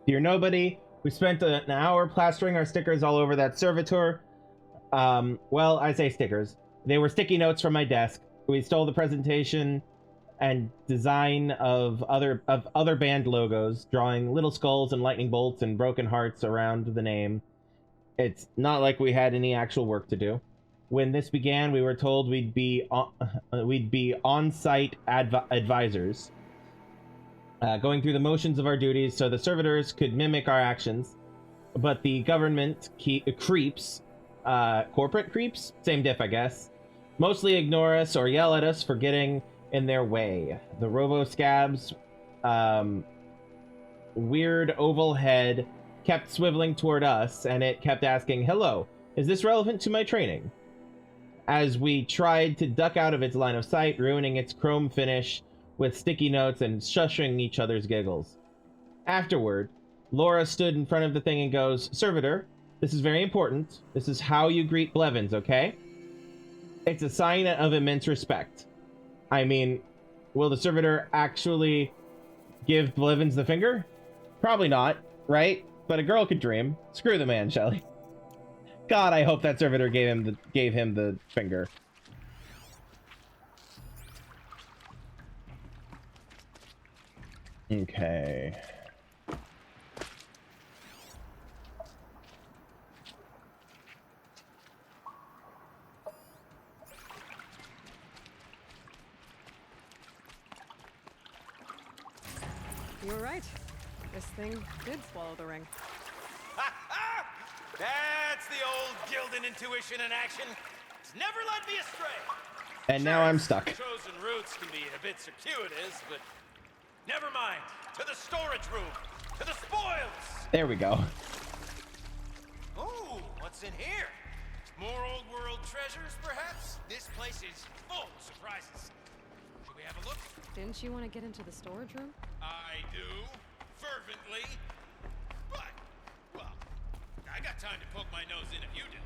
Dear nobody, we spent an hour plastering our stickers all over that servitor. Well, I say stickers. They were sticky notes from my desk. We stole the presentation and design of other band logos, drawing little skulls and lightning bolts and broken hearts around the name. It's not like we had any actual work to do. When this began, we were told we'd be on-site advisors, going through the motions of our duties so the servitors could mimic our actions. But the government creeps, corporate creeps, same diff, I guess, mostly ignore us or yell at us for getting in their way. The robo-scab's weird oval head kept swiveling toward us, and it kept asking, "Hello, is this relevant to my training?" As we tried to duck out of its line of sight, ruining its chrome finish with sticky notes and shushing each other's giggles. Afterward, Laura stood in front of the thing and goes, "Servitor, this is very important. This is how you greet Blevins, okay? It's a sign of immense respect." I mean, will the servitor actually give Blevins the finger? Probably not, right? But a girl could dream. Screw the man, Shelly. God, I hope that servitor gave him the finger. Okay. You were right. This thing did swallow the ring. That's the old Gildan intuition in action. It's never led me astray. And now I'm stuck. Chosen routes can be a bit circuitous, but never mind. To the storage room. To the spoils. There we go. Ooh, what's in here? More old world treasures, perhaps? This place is full of surprises. Should we have a look? Didn't you want to get into the storage room? I do, fervently. But, well, I got time to poke my nose in if you do.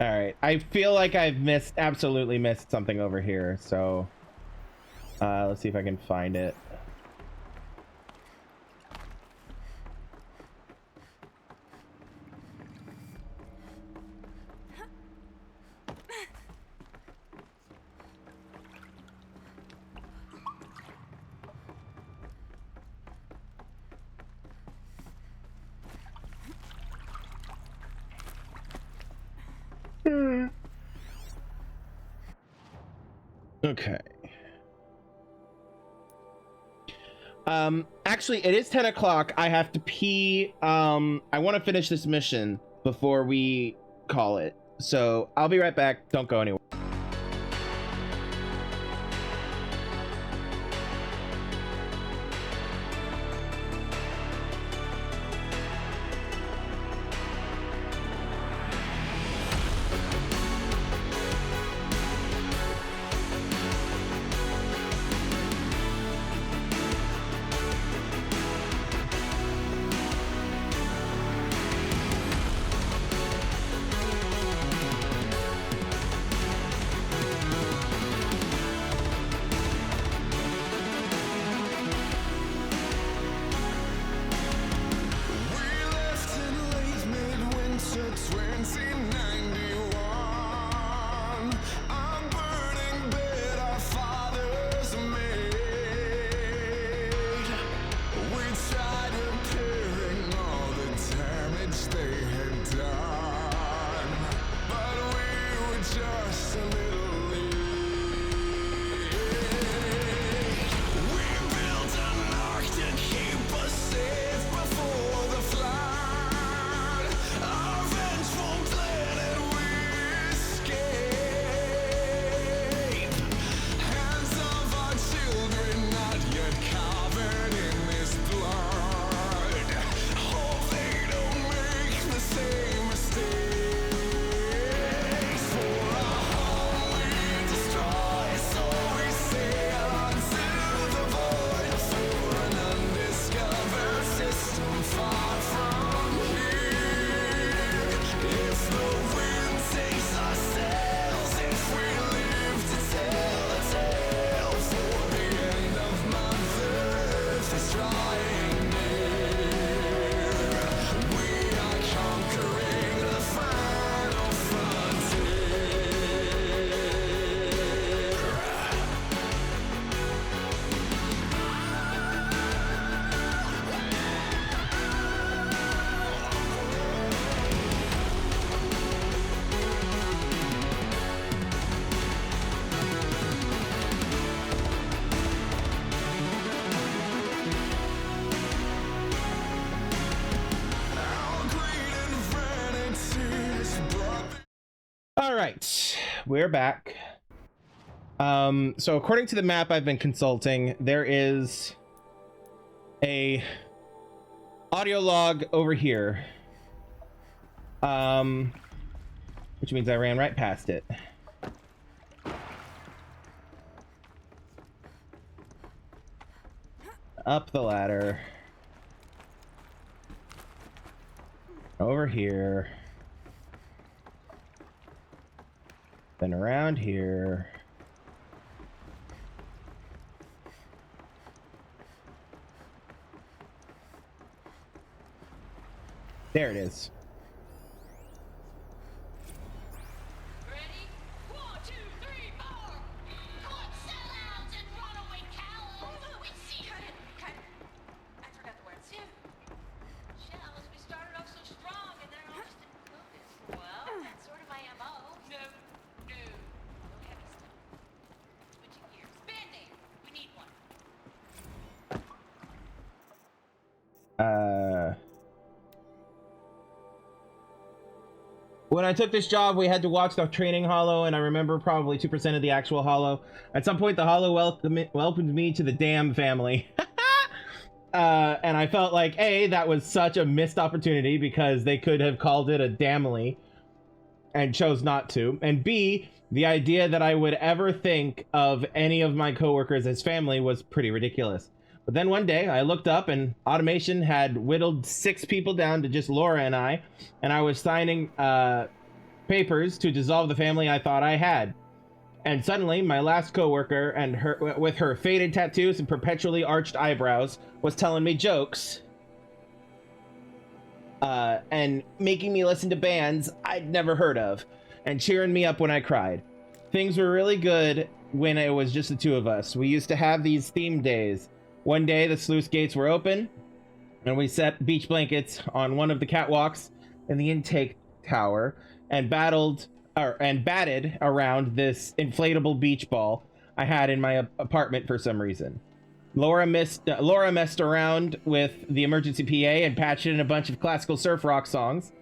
All right, I feel like I've absolutely missed something over here. So, let's see if I can find it. Okay. Actually, it is 10 o'clock. I have to pee. I want to finish this mission before we call it. So I'll be right back. Don't go anywhere. All right, we're back. So according to the map I've been consulting, there is a audio log over here. Which means I ran right past it. Up the ladder. Over here. Then around here. There it is. Ready? 1, 2, 3, 4. Caught sellouts and runaway cowards. We see. Cut it. I forgot the words. Shells, we started off so strong and then all just included. Well, that's sort of my MO. No. Heavy stuff. Switching gears. Band-aid. We need one. When I took this job, we had to watch the training holo, and I remember probably 2% of the actual holo. At some point, the holo welcomed me to the damn family. And I felt like, A, that was such a missed opportunity because they could have called it a damily and chose not to. And B, the idea that I would ever think of any of my coworkers as family was pretty ridiculous. But then one day I looked up and automation had whittled 6 people down to just Laura and I was signing papers to dissolve the family I thought I had. And suddenly my last coworker and her with her faded tattoos and perpetually arched eyebrows was telling me jokes and making me listen to bands I'd never heard of and cheering me up when I cried. Things were really good when it was just the two of us. We used to have these theme days. One day the sluice gates were open and we set beach blankets on one of the catwalks in the intake tower and batted around this inflatable beach ball I had in my apartment for some reason. Laura messed around with the emergency PA and patched in a bunch of classical surf rock songs.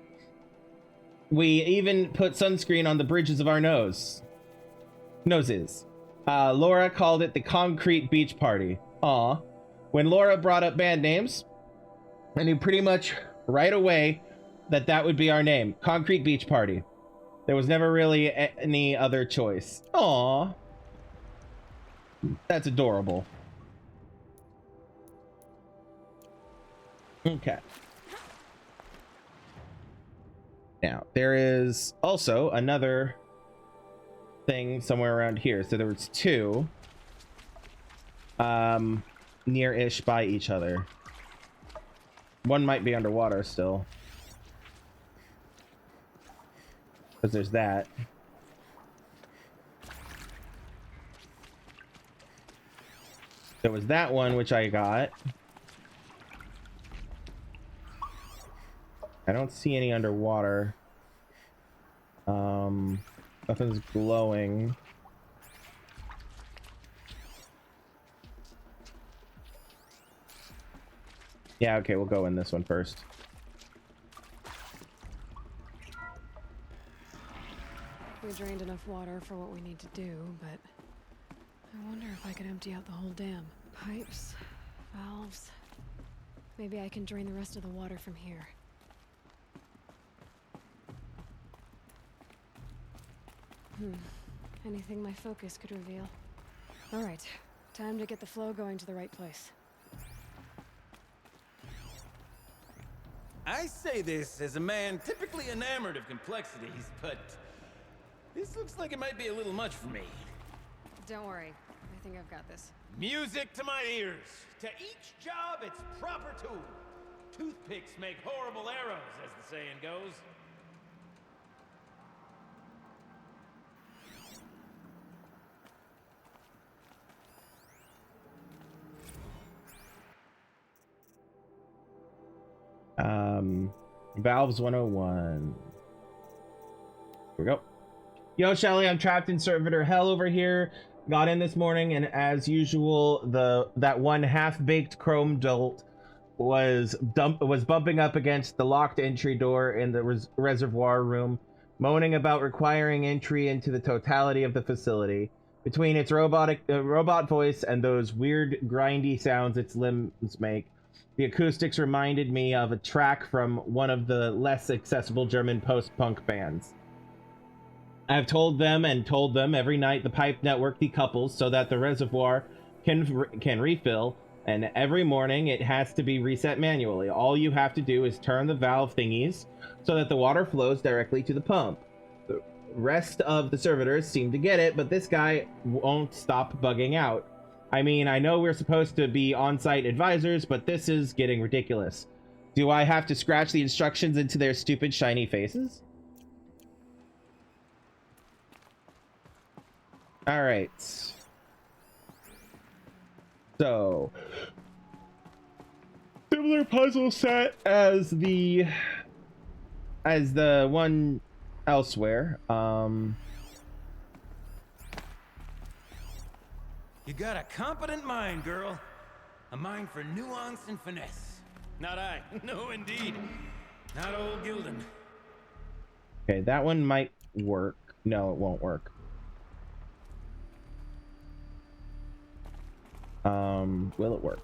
We even put sunscreen on the bridges of our noses. Laura called it the Concrete Beach Party. Aw. When Laura brought up band names, I knew pretty much right away that would be our name, Concrete Beach Party. There was never really any other choice. Aw. That's adorable. Okay. Now, there is also another thing somewhere around here. So there was 2 near-ish by each other. One might be underwater still. Because there's that. There was that one, which I got. I don't see any underwater. Nothing's glowing. Yeah, okay, we'll go in this one first. We drained enough water for what we need to do, but I wonder if I could empty out the whole dam. Pipes, valves. Maybe I can drain the rest of the water from here. Anything my focus could reveal. All right, time to get the flow going to the right place. I say this as a man typically enamored of complexities, but this looks like it might be a little much for me. Don't worry, I think I've got this. Music to my ears. To each job, its proper tool. Toothpicks make horrible arrows, as the saying goes. Valves 101. Here we go. Yo, Shelly, I'm trapped in servitor hell over here. Got in this morning, and as usual, that one half-baked chrome dolt was bumping up against the locked entry door in the reservoir room moaning about requiring entry into the totality of the facility. Between its robot voice and those weird grindy sounds its limbs make, the acoustics reminded me of a track from one of the less accessible German post-punk bands. I've told them every night the pipe network decouples so that the reservoir can refill, and every morning it has to be reset manually. All you have to do is turn the valve thingies so that the water flows directly to the pump. The rest of the servitors seem to get it, but this guy won't stop bugging out. I mean, I know we're supposed to be on-site advisors, but this is getting ridiculous. Do I have to scratch the instructions into their stupid shiny faces? All right. So, similar puzzle set as the one elsewhere. You got a competent mind, girl. A mind for nuance and finesse. Not I. No, indeed. Not old Gildan. Okay, that one might work. No, it won't work. Will it work?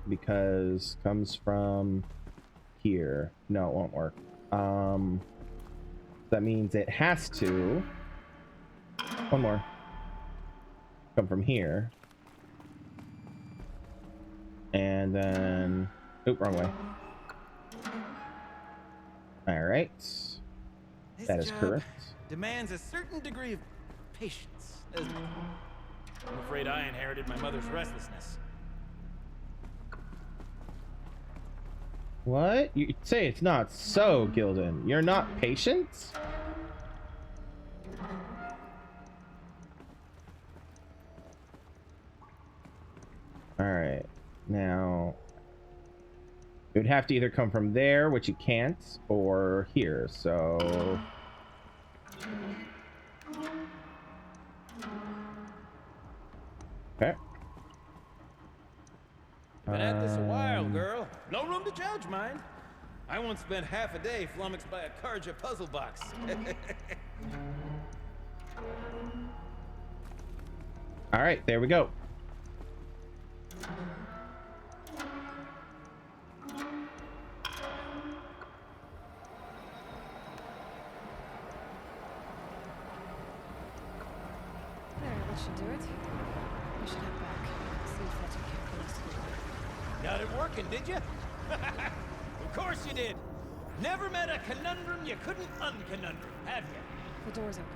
Because comes from here. No, it won't work. That means it has to. One more. Come from here. And then... Oop, wrong way. Alright. That is correct. Demands a certain degree of patience, doesn't it? I'm afraid I inherited my mother's restlessness. What? You say it's not so, Gildan. You're not patient? Alright. Now... it would have to either come from there, which you can't, or here, so... Okay. Been at this a while, girl. No room to judge, mind. I once spent half a day flummoxed by a Karja puzzle box. All right, there we go. There, that should do it. I should head back. See if that took care of the rest of the Got it working, did you? Of course you did. Never met a conundrum you couldn't unconundrum, have you? The door's open.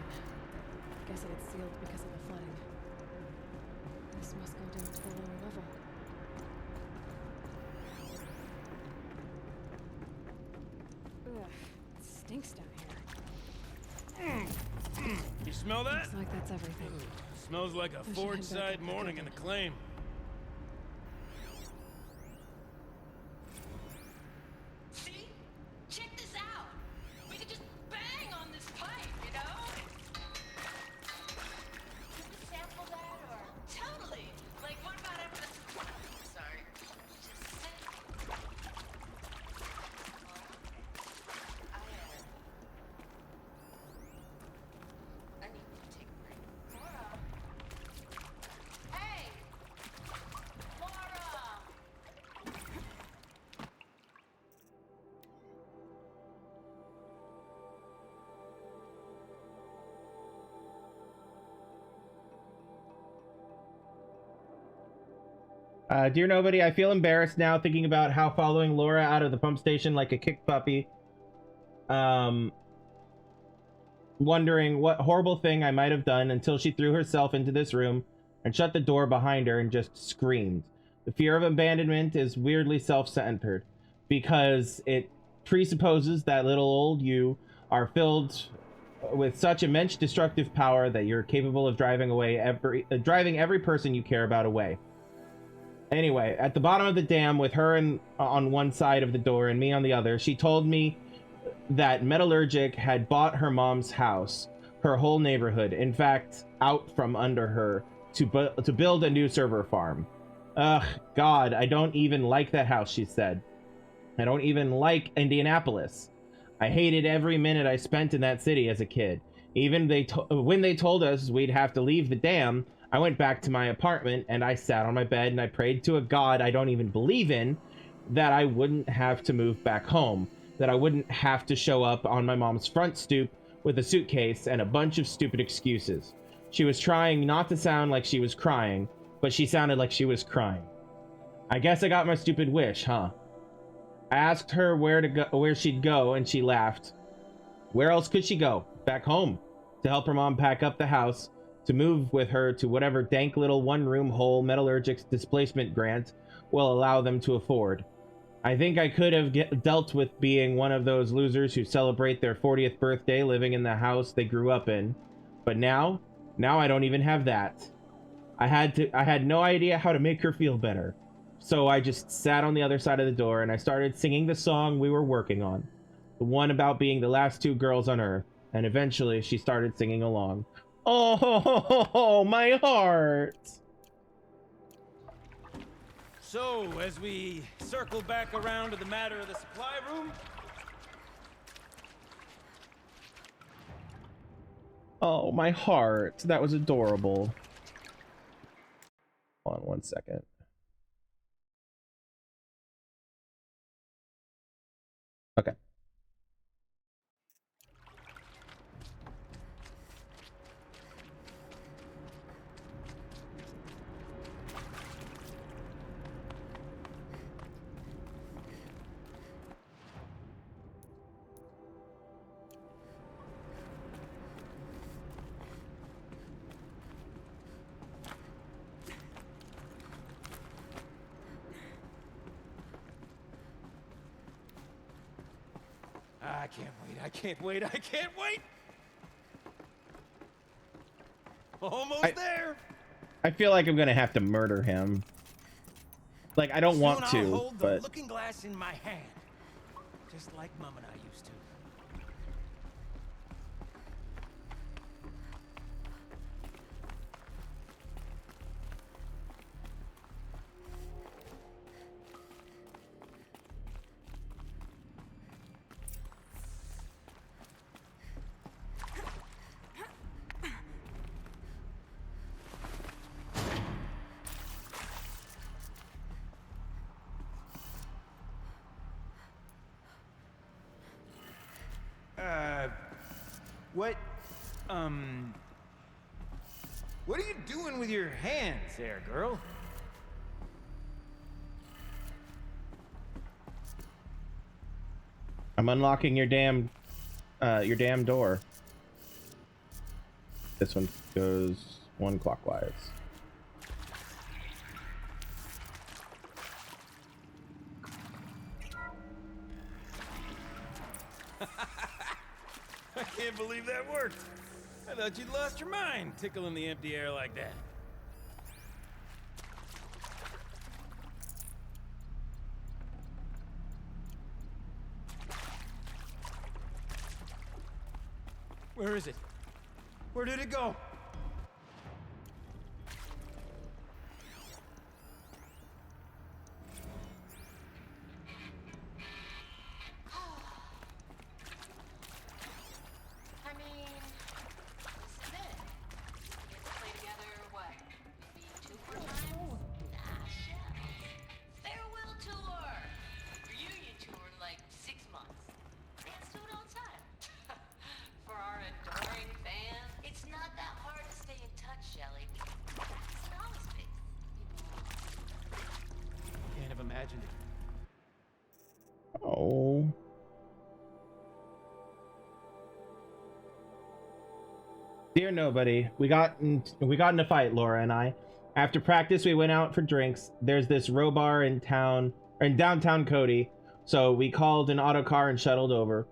Guess it had sealed because of the flooding. This must go down to the lower level. Ugh, it stinks down here. You smell that? Looks like that's everything. Smells like a I should forge head back side up the morning in the building. claim. See? Check this out. We could just bang on this pipe, you know? Can we sample that or? Totally. Like, what about after this? Sorry. Just sit. I need to take a break. Laura. Hey! Laura! Dear nobody, I feel embarrassed now thinking about how following Laura out of the pump station like a kicked puppy. Wondering what horrible thing I might have done until she threw herself into this room and shut the door behind her and just screamed. The fear of abandonment is weirdly self-centered because it presupposes that little old you are filled with such immense destructive power that you're capable of driving every person you care about away. Anyway, at the bottom of the dam with her on one side of the door and me on the other, she told me that Metallurgic had bought her mom's house, her whole neighborhood, in fact, out from under her to build a new server farm. Ugh, God, I don't even like that house, she said. I don't even like Indianapolis. I hated every minute I spent in that city as a kid. Even when they told us we'd have to leave the dam, I went back to my apartment and I sat on my bed and I prayed to a god I don't even believe in that I wouldn't have to move back home, that I wouldn't have to show up on my mom's front stoop with a suitcase and a bunch of stupid excuses. She was trying not to sound like she was crying, but she sounded like she was crying. I guess I got my stupid wish, huh? I asked her where she'd go, and she laughed. Where else could she go? Back home, to help her mom pack up the house, to move with her to whatever dank little one-room hole metallurgic's displacement grant will allow them to afford. I think I could have dealt with being one of those losers who celebrate their 40th birthday living in the house they grew up in. But now I don't even have that. I had no idea how to make her feel better. So I just sat on the other side of the door and I started singing the song we were working on. The one about being the last two girls on Earth. And eventually she started singing along. Oh, my heart! So, as we circle back around to the matter of the supply room... Oh, my heart. That was adorable. Hold on 1 second. Okay. I can't wait, I can't wait, I can't wait! Almost there! I feel like I'm gonna have to murder him. Like, I don't want Soon I'll to, hold but... the looking glass in my hand. Just like Mom and I used to. What are you doing with your hands there, girl? I'm unlocking your damn door. This one goes one clockwise. I can't believe that worked. I thought you'd lost your mind, tickling the empty air like that. Where is it? Where did it go? I mean, this is it. We get to play together, what? Maybe 2 more times? Nah, shucks. Farewell tour! Reunion tour in like 6 months. Let's do it on time. For our adoring fans, it's not that hard to stay in touch, Shelly. It's an always fix. Can't have imagined it. Oh. Dear nobody, we got in a fight, Laura and I. After practice, we went out for drinks. There's this row bar in downtown Cody, so we called an auto car and shuttled over.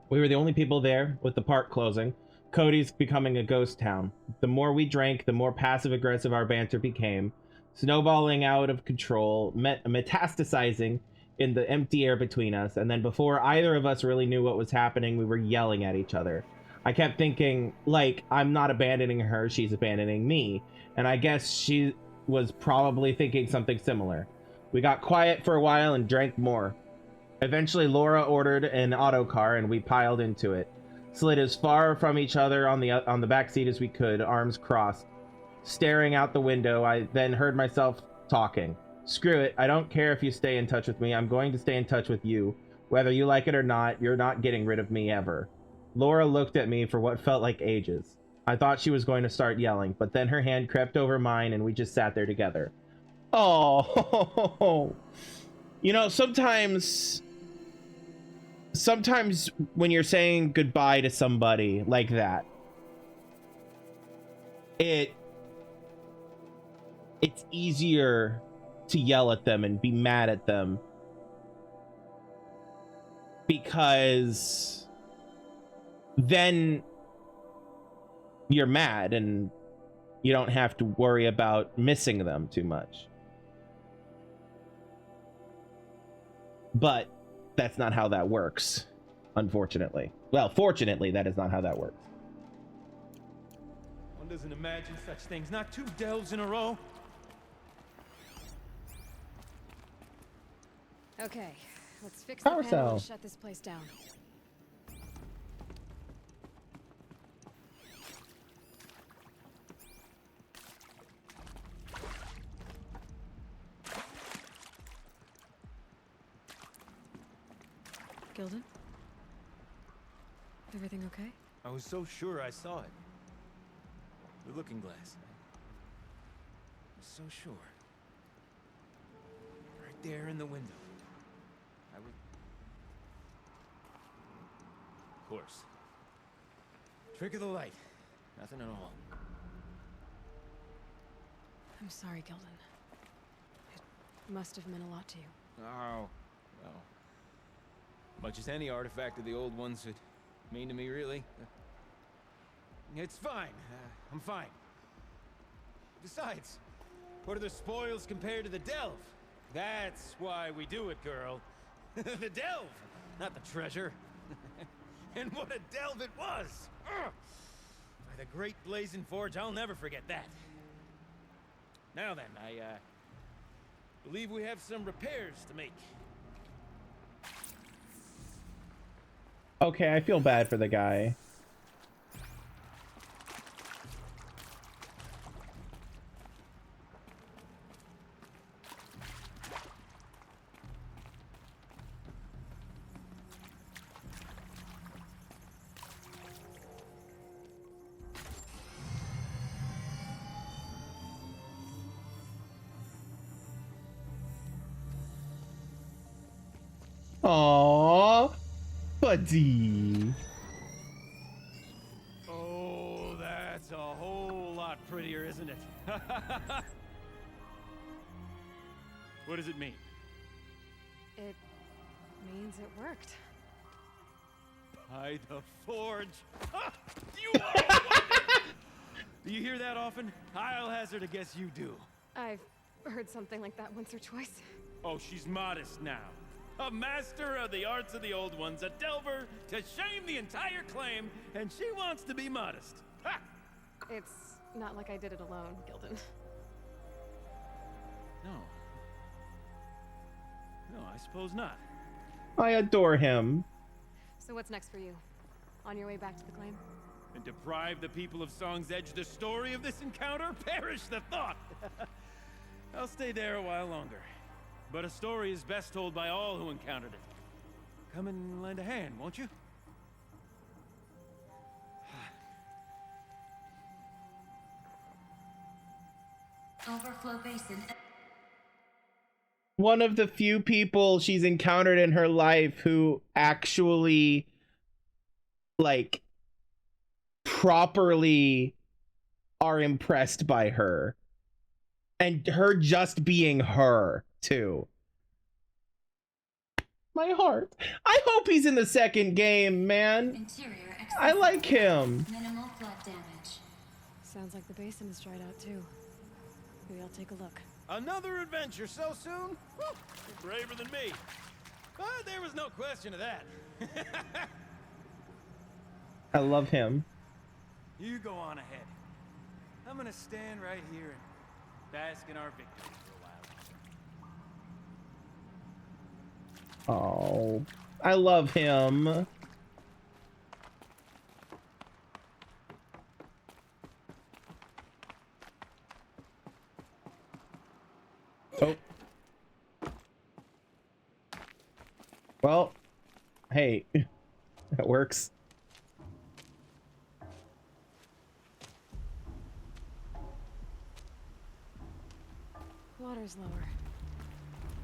We were the only people there, with the park closing. Cody's becoming a ghost town. The more we drank, the more passive-aggressive our banter became, snowballing out of control, metastasizing in the empty air between us, and then before either of us really knew what was happening, we were yelling at each other. I kept thinking, like, I'm not abandoning her, she's abandoning me. And I guess she was probably thinking something similar. We got quiet for a while and drank more. Eventually, Laura ordered an autocar, and we piled into it. Slid as far from each other on the back seat as we could, arms crossed. Staring out the window, I then heard myself talking. Screw it, I don't care if you stay in touch with me, I'm going to stay in touch with you. Whether you like it or not, you're not getting rid of me ever. Laura looked at me for what felt like ages. I thought she was going to start yelling, but then her hand crept over mine and we just sat there together. Oh, you know, sometimes when you're saying goodbye to somebody like that, it's easier to yell at them and be mad at them because then you're mad and you don't have to worry about missing them too much. But that's not how that works, unfortunately. Well, fortunately, that is not how that works. One doesn't imagine such things. Not two delves in a row. Okay, let's fix Power the panel cell. and shut this place down. Gilden? Everything okay? I was so sure I saw it. The looking glass. I was so sure. Right there in the window. I was... Of course. Trick of the light. Nothing at all. I'm sorry, Gilden. It must have meant a lot to you. Oh, well. Much as any artifact of the old ones would mean to me, really. It's fine. I'm fine. Besides, what are the spoils compared to the delve? That's why we do it, girl. The delve, not the treasure. And what a delve it was! Ugh. By the great blazing forge, I'll never forget that. Now then, I believe we have some repairs to make. Okay, I feel bad for the guy. Aww, buddy. Oh, that's a whole lot prettier, isn't it? What does it mean? It means it worked. By the forge. You are a wonder. Do you hear that often? I'll hazard a guess you do. I've heard something like that once or twice. Oh, she's modest now. A master of the arts of the old ones, a delver to shame the entire claim, and she wants to be modest. Ha! It's not like I did it alone, Gilden. No. No, I suppose not. I adore him. So what's next for you? On your way back to the claim? And deprive the people of Song's Edge the story of this encounter? Perish the thought! I'll stay there a while longer. But a story is best told by all who encountered it. Come and lend a hand, won't you? Overflow basin. One of the few people she's encountered in her life who actually, like, properly are impressed by her. And her just being her, too. My heart. I hope he's in the second game, man. Interior I like him. minimal flood damage. Sounds like the basin is dried out too. Maybe I'll take a look. Another adventure so soon? Whew, you're braver than me. But there was no question of that. I love him. You go on ahead. I'm gonna stand right here and bask in our victory for a Oh, I love him. Oh. Well, hey, that works. Water's lower.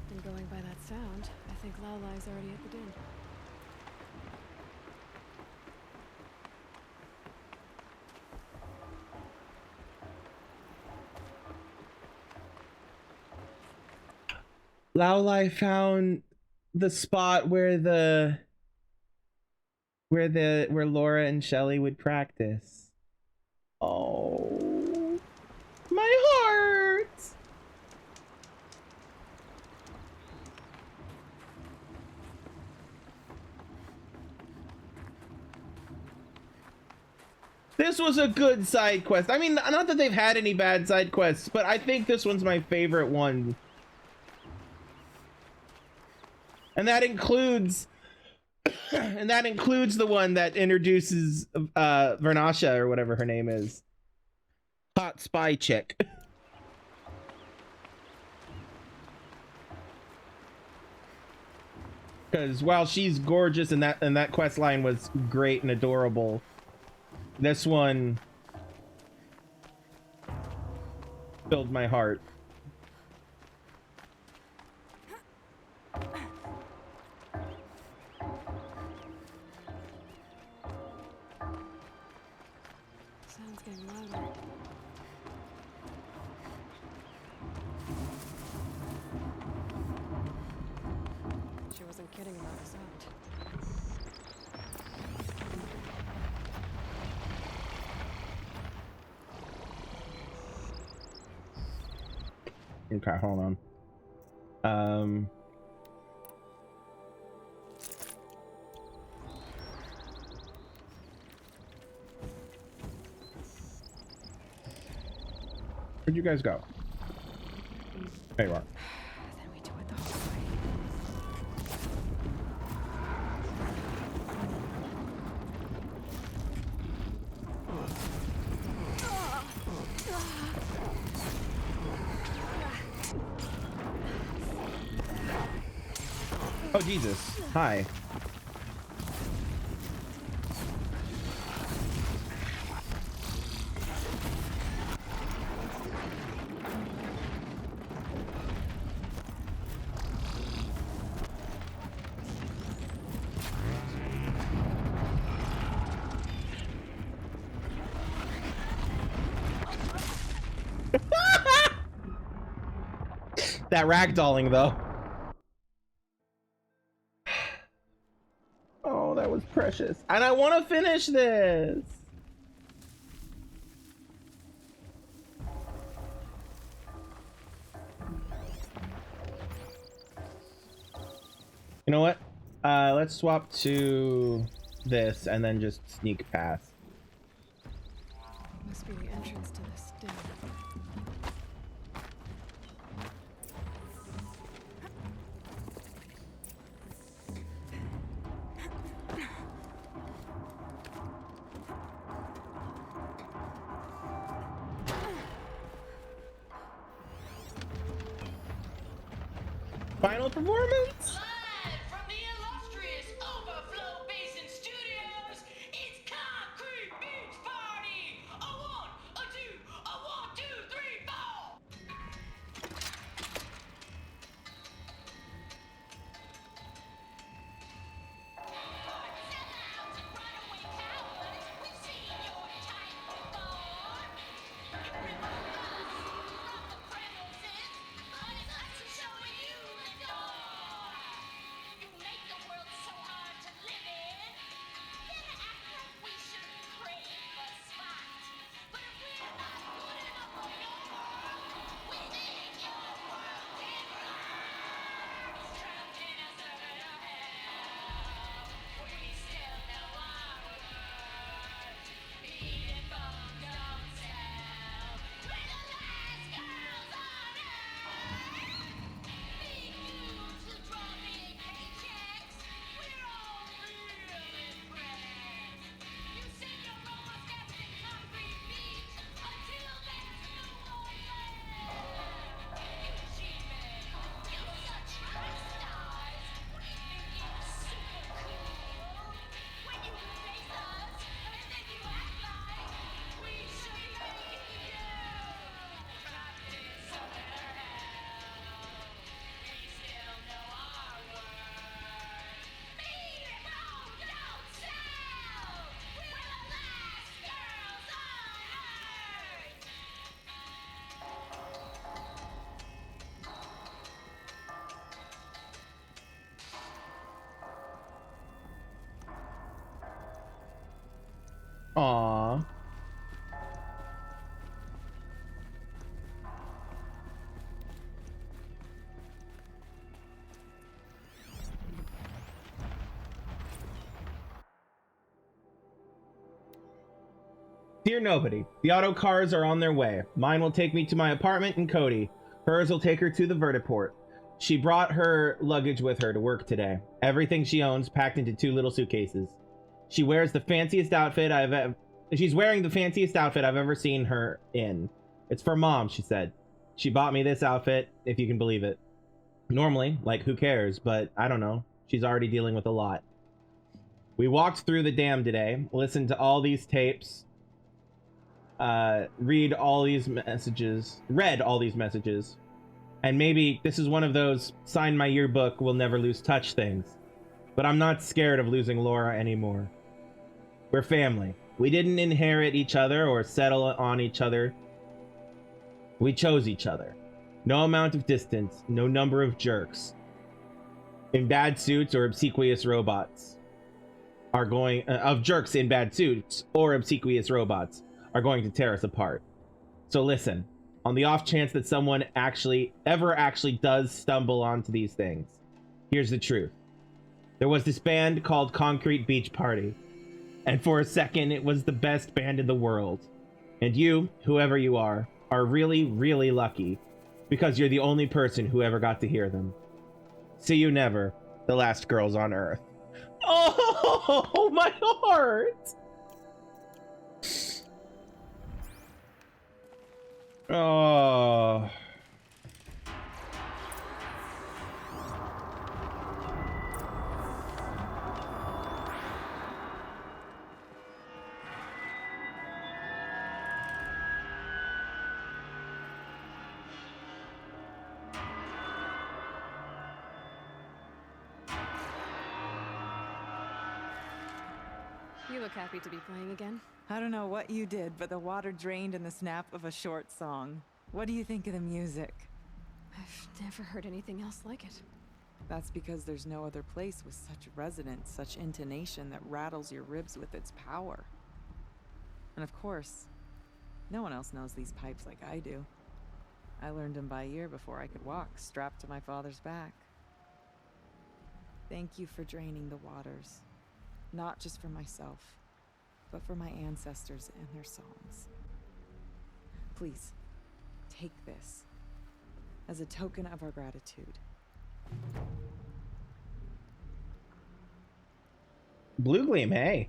And going by that sound, I think Laolai's already at the den. Laolai found the spot where Laura and Shelly would practice. Oh, my heart. This was a good side quest. I mean, not that they've had any bad side quests, but I think this one's my favorite one. And that includes the one that introduces Vernasha or whatever her name is. Hot spy chick. Because while she's gorgeous and that quest line was great and adorable, this one filled my heart. Sound's getting louder. She wasn't kidding about the sound. Okay, hold on. Where'd you guys go? There you are. Then we do it the whole way. Oh, Jesus. Hi. That ragdolling, though. Oh, that was precious. And I want to finish this. You know what? Let's swap to this and then just sneak past. Must be the entrance to this den. Final performance? Live from the illustrious Overflow Basin Studios, it's Concrete Beach Party! A one, a two, a 1, 2, 3, 4! Aww. Dear nobody, the auto cars are on their way. Mine will take me to my apartment in Cody. Hers will take her to the vertiport. She brought her luggage with her to work today. Everything she owns packed into 2 little suitcases. She wears the fanciest outfit She's wearing the fanciest outfit I've ever seen her in. It's for Mom, she said. She bought me this outfit, if you can believe it. Normally, like, who cares? But I don't know. She's already dealing with a lot. We walked through the dam today, listened to all these tapes, read all these messages, and maybe this is one of those sign my yearbook, we'll never lose touch things. But I'm not scared of losing Laura anymore. We're family. We didn't inherit each other or settle on each other. We chose each other. No amount of distance, no number of jerks in bad suits or obsequious robots are going of jerks in bad suits or obsequious robots are going to tear us apart. So listen, on the off chance that someone ever actually does stumble onto these things, here's the truth. There was this band called Concrete Beach Party, and for a second it was the best band in the world. And you, whoever you are really, really lucky, because you're the only person who ever got to hear them. See you never, the last girls on Earth. Oh, my heart! Oh. You look happy to be playing again. I don't know what you did, but the water drained in the snap of a short song. What do you think of the music? I've never heard anything else like it. That's because there's no other place with such resonance, such intonation that rattles your ribs with its power. And of course, no one else knows these pipes like I do. I learned them by ear before I could walk, strapped to my father's back. Thank you for draining the waters. Not just for myself, but for my ancestors and their songs. Please, take this as a token of our gratitude. Blue Gleam, hey.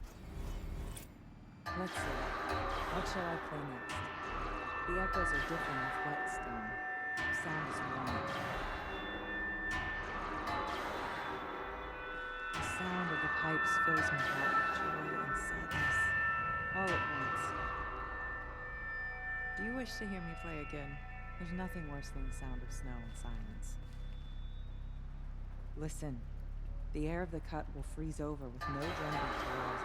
Let's see. What shall I play next? The echoes are different with whetstone. Sound is warm. The sound of the pipes fills my heart with joy and sadness, all at once. Do you wish to hear me play again? There's nothing worse than the sound of snow and silence. Listen, the air of the cut will freeze over with no drum beat to rouse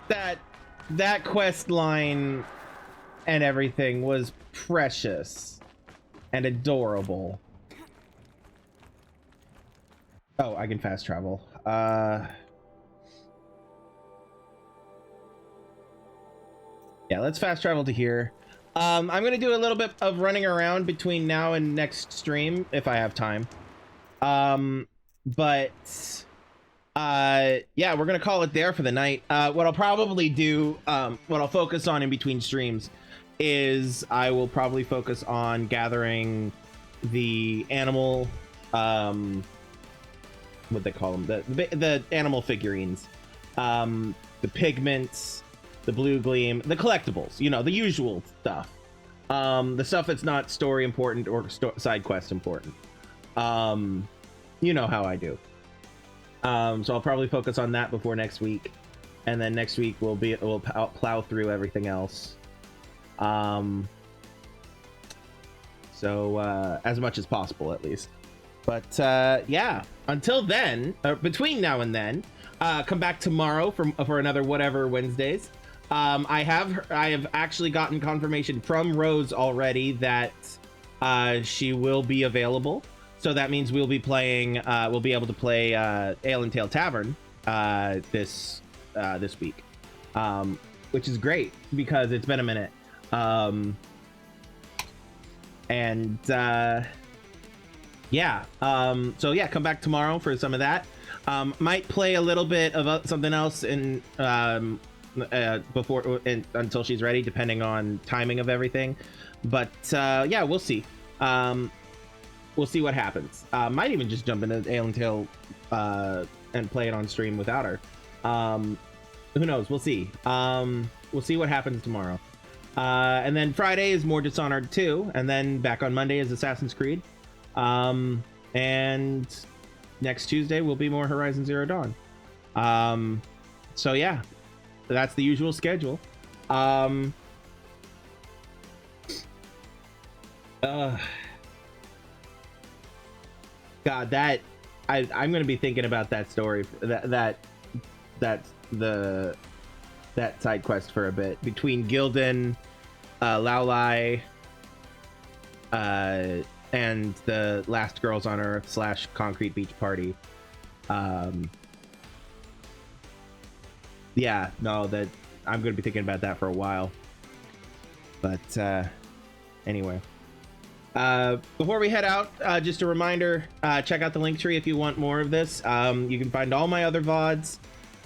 it. That quest line and everything was precious and adorable. Oh, I can fast travel. Yeah, let's fast travel to here. I'm gonna do a little bit of running around between now and next stream if I have time. Yeah, we're gonna call it there for the night. What I'll probably do, what I'll focus on in between streams is I will probably focus on gathering the animal, what they call them, the animal figurines, the pigments, the blue gleam, the collectibles, you know, the usual stuff, the stuff that's not story important or side quest important. You know how I do. So I'll probably focus on that before next week, and then next week we'll plow through everything else. So as much as possible, at least. But yeah, until then, between now and then, come back tomorrow for another Whatever Wednesdays. I have actually gotten confirmation from Rose already that she will be available. So that means we'll be playing. We'll be able to play Ale and Tail Tavern this week, which is great because it's been a minute. Yeah. So yeah, come back tomorrow for some of that. Might play a little bit of something else in until she's ready, depending on timing of everything. But yeah, we'll see. We'll see what happens. Might even just jump into Ale and Tail and play it on stream without her. Who knows? We'll see. We'll see what happens tomorrow. And then Friday is more Dishonored 2, and then back on Monday is Assassin's Creed. And next Tuesday will be more Horizon Zero Dawn. So yeah, that's the usual schedule. God, that I'm gonna be thinking about that story, that side quest for a bit between Gildan, Laolai, and the Last Girls on Earth / Concrete Beach Party. Yeah, no, that I'm gonna be thinking about that for a while. But anyway, before we head out, just a reminder: check out the link tree if you want more of this. You can find all my other VODs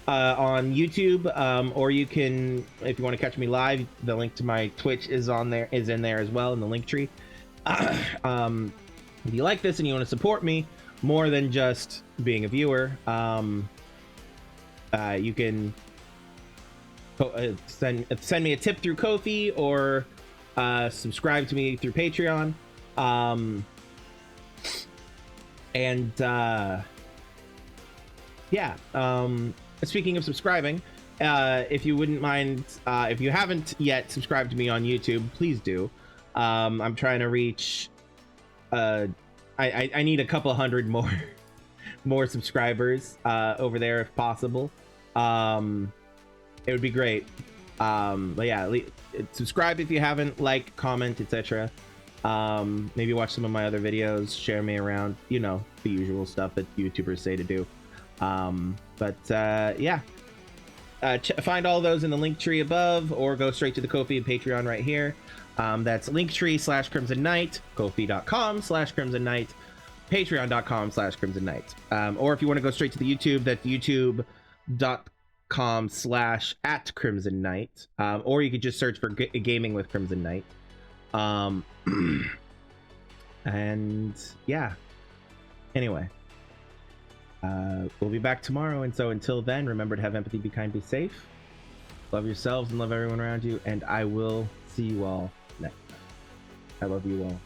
on YouTube, or you can, if you want to catch me live, the link to my Twitch is in there as well in the link tree. If you like this and you want to support me more than just being a viewer, you can send me a tip through Ko-fi or subscribe to me through Patreon. Speaking of subscribing, if you wouldn't mind, if you haven't yet subscribed to me on YouTube, please do. I'm trying to reach I need a couple hundred more subscribers over there if possible. It would be great. But yeah, subscribe if you haven't, like, comment, etc. Maybe watch some of my other videos, share me around, you know, the usual stuff that YouTubers say to do. Yeah, find all those in the link tree above, or go straight to the Ko-fi and Patreon right here. That's linktree /Crimson Knight, Ko-fi.com/Crimson Knight, Patreon.com/Crimson Knight. Or if you want to go straight to the YouTube, that's youtube.com/@Crimson Knight. Or you could just search for gaming with Crimson Knight. And yeah, anyway, we'll be back tomorrow, and so until then, remember to have empathy, be kind, be safe, love yourselves and love everyone around you, and I will see you all next time. I love you all.